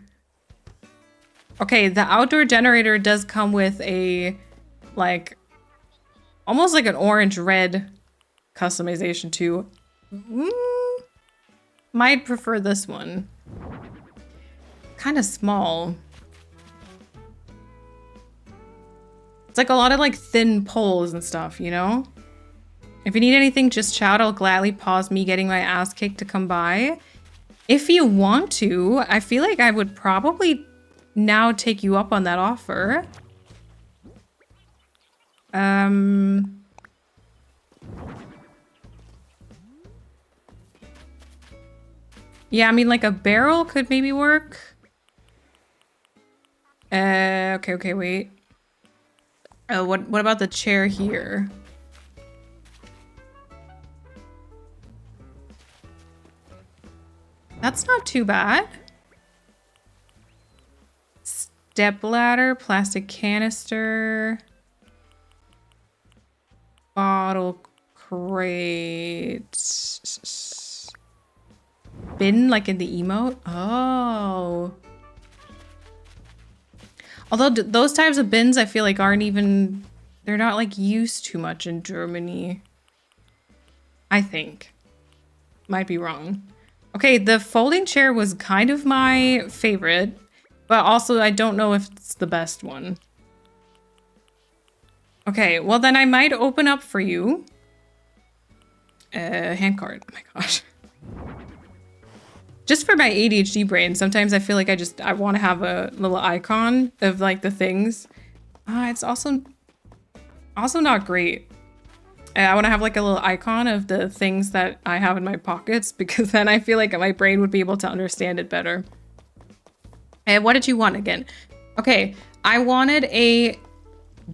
Okay, the outdoor generator does come with a, like, almost like an orange-red customization too. Might prefer this one. Kind of small. It's like a lot of like thin poles and stuff, you know? If you need anything, just shout. I'll gladly pause me getting my ass kicked to come by. If you want to, I feel like I would probably now take you up on that offer. Yeah, I mean, like a barrel could maybe work. Okay, wait. What about the chair here? That's not too bad. Step ladder, plastic canister, bottle crate, bin like in the emote. Oh. Although those types of bins I feel like aren't even, they're not like used too much in Germany. I think. Might be wrong. Okay, the folding chair was kind of my favorite, but also I don't know if it's the best one. Okay, well then I might open up for you. Handcart, oh my gosh. Just for my ADHD brain, sometimes I feel like I want to have a little icon of like the things. It's also not great. I want to have like a little icon of the things that I have in my pockets because then I feel like my brain would be able to understand it better. And what did you want again? Okay, I wanted a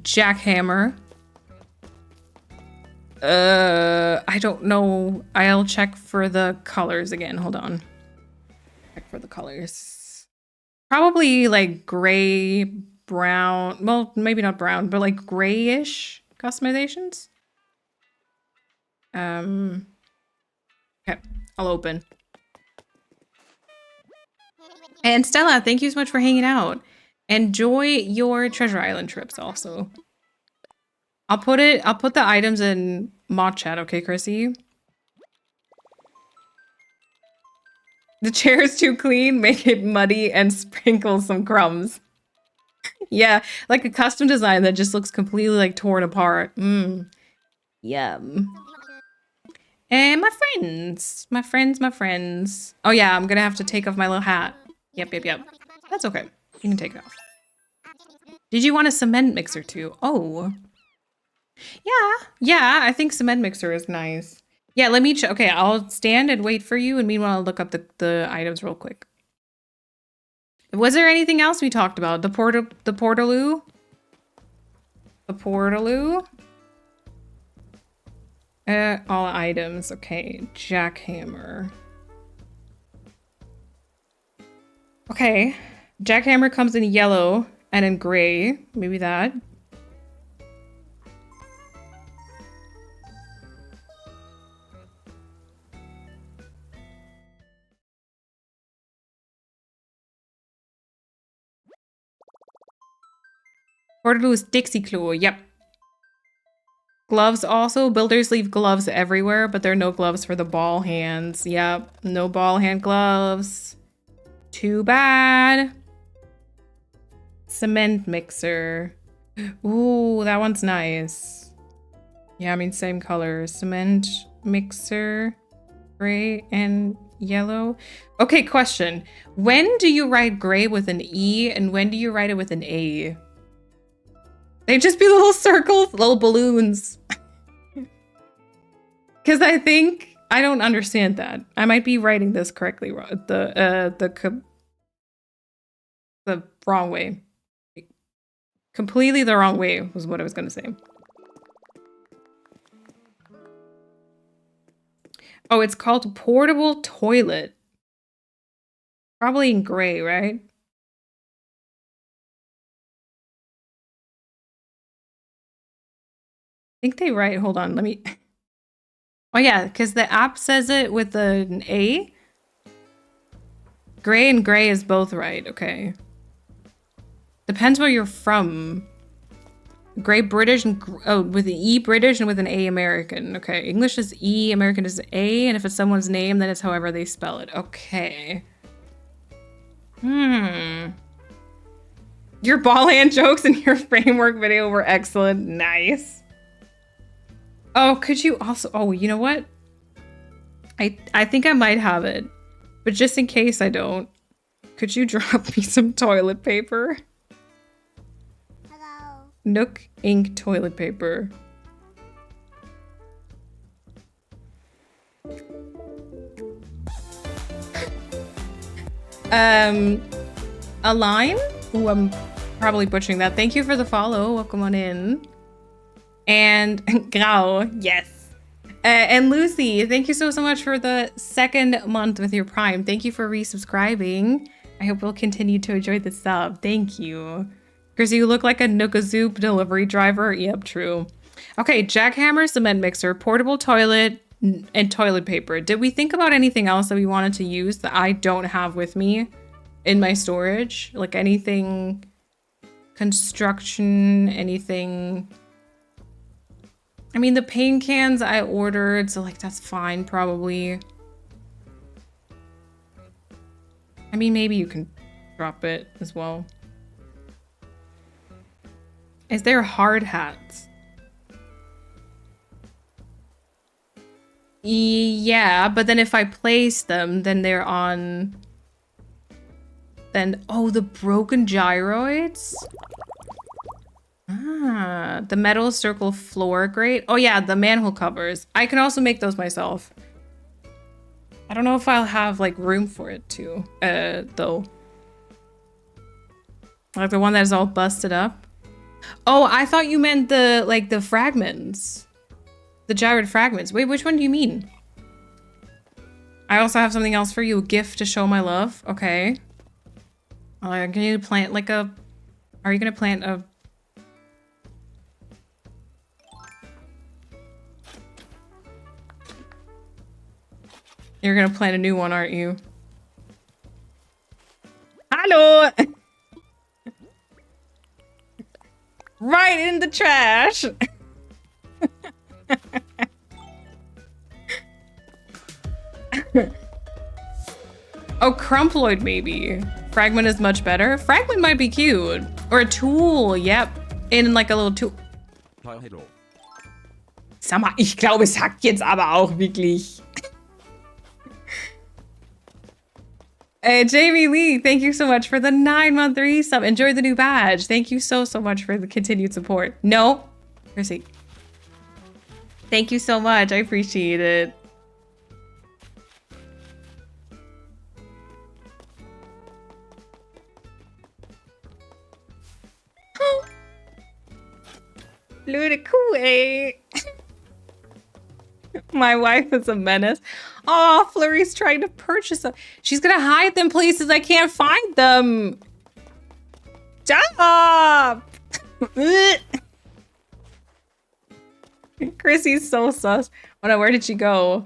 jackhammer. I don't know. I'll check for the colors again. Hold on. Check for the colors. Probably like gray, brown. Well, maybe not brown, but like grayish customizations. Okay, I'll open. And Stella, thank you so much for hanging out. Enjoy your Treasure Island trips also. I'll put the items in mod chat, okay, Chrissy? The chair is too clean, make it muddy and sprinkle some crumbs. Yeah, like a custom design that just looks completely like torn apart. Yum. And my friends. Oh yeah, I'm gonna have to take off my little hat. Yep. That's okay. You can take it off. Did you want a cement mixer too? Oh. Yeah, I think cement mixer is nice. Yeah, let me okay, I'll stand and wait for you, and meanwhile I'll look up the items real quick. Was there anything else we talked about? The portaloo? The portaloo? All items. Okay, jackhammer. Okay, jackhammer comes in yellow and in gray. Maybe that. Portaloo is Dixie Claw. Yep. Gloves also. Builders leave gloves everywhere, but there are no gloves for the ball hands. Yep. No ball hand gloves. Too bad. Cement mixer. Ooh, that one's nice. Yeah, I mean, same colors. Cement mixer. Gray and yellow. Okay, question. When do you write gray with an E and when do you write it with an A? They just be little circles, little balloons. Because I think I don't understand that. I might be writing this correctly. The wrong way. Completely the wrong way was what I was gonna say. Oh, it's called portable toilet. Probably in gray, right? I think they write, hold on, let me. Oh yeah, because the app says it with an A. Gray and gray is both right, okay. Depends where you're from. Gray British and, oh, with an E British and with an A American. Okay, English is E, American is A, and if it's someone's name, then it's however they spell it. Okay. Your ball hand jokes in your framework video were excellent. Nice. Oh, could you also, oh, you know what? I think I might have it, but just in case I don't, could you drop me some toilet paper? Hello. Nook ink toilet paper. A line? Ooh, I'm probably butchering that. Thank you for the follow. Welcome on in. And Grau, yes. And Lucy, thank you so much for the 2nd month with your Prime. Thank you for resubscribing. I hope you'll continue to enjoy the sub. Thank you. Because you look like a Nookazoop delivery driver. Yep, true. Okay, jackhammer, cement mixer, portable toilet, and toilet paper. Did we think about anything else that we wanted to use that I don't have with me in my storage? Like anything construction, anything... I mean, the paint cans I ordered, so like that's fine probably. I mean, maybe you can drop it as well. Is there hard hats? Yeah, but then if I place them, then they're on... Then, oh, the broken gyroids? Ah, the metal circle floor grate. Oh yeah, the manhole covers. I can also make those myself. I don't know if I'll have like room for it too, though. Like the one that is all busted up. Oh, I thought you meant the, like the fragments. The gyroid fragments. Wait, which one do you mean? I also have something else for you. A gift to show my love. Okay. Can you plant like a... Are you gonna plant a... You're gonna plant a new one, aren't you? Hello! Right in the trash! Oh, crumploid maybe. Fragment is much better. Fragment might be cute. Or a tool, yep. In like a little tool. Hello. Sag mal, ich glaube, es hackt jetzt aber auch wirklich. Jamie Lee, thank you so much for the 9-month resub. Enjoy the new badge. Thank you so much for the continued support. No, Chrissy. Thank you so much. I appreciate it. Blöde Kuh, ey. My wife is a menace. Oh, Flurry's trying to purchase them. She's gonna hide them places I can't find them. Stop! Chrissy's so sus. Oh no, where did she go?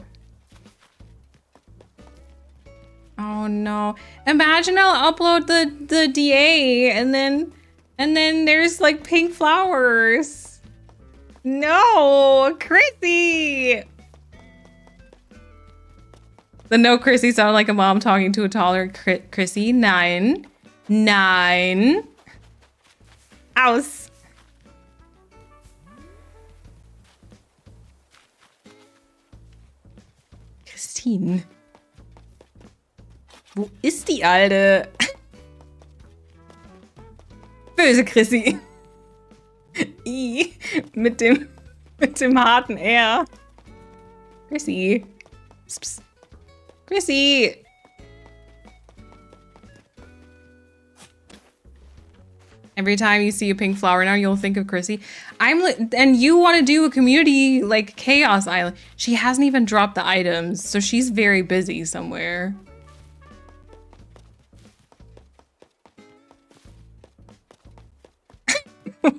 Oh no. Imagine I'll upload the DA and then there's like pink flowers. No, Chrissy! The no Chrissy sounded like a mom talking to a taller Chrissy. 9. Aus. Christine. Wo ist die Alte? Böse Chrissy. I. Mit dem harten R. Chrissy. Psst, psst. Chrissy. Every time you see a pink flower now, you'll think of Chrissy. And you want to do a community like Chaos Island. She hasn't even dropped the items, so she's very busy somewhere.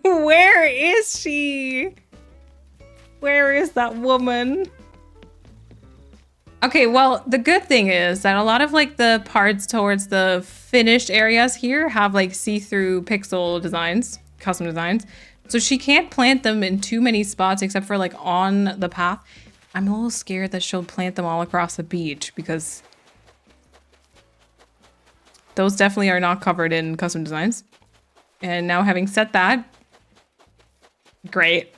Where is she? Where is that woman? Okay, well, the good thing is that a lot of like the parts towards the finished areas here have like see-through pixel designs, custom designs. So she can't plant them in too many spots except for like on the path. I'm a little scared that she'll plant them all across the beach because those definitely are not covered in custom designs. And now having said that, great.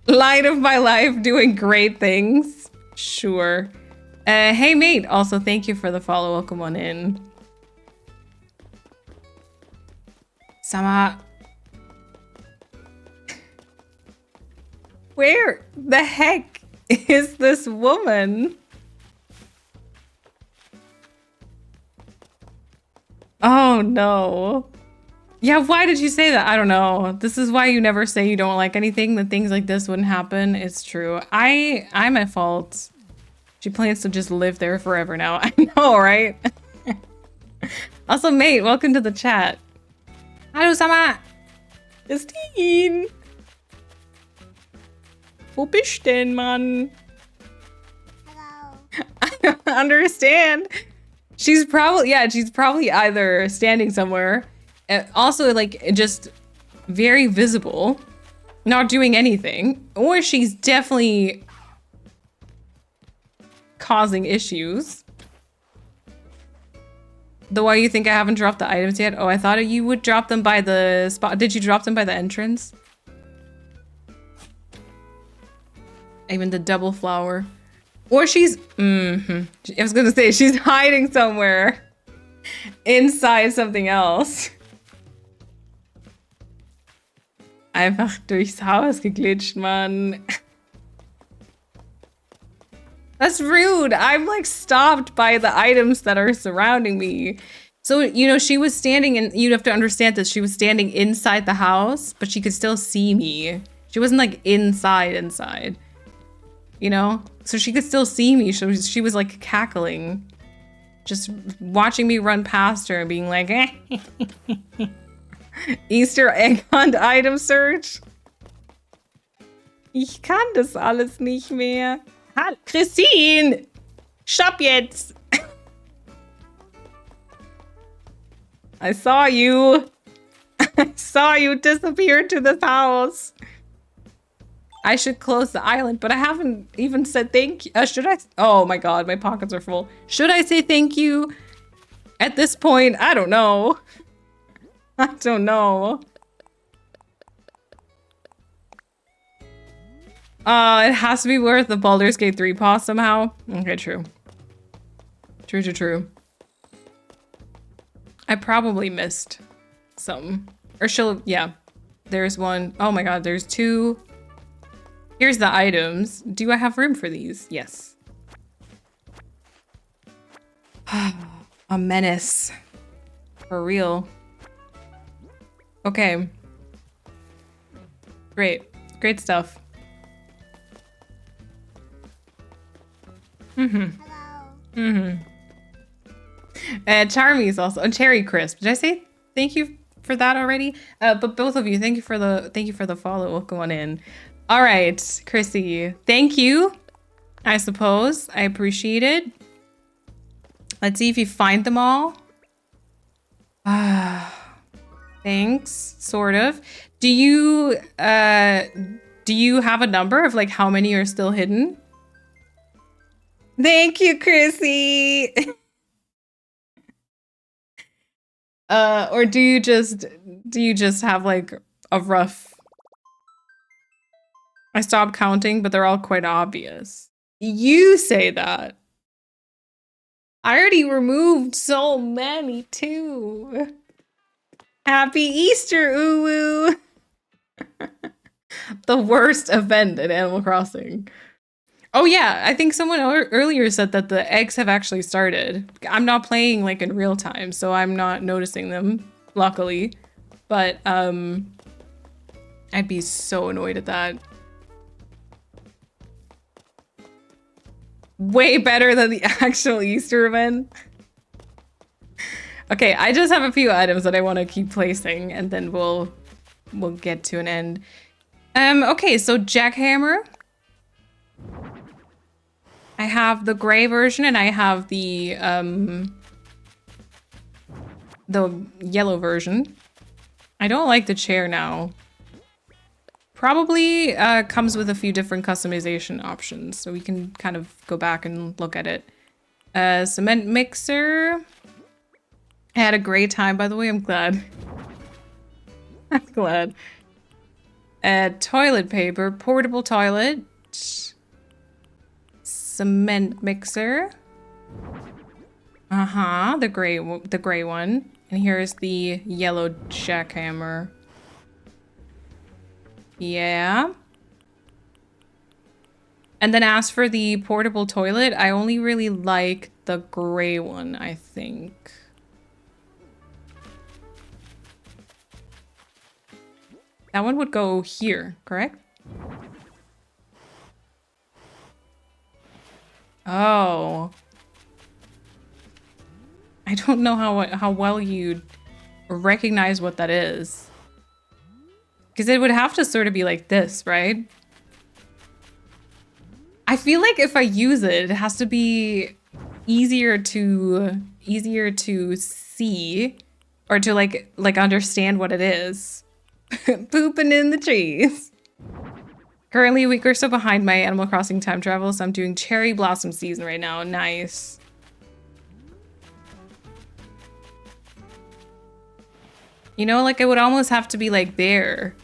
Light of my life doing great things. Sure. Hey mate, also thank you for the follow. Welcome on in. Sama. Where the heck is this woman? Oh no. Yeah, why did you say that? I don't know. This is why you never say you don't like anything, that things like this wouldn't happen. It's true. I'm at fault. She plans to just live there forever now. I know, right? Also, mate, welcome to the chat. Hallo, Sama. Christine. Wo bist denn, Mann? Hello. I don't understand. She's probably either standing somewhere, also like just very visible, not doing anything, or she's definitely causing issues. The why you think I haven't dropped the items yet? Oh, I thought you would drop them by the spot. Did you drop them by the entrance? Even the double flower. Or she's, I was gonna say, she's hiding somewhere inside something else. Einfach durchs Haus geglitscht, Mann. That's rude. I'm like stopped by the items that are surrounding me. So, you know, she was standing and you'd have to understand this. She was standing inside the house, but she could still see me. She wasn't like inside. You know? So she could still see me. She was like cackling. Just watching me run past her and being like, Easter egg hunt item search. Ich kann das alles nicht mehr. Christine! Stopp jetzt! I saw you. I saw you disappear to this house. I should close the island, but I haven't even said thank you. Should I? Oh my god, my pockets are full. Should I say thank you? At this point, I don't know. I don't know. It has to be worth the Baldur's Gate 3 pause somehow. Okay, true. True. I probably missed some. Or yeah. There's one. Oh my god, there's two. Here's the items. Do I have room for these? Yes. A menace. For real. Okay. Great. Great stuff. Hello. Charmy's also a cherry crisp. Did I say thank you for that already? But both of you, thank you for the follow. Welcome on in. All right, Chrissy, thank you. I suppose I appreciate it. Let's see if you find them all. Thanks, sort of. Do you have a number of like how many are still hidden? Thank you, Chrissy. Or do you just have like a rough? I stopped counting, but they're all quite obvious. You say that. I already removed so many too. Happy Easter, Uwu. The worst event in Animal Crossing. Oh yeah, I think someone earlier said that the eggs have actually started. I'm not playing like in real time, so I'm not noticing them, luckily. But I'd be so annoyed at that. Way better than the actual Easter event. Okay, I just have a few items that I want to keep placing, and then we'll get to an end. Okay, so jackhammer. I have the gray version and I have the yellow version. I don't like the chair now. Probably comes with a few different customization options, so we can kind of go back and look at it. Cement mixer. I had a great time, by the way. I'm glad. I'm glad. Toilet paper, portable toilet. Cement mixer. The gray one. And here's the yellow jackhammer. Yeah. And then as for the portable toilet, I only really like the gray one, I think. That one would go here, correct? Oh. I don't know how well you'd recognize what that is. Because it would have to sort of be like this, right? I feel like if I use it, it has to be easier to see or to like understand what it is. Pooping in the trees. Currently a week or so behind my Animal Crossing time travel, so I'm doing cherry blossom season right now. Nice. You know, like it would almost have to be like there.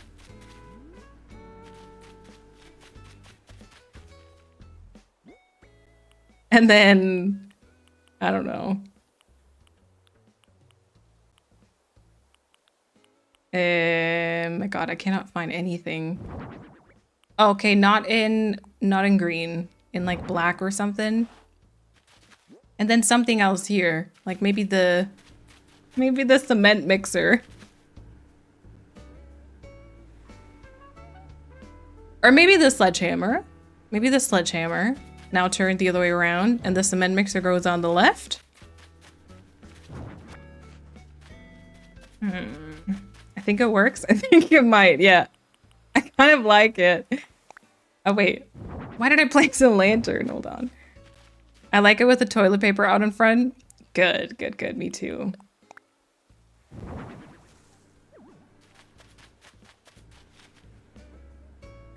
And then, I don't know. My God, I cannot find anything. Okay, not in green, in like black or something. And then something else here, like maybe the cement mixer. Or maybe the sledgehammer. Maybe the sledgehammer. Now turn the other way around and the cement mixer goes on the left. I think it works. I think it might, yeah. I kind of like it. Oh, wait. Why did I place a lantern? Hold on. I like it with the toilet paper out in front. Good, good, good. Me too.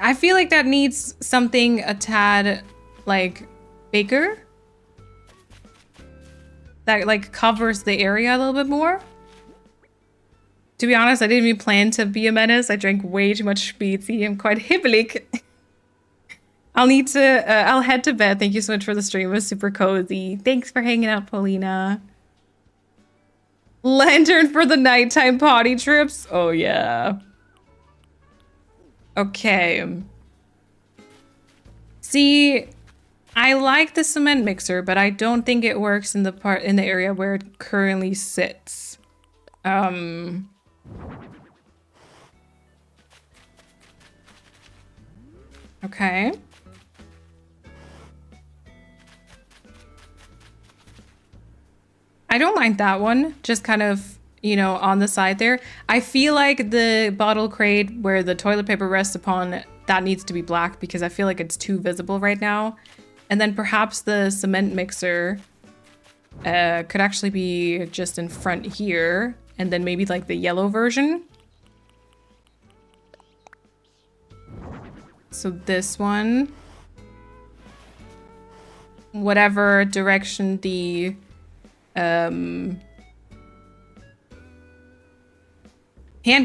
I feel like that needs something a tad, like, bigger. That, like, covers the area a little bit more. To be honest, I didn't even plan to be a menace. I drank way too much Spezi. I'm quite hibbelig. I'll need to, I'll head to bed. Thank you so much for the stream. It was super cozy. Thanks for hanging out, Paulina. Lantern for the nighttime potty trips. Oh, yeah. Okay. See, I like the cement mixer, but I don't think it works in the area where it currently sits. Okay. I don't mind that one. Just kind of, you know, on the side there. I feel like the bottle crate where the toilet paper rests upon, that needs to be black because I feel like it's too visible right now. And then perhaps the cement mixer could actually be just in front here. And then maybe like the yellow version. So this one. Whatever direction the hand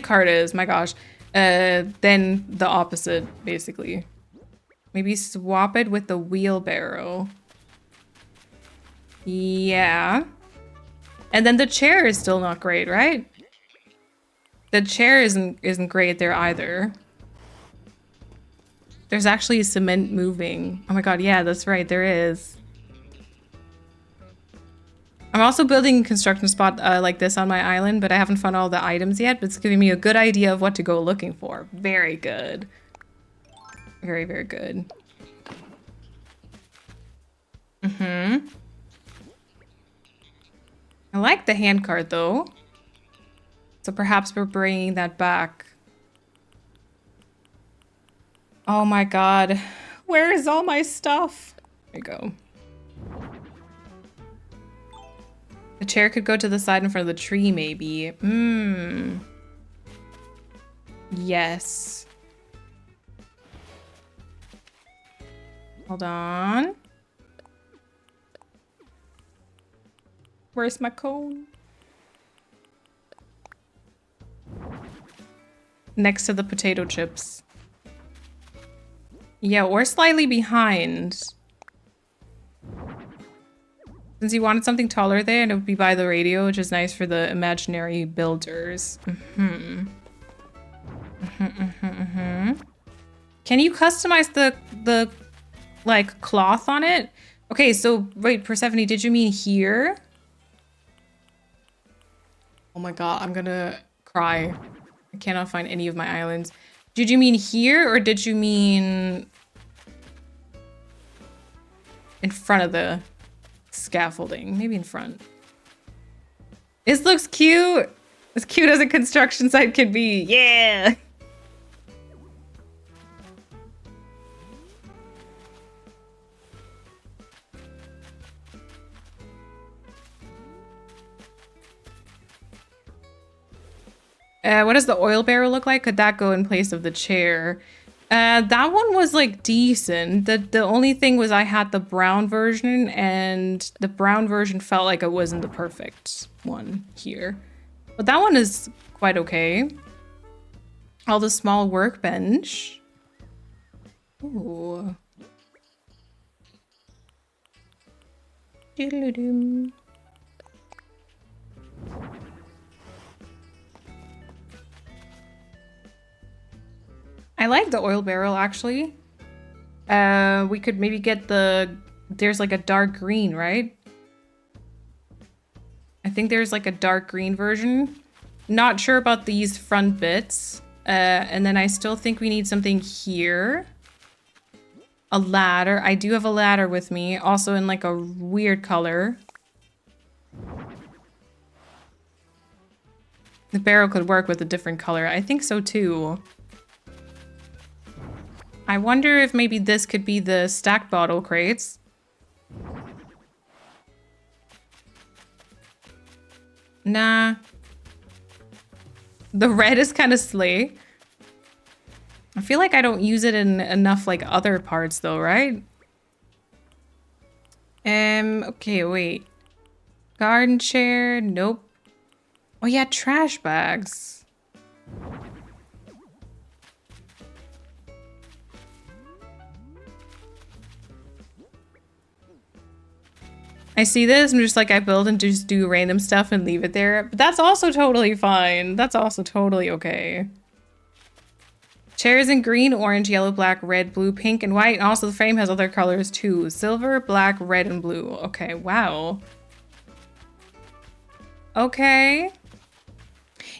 cart is, my gosh, then the opposite, basically. Maybe swap it with the wheelbarrow. Yeah. And then the chair is still not great, right? The chair isn't great there either. There's actually cement moving. Oh my god, yeah, that's right, there is. I'm also building a construction spot like this on my island, but I haven't found all the items yet, but it's giving me a good idea of what to go looking for. Very good. Very, very good. I like the handcart though. So perhaps we're bringing that back. Oh my god. Where is all my stuff? There you go. The chair could go to the side in front of the tree, maybe. Yes. Hold on. Where's my cone? Next to the potato chips. Yeah, or slightly behind. Since you wanted something taller there, and it would be by the radio, which is nice for the imaginary builders. Can you customize the like cloth on it? Okay, so wait, Persephone, did you mean here? Oh my god, I'm gonna cry. I cannot find any of my islands. Did you mean here, or did you mean in front of the scaffolding? Maybe in front. This looks cute. As cute as a construction site could be. Yeah. What does the oil barrel look like? Could that go in place of the chair? That one was like decent. The only thing was I had the brown version, and the brown version felt like it wasn't the perfect one here. But that one is quite okay. All the small workbench. Ooh. Doodle-doom. I like the oil barrel, actually. We could maybe get there's like a dark green, right? I think there's like a dark green version. Not sure about these front bits. And then I still think we need something here. A ladder. I do have a ladder with me, also in like a weird color. The barrel could work with a different color. I think so too. I wonder if maybe this could be the stacked bottle crates. Nah. The red is kind of slay. I feel like I don't use it in enough like other parts though, right? Okay, wait. Garden chair, nope. Oh yeah, trash bags. I see this, I'm just like, I build and just do random stuff and leave it there. But that's also totally fine. That's also totally okay. Chairs in green, orange, yellow, black, red, blue, pink, and white. And also the frame has other colors too. Silver, black, red, and blue. Okay, wow. Okay.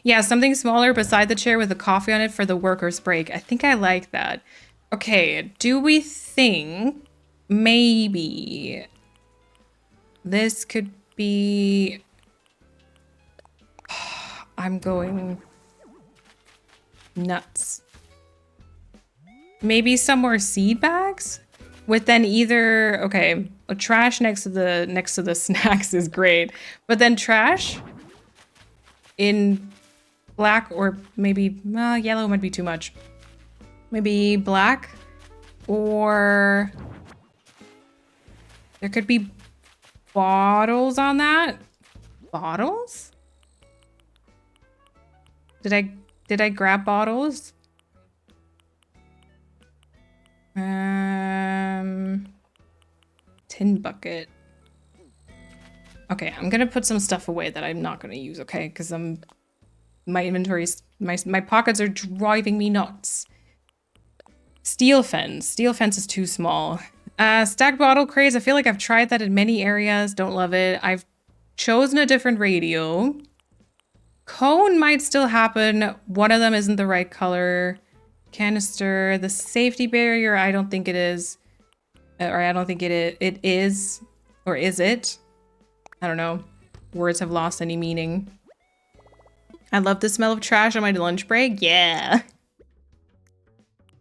Yeah, something smaller beside the chair with a coffee on it for the workers' break. I think I like that. Okay, do we think maybe this could be... I'm going nuts. Maybe some more seed bags with then either, okay, a trash next to the snacks is great, but then trash in black, or maybe yellow might be too much. Maybe black, or there could be bottles on that. Bottles? Did I grab bottles? Tin bucket. Okay, I'm gonna put some stuff away that I'm not gonna use, okay? Because my inventory's, my pockets are driving me nuts. Steel fence. Steel fence is too small. Stacked bottle crates. I feel like I've tried that in many areas. Don't love it. I've chosen a different radio. Cone might still happen. One of them isn't the right color. Canister. The safety barrier, I don't think it is. Or I don't think it is. Or is it? I don't know. Words have lost any meaning. I love the smell of trash on my lunch break. Yeah.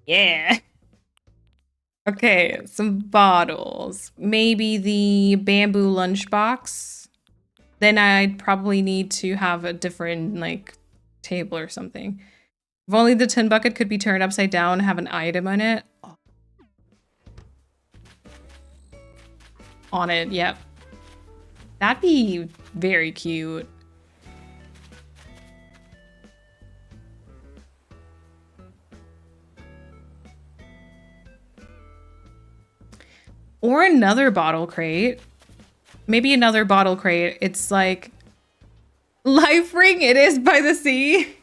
Yeah. Okay, some bottles. Maybe the bamboo lunchbox. Then I'd probably need to have a different, like, table or something. If only the tin bucket could be turned upside down and have an item on it. On it, yep. That'd be very cute. Or another bottle crate. Maybe another bottle crate. It's like... Life ring, it is by the sea.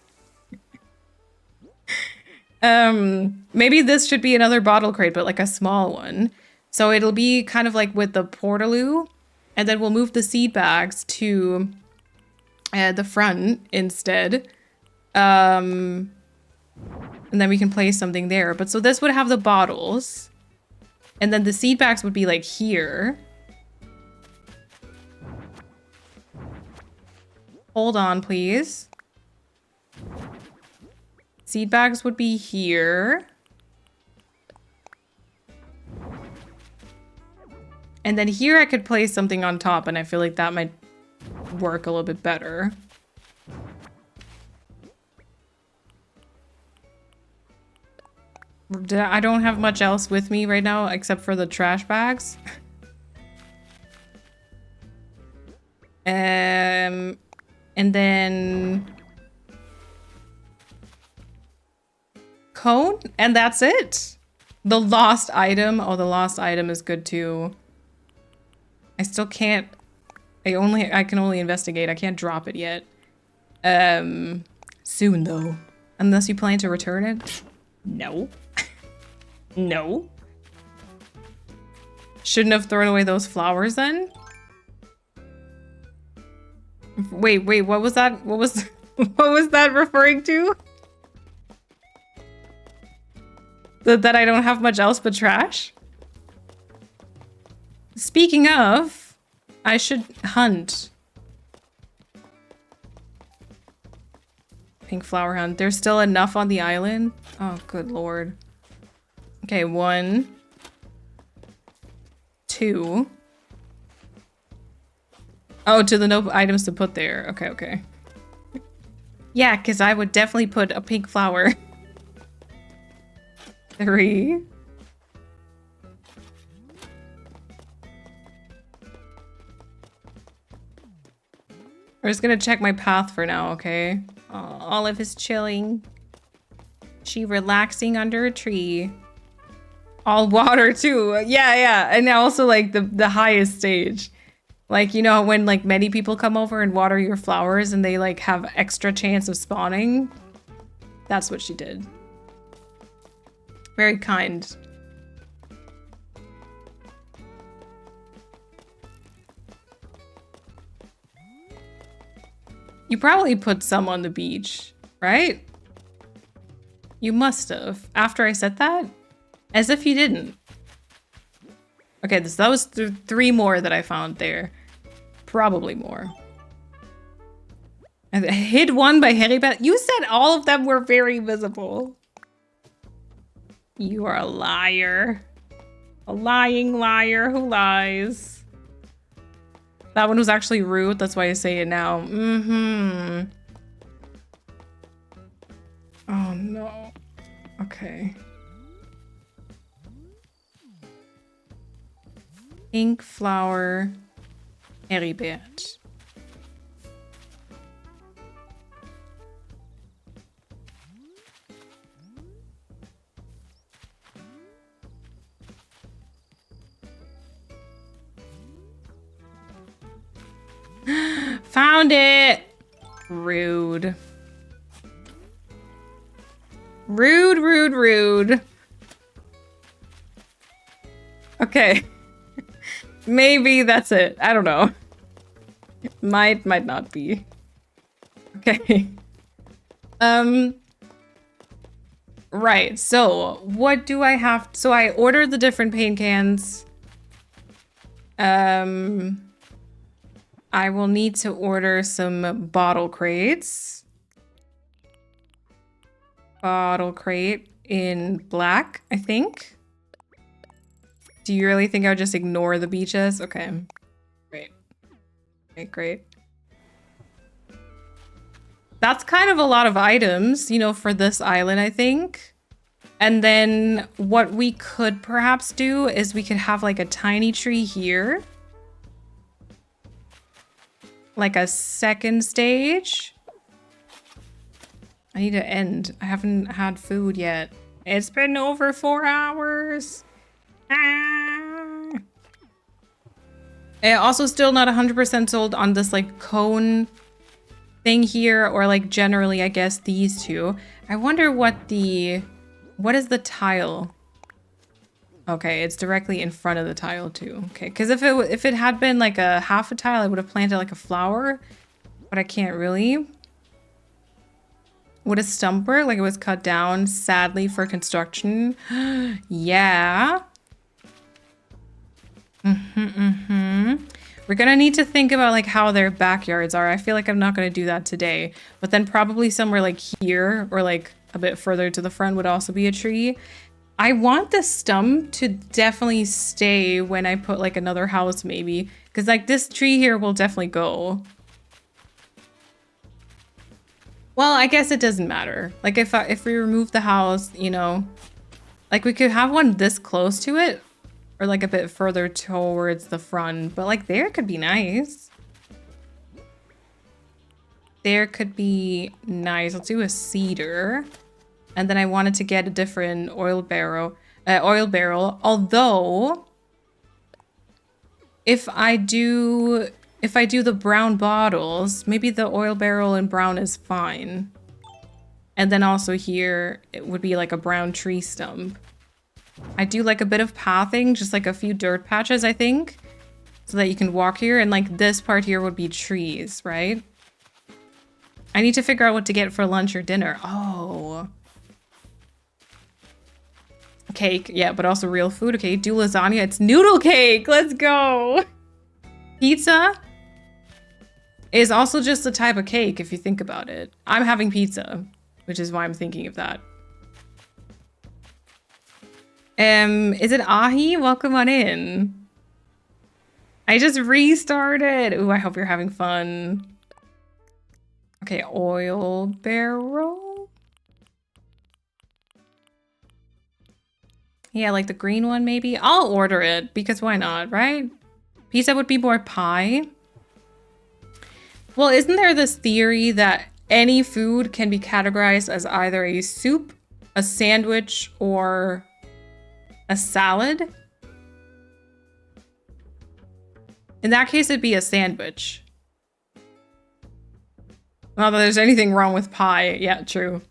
Maybe this should be another bottle crate, but like a small one. So it'll be kind of like with the portaloo. And then we'll move the seed bags to the front instead. And then we can place something there. But so this would have the bottles. And then the seed bags would be like here. Hold on, please. Seed bags would be here. And then here I could place something on top, and I feel like that might work a little bit better. I don't have much else with me right now except for the trash bags. And then cone, and that's it. The lost item. Oh, the lost item is good too. I still can't. I can only investigate. I can't drop it yet. Soon though. Unless you plan to return it. No. No. Shouldn't have thrown away those flowers then. Wait, what was that? What was that referring to? That I don't have much else but trash? Speaking of, I should hunt. Pink flower hunt. There's still enough on the island? Oh, good lord. Okay, 1, 2. Oh, to the no items to put there. Okay, okay. Yeah, because I would definitely put a pink flower. 3. We're just gonna check my path for now, okay? Oh, Olive is chilling. She relaxing under a tree. All water too. Yeah, yeah. And also like the highest stage. Like, you know, when like many people come over and water your flowers and they like have extra chance of spawning. That's what she did. Very kind. You probably put some on the beach, right? You must have. After I said that? As if you didn't. Okay, that was 3 more that I found there. Probably more. And hid one by Harry Beth. You said all of them were very visible. You are a liar. A lying liar who lies. That one was actually rude. That's why I say it now. Mm-hmm. Oh, no. Okay. Pink flower. Heribert. Found it! Rude. Rude, rude, rude. Okay. Maybe that's it. I don't know. Might not be. Okay. Right, so what do I have? So I ordered the different paint cans. I will need to order some bottle crates. Bottle crate in black, I think. Do you really think I would just ignore the beaches? Okay. Great. Okay, great. That's kind of a lot of items, you know, for this island, I think. And then what we could perhaps do is we could have like a tiny tree here. Like a second stage. I need to end. I haven't had food yet. It's been over 4 hours. Ah. Also still not 100% sold on this like cone thing here, or like generally I guess these two. I wonder what is the tile? Okay, it's directly in front of the tile too. Okay, because if it had been like a half a tile, I would have planted like a flower, but I can't really. Would a stumper, like it was cut down, sadly, for construction? Yeah. We're gonna need to think about like how their backyards are. I feel like I'm not gonna do that today, but then probably somewhere like here or like a bit further to the front would also be a tree. I want the stump to definitely stay when I put like another house maybe, because like this tree here will definitely go. Well, I guess it doesn't matter. Like if we remove the house, you know, like we could have one this close to it or like a bit further towards the front, but like there could be nice. There could be nice. Let's do a cedar. And then I wanted to get a different oil barrel. Although, if I do the brown bottles, maybe the oil barrel in brown is fine. And then also here, it would be like a brown tree stump. I do like a bit of pathing, just like a few dirt patches, I think, so that you can walk here. And like this part here would be trees, right? I need to figure out what to get for lunch or dinner. Oh. Cake, yeah, but also real food. Okay, do lasagna. It's noodle cake. Let's go. Pizza is also just a type of cake if you think about it. I'm having pizza, which is why I'm thinking of that. Is it Ahi? Welcome on in. I just restarted. Ooh, I hope you're having fun. Okay, oil barrel. Yeah, like the green one, maybe. I'll order it because why not, right? Pizza would be more pie. Well, isn't there this theory that any food can be categorized as either a soup, a sandwich, or a salad? In that case, it'd be a sandwich. Not that there's anything wrong with pie. Yeah, true.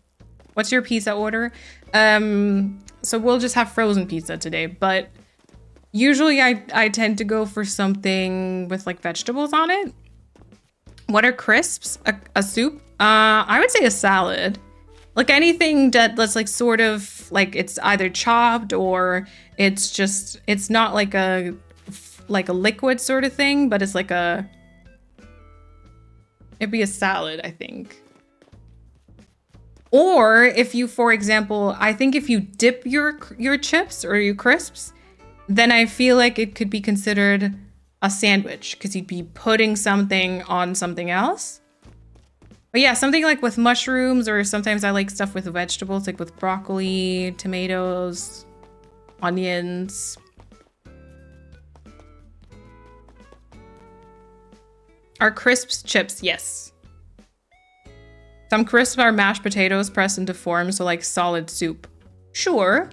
What's your pizza order? So we'll just have frozen pizza today, but usually I tend to go for something with like vegetables on it. What are crisps? A soup? I would say a salad. Like anything that's like sort of like it's either chopped or it's not like a liquid sort of thing, but it's like it'd be a salad, I think. Or if you, for example, I think if you dip your chips or your crisps, then I feel like it could be considered a sandwich because you'd be putting something on something else. But yeah, something like with mushrooms, or sometimes I like stuff with vegetables, like with broccoli, tomatoes, onions. Are crisps chips? Yes. Some crisps are mashed potatoes pressed into form, so like solid soup. Sure.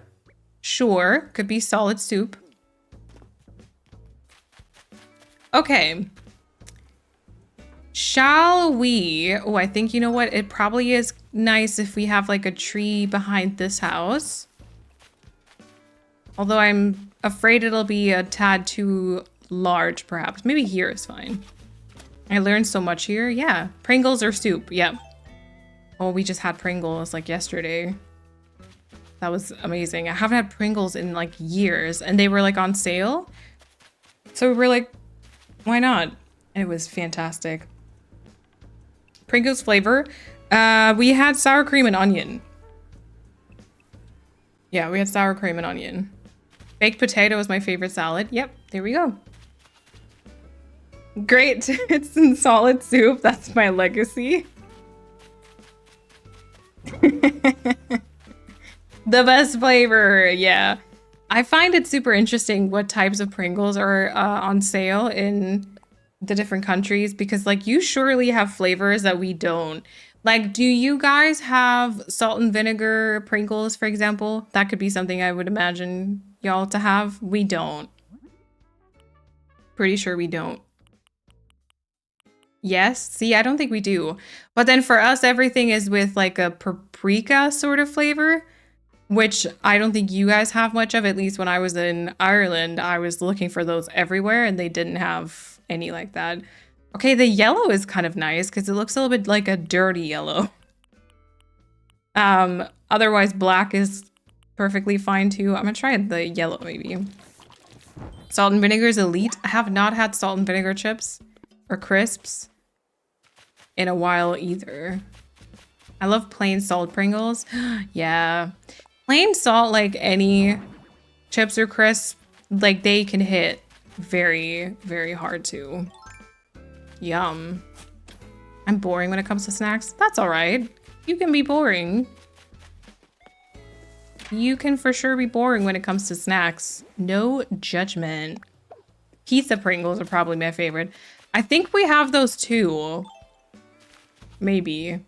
Sure. Could be solid soup. Okay. Shall we? Oh, I think, you know what? It probably is nice if we have like a tree behind this house. Although I'm afraid it'll be a tad too large, perhaps. Maybe here is fine. I learned so much here. Yeah. Pringles or soup. Yep. Oh, we just had Pringles like yesterday. That was amazing. I haven't had Pringles in like years, and they were like on sale. So we were like, why not? And it was fantastic. Pringles flavor. We had sour cream and onion. Yeah, we had sour cream and onion. Baked potato is my favorite salad. Yep, there we go. Great. It's in solid soup. That's my legacy. The best flavor, yeah. I find it super interesting what types of Pringles are on sale in the different countries, because like you surely have flavors that we don't. Like, do you guys have salt and vinegar Pringles, for example? That could be something I would imagine y'all to have. We don't. Pretty sure we don't. Yes, see, I don't think we do. But then for us, everything is with like a paprika sort of flavor, which I don't think you guys have much of. At least when I was in Ireland, I was looking for those everywhere and they didn't have any like that. Okay, the yellow is kind of nice because it looks a little bit like a dirty yellow. Otherwise black is perfectly fine too. I'm gonna try the yellow maybe. Salt and vinegar is elite. I have not had salt and vinegar chips or crisps in a while either. I love plain salt Pringles. Yeah. Plain salt, like any chips or crisps, like they can hit very, very hard too. Yum. I'm boring when it comes to snacks. That's all right. You can be boring. You can for sure be boring when it comes to snacks. No judgment. Pizza Pringles are probably my favorite. I think we have those too. Maybe.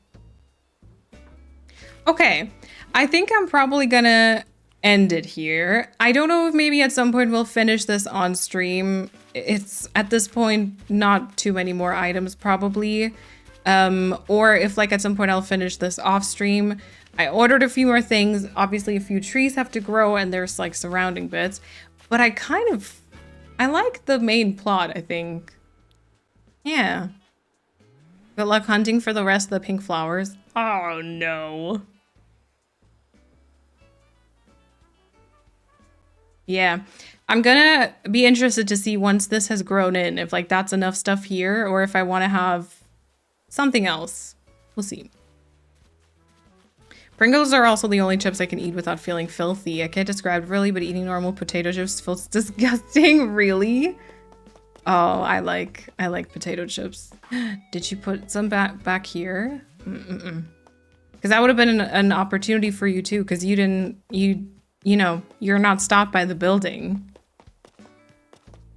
Okay. I think I'm probably gonna end it here. I don't know if maybe at some point we'll finish this on stream. It's at this point not too many more items probably. Or if like at some point I'll finish this off stream. I ordered a few more things. Obviously a few trees have to grow and there's like surrounding bits. But I like the main plot, I think. Yeah. Good luck hunting for the rest of the pink flowers. Oh no. Yeah. I'm gonna be interested to see once this has grown in, if like that's enough stuff here or if I want to have something else. We'll see. Pringles are also the only chips I can eat without feeling filthy. I can't describe really, but eating normal potato chips feels disgusting. Really? Oh, I like potato chips. Did you put some back here? Because that would have been an opportunity for you too, because you know, you're not stopped by the building.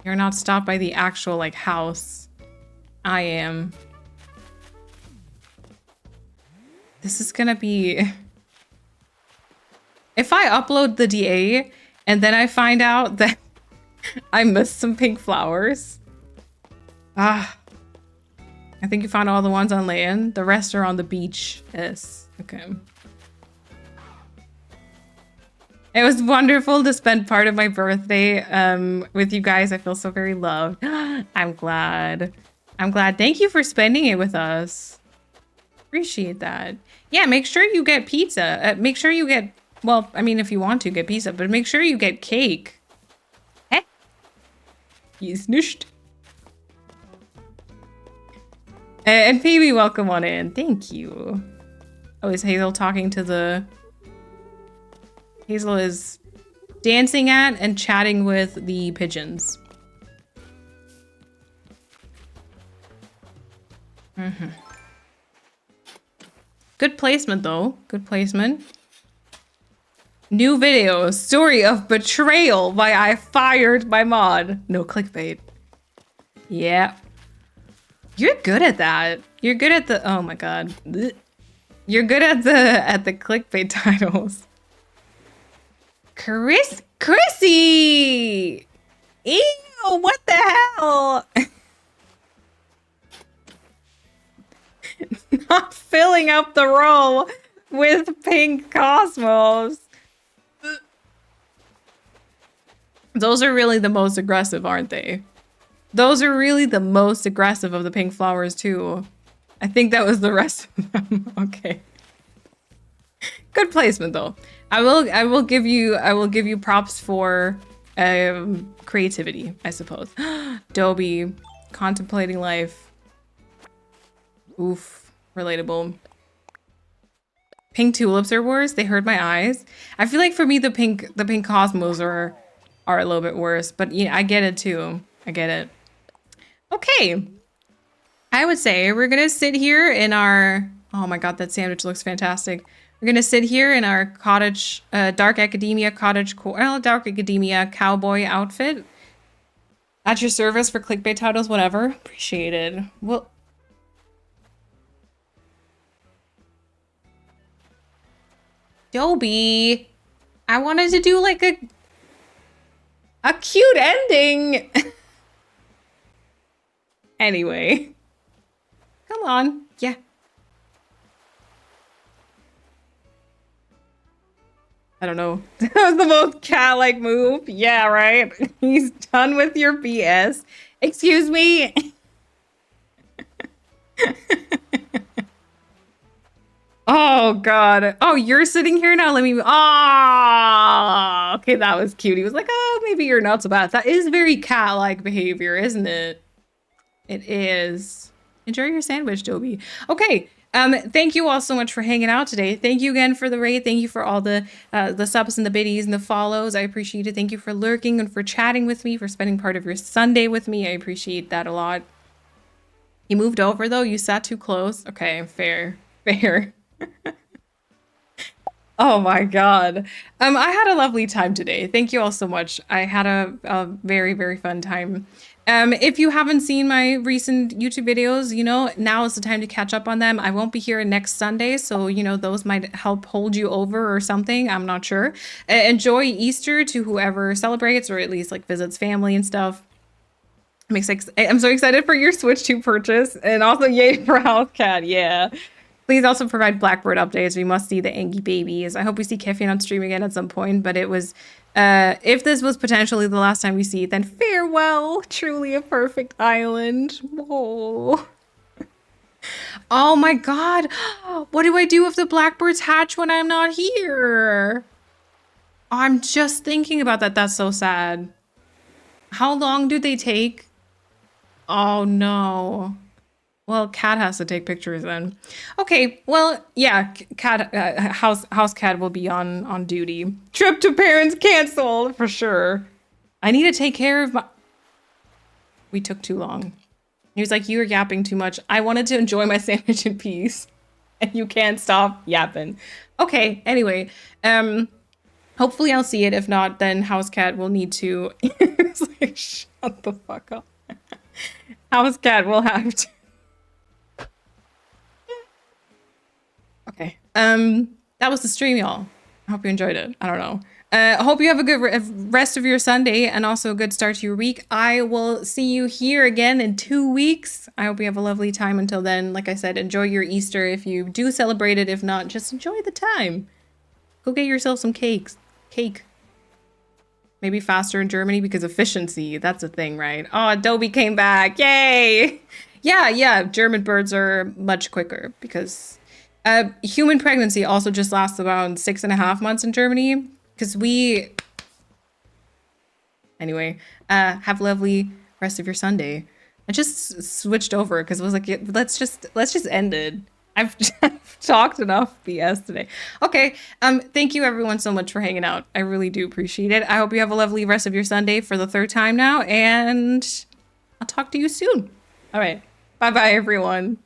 You're not stopped by the actual like house. I am. This is gonna be... If I upload the DA and then I find out that I missed some pink flowers, Ah, I think you found all the ones on land. The rest are on the beach. Yes. Okay. It was wonderful to spend part of my birthday with you guys. I feel so very loved. I'm glad. I'm glad. Thank you for spending it with us. Appreciate that. Yeah, make sure you get pizza. Make sure you get, well, I mean, if you want to get pizza, but make sure you get cake. Eh? He's nicht. And Phoebe, welcome on in. Thank you. Oh, is Hazel talking to the... Hazel is dancing at and chatting with the pigeons. Mm-hmm. Good placement, though. Good placement. New video. Story of betrayal by I fired my mod. No clickbait. Yeah. You're good at that. You're good at the... Oh my god. You're good at the clickbait titles. Chrissy! Ew, what the hell? Not filling up the row with pink cosmos. Those are really the most aggressive, aren't they? Those are really the most aggressive of the pink flowers too. I think that was the rest of them. Okay. Good placement though. I will give you props for creativity, I suppose. Dobie, contemplating life. Oof, relatable. Pink tulips are worse. They hurt my eyes. I feel like for me the pink cosmos are a little bit worse, but yeah, I get it too. I get it. Okay. I would say we're gonna sit here in our, oh my god, that sandwich looks fantastic. We're gonna sit here in our cottage, dark academia cowboy outfit. At your service for clickbait titles, whatever. Appreciated. Well, Dobie, I wanted to do like a cute ending. Anyway, come on. Yeah. I don't know. That was the most cat-like move. Yeah, right? He's done with your BS. Excuse me. Oh, God. Oh, you're sitting here now? Let me... Oh, okay, that was cute. He was like, oh, maybe you're not so bad. That is very cat-like behavior, isn't it? It is. Enjoy your sandwich, Dobie. Okay. Thank you all so much for hanging out today. Thank you again for the raid. Thank you for all the subs and the biddies and the follows. I appreciate it. Thank you for lurking and for chatting with me, for spending part of your Sunday with me. I appreciate that a lot. You moved over though? You sat too close? Okay, fair. Fair. Oh my god. I had a lovely time today. Thank you all so much. I had a very, very fun time. If you haven't seen my recent YouTube videos, you know, now is the time to catch up on them. I won't be here next Sunday, so, you know, those might help hold you over or something. I'm not sure. Enjoy Easter to whoever celebrates or at least like visits family and stuff. I'm so excited for your Switch 2 purchase, and also yay for House Cat. Yeah. Please also provide Blackbird updates. We must see the Angie babies. I hope we see Keffian on stream again at some point, but it was, if this was potentially the last time we see it, then farewell. Truly a perfect island. Oh. Oh my god. What do I do if the Blackbirds hatch when I'm not here? I'm just thinking about that. That's so sad. How long do they take? Oh no. Well, Cat has to take pictures then. Okay, well, yeah, Cat, House Cat will be on duty. Trip to parents canceled for sure. I need to take care of my. We took too long. He was like, "You were yapping too much. I wanted to enjoy my sandwich in peace, and you can't stop yapping." Okay. Anyway, hopefully I'll see it. If not, then House Cat will need to. It's like, shut the fuck up. House Cat will have to. Okay. That was the stream, y'all. I hope you enjoyed it. I don't know. I hope you have a good rest of your Sunday and also a good start to your week. I will see you here again in 2 weeks. I hope you have a lovely time until then. Like I said, enjoy your Easter if you do celebrate it. If not, just enjoy the time. Go get yourself some cake. Maybe faster in Germany because efficiency. That's a thing, right? Oh, Adobe came back. Yay! Yeah. German birds are much quicker because human pregnancy also just lasts around 6.5 months in Germany. Because anyway, have a lovely rest of your Sunday. I just switched over because I was like, let's just end it. I've talked enough BS today. Okay. Thank you everyone so much for hanging out. I really do appreciate it. I hope you have a lovely rest of your Sunday for the 3rd time now, and I'll talk to you soon. All right. Bye-bye, everyone.